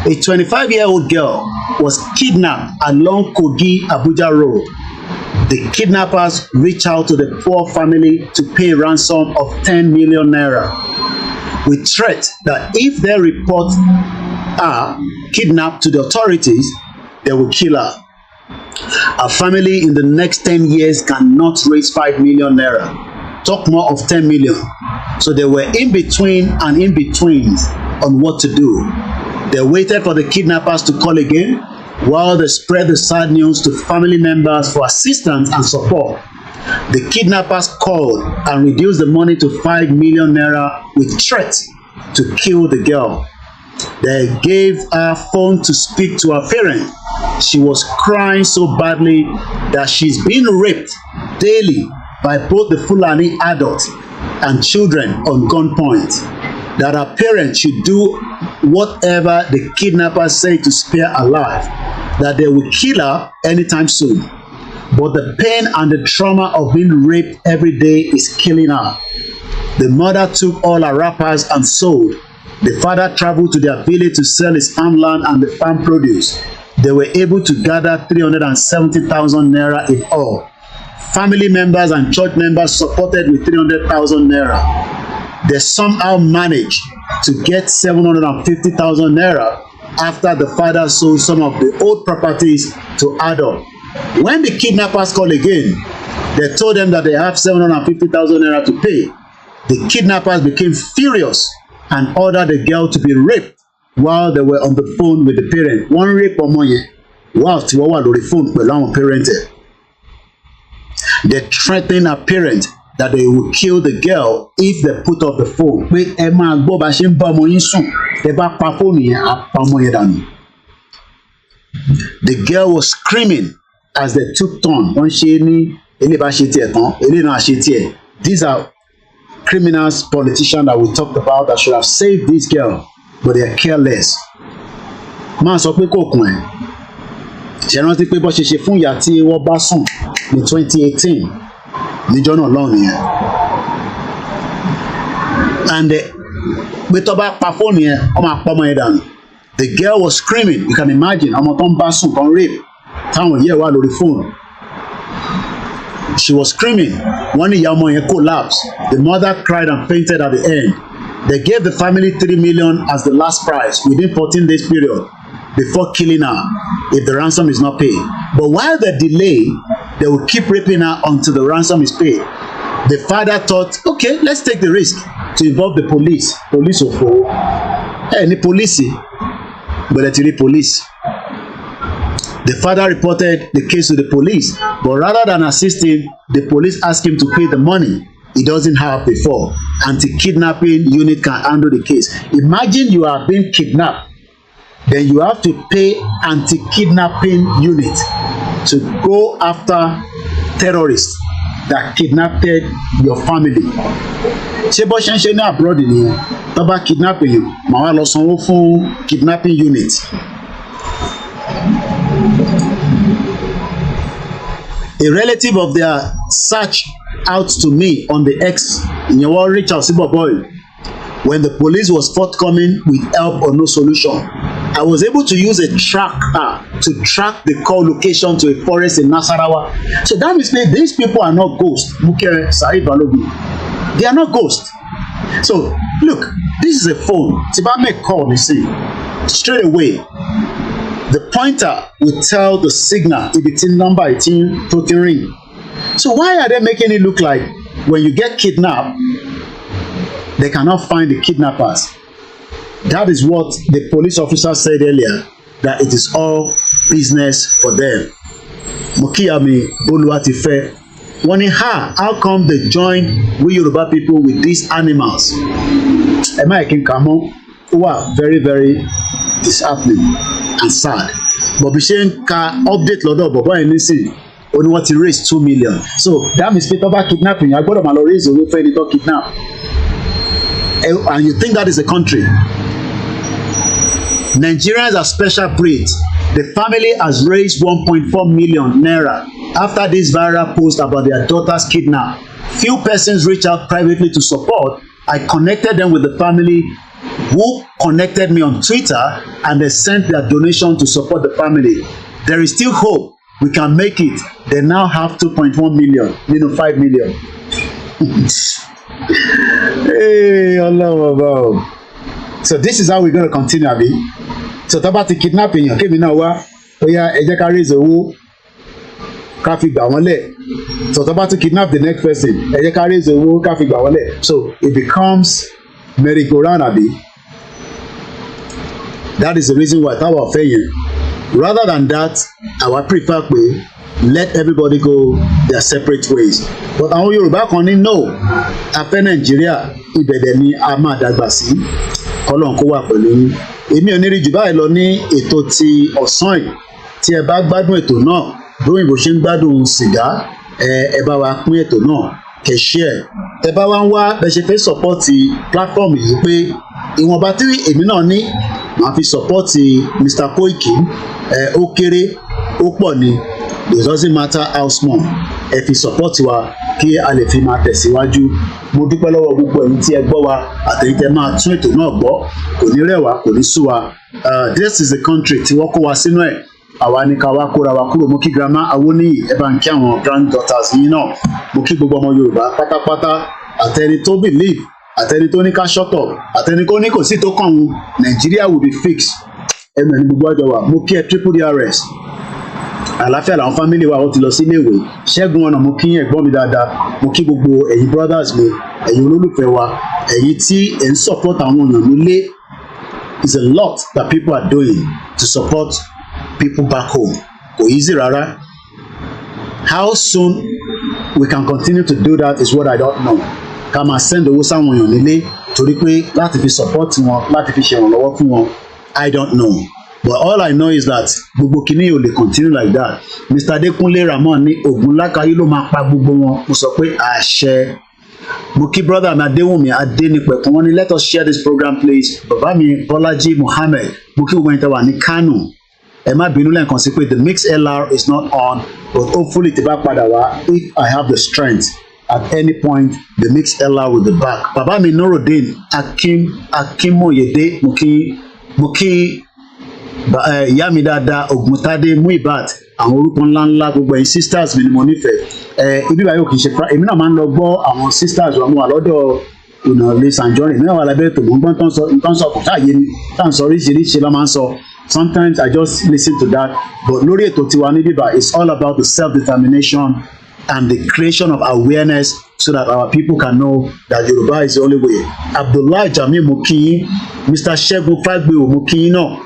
a 25-year-old girl was kidnapped along Kogi Abuja Road. The kidnappers reached out to the poor family to pay a ransom of 10 million naira with threat that if they report her kidnapped to the authorities, they will kill her. A family in the next 10 years cannot raise 5 million naira. Talk more of 10 million. So they were in between and in betweens on what to do. They waited for the kidnappers to call again while they spread the sad news to family members for assistance and support. The kidnappers called and reduced the money to 5 million naira with threats to kill the girl. They gave her phone to speak to her parents. She was crying so badly that she's being raped daily by both the Fulani adults and children on gunpoint. That her parents should do whatever the kidnappers say to spare her life, that they will kill her anytime soon. But the pain and the trauma of being raped every day is killing her. The mother took all her wrappers and sold. The father traveled to their village to sell his farmland and the farm produce. they were able to gather 370,000 naira in all. Family members and church members supported with 300,000 naira. They somehow managed to get 750,000 naira after the father sold some of the old properties to Adol. When the kidnappers called again, they told them that they have 750,000 naira to pay. The kidnappers became furious and ordered the girl to be raped while they were on the phone with the parent. One rape ọmọ yẹn whilst wọ́n wà lórí phone pẹ̀lú àwọn parent. They threatened her parent that they would kill the girl if they put off the phone. Pé ẹ máa gbọ́ bá ṣe ń bá ọmọ yín sùn, ẹ bá pa fóònù yẹn, á pa ọmọ yẹn dànù. The girl was screaming as they took turn. Wọ́n ṣe ní ilé bá ṣe tiẹ̀ tán, ilé náà ṣe tiẹ̀. These are criminals, politicians that we talked about that should have saved this girl, but they are careless. Máa sọ pé kò kùn ẹ̀. Ṣé rántí pé bó ṣe ṣe fún ìyá tí wọ́n bá sùn ní 2018 níjọ́ náà lọ́hùn nìyẹn. And pé tó bá pa fóònù yẹn, wọ́n máa pọ́ ọmọ yẹn dànù. The girl was screaming. You can imagine ọmọ tó ń bá sùn kan rape táwọn yẹ̀ wá lórí fóònù. She was screaming. One ìyá ọmọ yẹn collapsed. The mother cried and fainted at the end. They gave the family 3 million as the last price within 14 days period before killing her if the ransom is not paid. But while they delay, they will keep raping her until the ransom is paid. The father thought, okay, let's take the risk to involve the police. Police of any police, but let's read police. The father reported the case to the police, but rather than assist him, the police asked him to pay the money he doesn't have before. Anti-kidnapping unit can handle the case. Imagine you are being kidnapped, then you have to pay anti-kidnapping unit to go after terrorists that kidnapped your family. Ṣé bó ṣe ń ṣe ní abroad nìyẹn? Tó bá kidnap yín, màá wá lọ sanwó fún kidnapping unit. A relative of their search out to me on the X in your reach out boy when the police was forthcoming with help or no solution. I was able to use a tracker to track the call location to a forest in Nasarawa. So that means these people are not ghosts. Mukere Saheed Balogun. They are not ghosts. So look, this is a phone. If I make call, you see, straight away. The pointer will tell the signal if it's in number 18 to ring. So why are they making it look like when you get kidnapped, they cannot find the kidnappers? That is what the police officer said earlier, that it is all business for them. Mokiyami Oluwatife, wọ́n ní how come they join we Yoruba people with these animals? Emma Ekinkamo, who are very, very disheartening and sad. But bí ṣe ń ka update lọ́dọ̀ bọ̀bọ́ yẹn nísìnyí, ó ní wọ́n ti raise 2 million. So that means pé tó bá kidnapping, a gbọ́dọ̀ máa lọ raise owó fún ẹni tó kidnap. And you think that is a country? Nigerians are special breed. The family has raised 1.4 million naira after this viral post about their daughter's kidnap. Few persons reached out privately to support. I connected them with the family who connected me on Twitter, and they sent their donation to support the family. There is still hope. We can make it. They now have 2.1 million, 5 million. Hey, Allah. So this is how we're going to continue, Abi. So tó bá ti kidnapping yàn kémi náà wá, ó yá ẹ jẹ́ ká raise owó ká fi gbà wọ́n lẹ̀. So tó bá ti kidnap the next person, ẹ jẹ́ ká raise owó ká fi gbà wọ́n lẹ̀. So it becomes merry-go-round, Abi. That is the reason why táwa ọ̀fẹ́ yẹn. Rather than that, I would prefer pé let everybody go their separate ways. But àwọn Yorùbá kan ní no, a fẹ́ Nàìjíríà, ibẹ̀dẹ̀ ni a máa dàgbà sí. Ọlọ́run kó wà pẹ̀lú yín. Èmi ò ní rí jù báyìí lọ ní ètò ti ọ̀sán yìí. Tí ẹ bá gbádùn ètò náà, lóyìnbó ṣe ń gbádùn sìgá, ẹ bá wa pín ètò náà, kẹ́ share. Ẹ bá wa ń wá bẹ́ ṣe fẹ́ support platform yìí pé ìwọ̀nba tí èmi náà ní, màá fi support Mr. Koiki, ó kéré, ó pọ̀ ni. It doesn't matter how small. Ẹ fi support wa kí a lè fi máa tẹ̀síwájú. Mo dúpẹ́ lọ́wọ́ gbogbo ẹ̀yin tí ẹ gbọ́ wa àtẹ̀yin tẹ́ máa tún ètò náà gbọ́. Kò ní rẹ̀ wá, kò ní sú wa. This is the country tí wọ́n kó wa sínú ẹ̀. àwa ní ká wá kóra wa kúrò. Mo kí grandma Awoniyi, ẹ bá ń kí àwọn granddaughters yín náà. Mo kí gbogbo ọmọ Yorùbá pátápátá, àtẹni tó believe, àtẹni tó ní ká shut up, àtẹni tó ní kò sí tó kàn wọn. Nigeria will be fixed. Ẹnu ẹni gbogbo àjọ wa. Mo kí ẹ triple DRS. Àlàáfíà làwọn family wa ó ti lọ sí iléèwé. Ṣẹ́gun ọ̀nà mo kí ẹ̀gbọ́n mi dáadáa. Mo kí gbogbo ẹ̀yin brothers mi, ẹ̀yin olólùfẹ́ wa, ẹ̀yin tí ẹ̀ ń support àwọn èèyàn nílé. It's a lot that people are doing to support people back home. Kò easy rárá. How soon we can continue to do that is what I don't know. Ká máa send owó sáwọn èèyàn nílé torí pé láti fi support wọn, láti fi ṣèrànlọ́wọ́ fún wọn. I don't know. But all I know is that gbogbo kìíní ò lè continue like that. Mr. Adekunle Ramon ní Ògùn lákàáyé ló máa pa gbogbo wọn. Mo sọ pé àṣẹ. Mo kí brother mi Adéwùnmí Adénípẹ̀kun wọ́n ní let us share this program please. Bàbá mi Bọ́lájí Mohammed, mo kí gbogbo ẹni tẹ́ wà ní Kano. Ẹ má bínú lẹ́ẹ̀kan sí pé the mix LR is not on, but hopefully tí bá padà wá, if I have the strength at any point the mix LR will be back. Bàbá mi Nurudeen Akimoyede, mo kí ìyá mi dáadáa Ògùntádé Muibat, àwọn orúkọ ńláńlá gbogbo ẹ̀yin sisters mi ni mo nífẹ̀ẹ́. Ibi báyìí ò kì í ṣe èmi náà máa ń lọ gbọ́ àwọn sisters wa mo wà lọ́dọ̀ Lè Sanjọ́rin, èmi náà wà lábẹ́ ètò mò ń gbọ́n tán sọ kò táàyè ni tá à ń sọ oríṣiríṣi ló máa ń sọ. Sometimes I just listen to that, but lórí ètò tiwa ní bíbá it's all about the self-determination and the creation of awareness so that our people can know that Yoruba is the only way. Abdullahi Jami mo kí yín, Mr. Ṣẹ́gun Fágbèwò mo kí yín náà,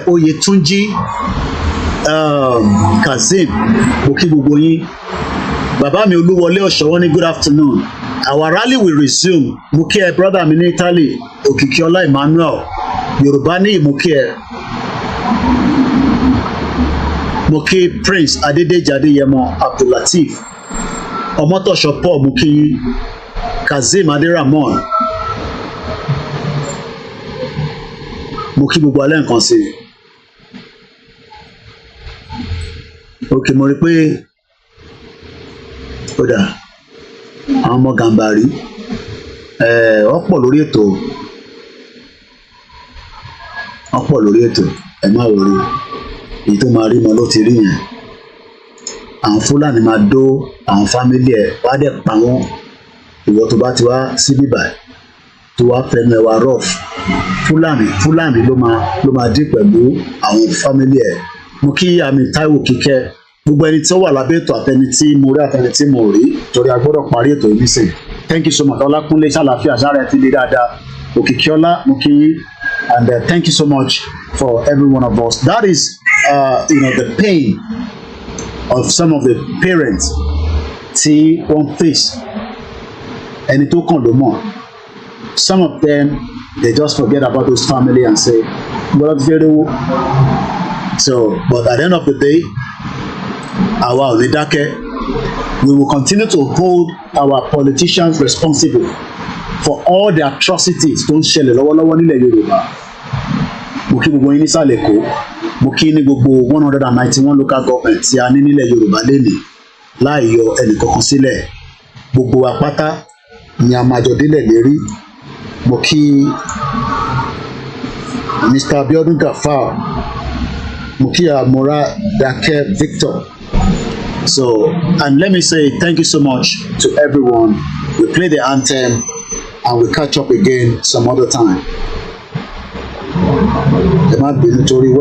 Oyetunji Kazeem mo kí gbogbo yín. Bàbá mi Olúwọlé Ọ̀ṣọ́wọ́ ní good afternoon. Our rally will resume. Mo kí ẹ brother mi ní Italy, Òkìkíọlá Emmanuel, Yorùbá ní mo kí ẹ. Mo kí Prince Adédèjì Adéyẹmọ Abdullateef, Ọmọtọ̀ṣọ́ Paul mo kí Kazeem Adéramon. Mo kí gbogbo alẹ́ nǹkan sí i. Ok, mo rí pé ó dà àwọn ọmọ Gàmbàrí ọ̀pọ̀ lórí ètò ẹ má wọrí èyí tó máa rí mọ ló ti rí yẹn. Àwọn Fúlàní máa dó àwọn fámílì ẹ̀ wá dẹ̀ pa wọ́n. Ìwọ tó bá ti wá sí bíbà tó wá fẹnu ẹ̀ wá rough, Fúlàní ló máa dí pẹ̀lú àwọn fámílì ẹ̀. Mo kí àmì Táíwò Kíkẹ́, gbogbo ẹni tí ó wà lábẹ́ ètò àtẹni tí mo rí àtẹni tí mo rí torí a gbọ́dọ̀ parí ètò yìí nísìnyí. Thank you so much. Ọlákúnlé ṣàlàfíà sára ẹ ti lè dáadáa. Òkìkíọlá mo kí yín, and thank you so much for every one of us. That is the pain of some of the parents tí wọ́n face. Ẹni tó kàn ló mọ̀. Some of them they just forget about those family and say gbọ́dọ̀ ti fẹ́rẹ̀ wò. So but at the end of the day àwa ò ní dákẹ́. We will continue to hold our politicians responsible for all the atrocities tó ń ṣẹlẹ̀ lọ́wọ́lọ́wọ́ nílẹ̀ Yorùbá. Mo kí gbogbo yín nísàlẹ̀ Èkó, mo kí ní gbogbo 191 local government tí a ní nílẹ̀ Yorùbá lénìí láì yọ ẹnìkankan sílẹ̀. Gbogbo wa pátá ni a máa jọ délẹ̀ lérí. Mo kí Mr. Abiodun Gafar, mo kí Amora Dake Victor. So, and let me say thank you so much to everyone. We play the anthem and we catch up again some other time. There might be nítorí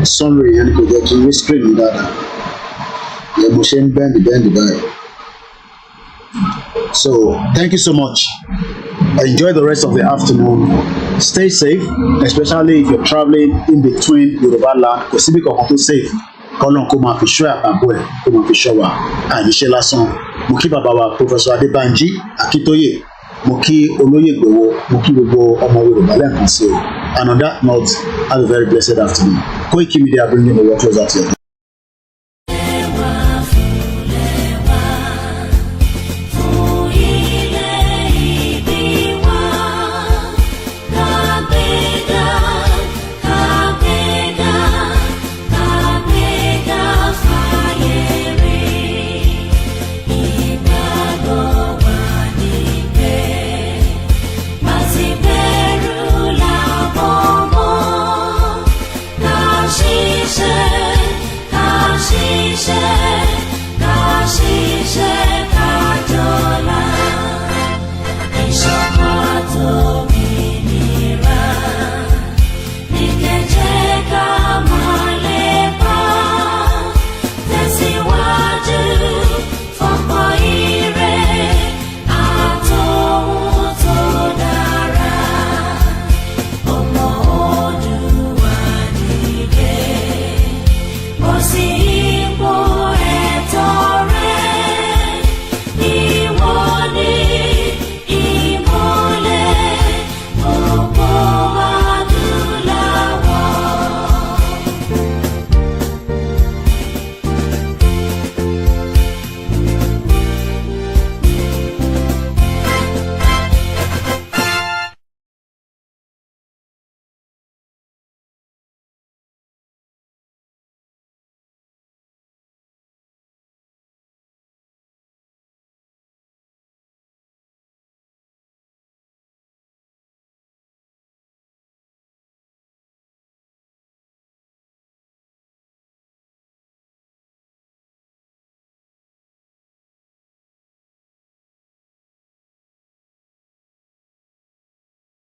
sunray yẹn kò jẹ́ kí n rí screen mi dáadáa. Yẹ mo ṣe ń bẹ́ndì báyìí. So, thank you so much. Enjoy the rest of the afternoon. Stay safe, especially if you're traveling in between Yoruba land. Kò síbi kankan tó safe. Kọ́lọ́n kó máa fi ṣọ́ àpapọ̀ ẹ̀ kó máa fi ṣọ́ wa àníṣe lásán. Mo kí bàbá wa Professor Adébanji Akintoye, mo kí olóyè Ìgbòho, mo kí gbogbo ọmọ Yorùbá lẹ́ẹ̀kan sí o. And on that note, have a very blessed afternoon. KOIKIMEDIA bringing the world closer to you.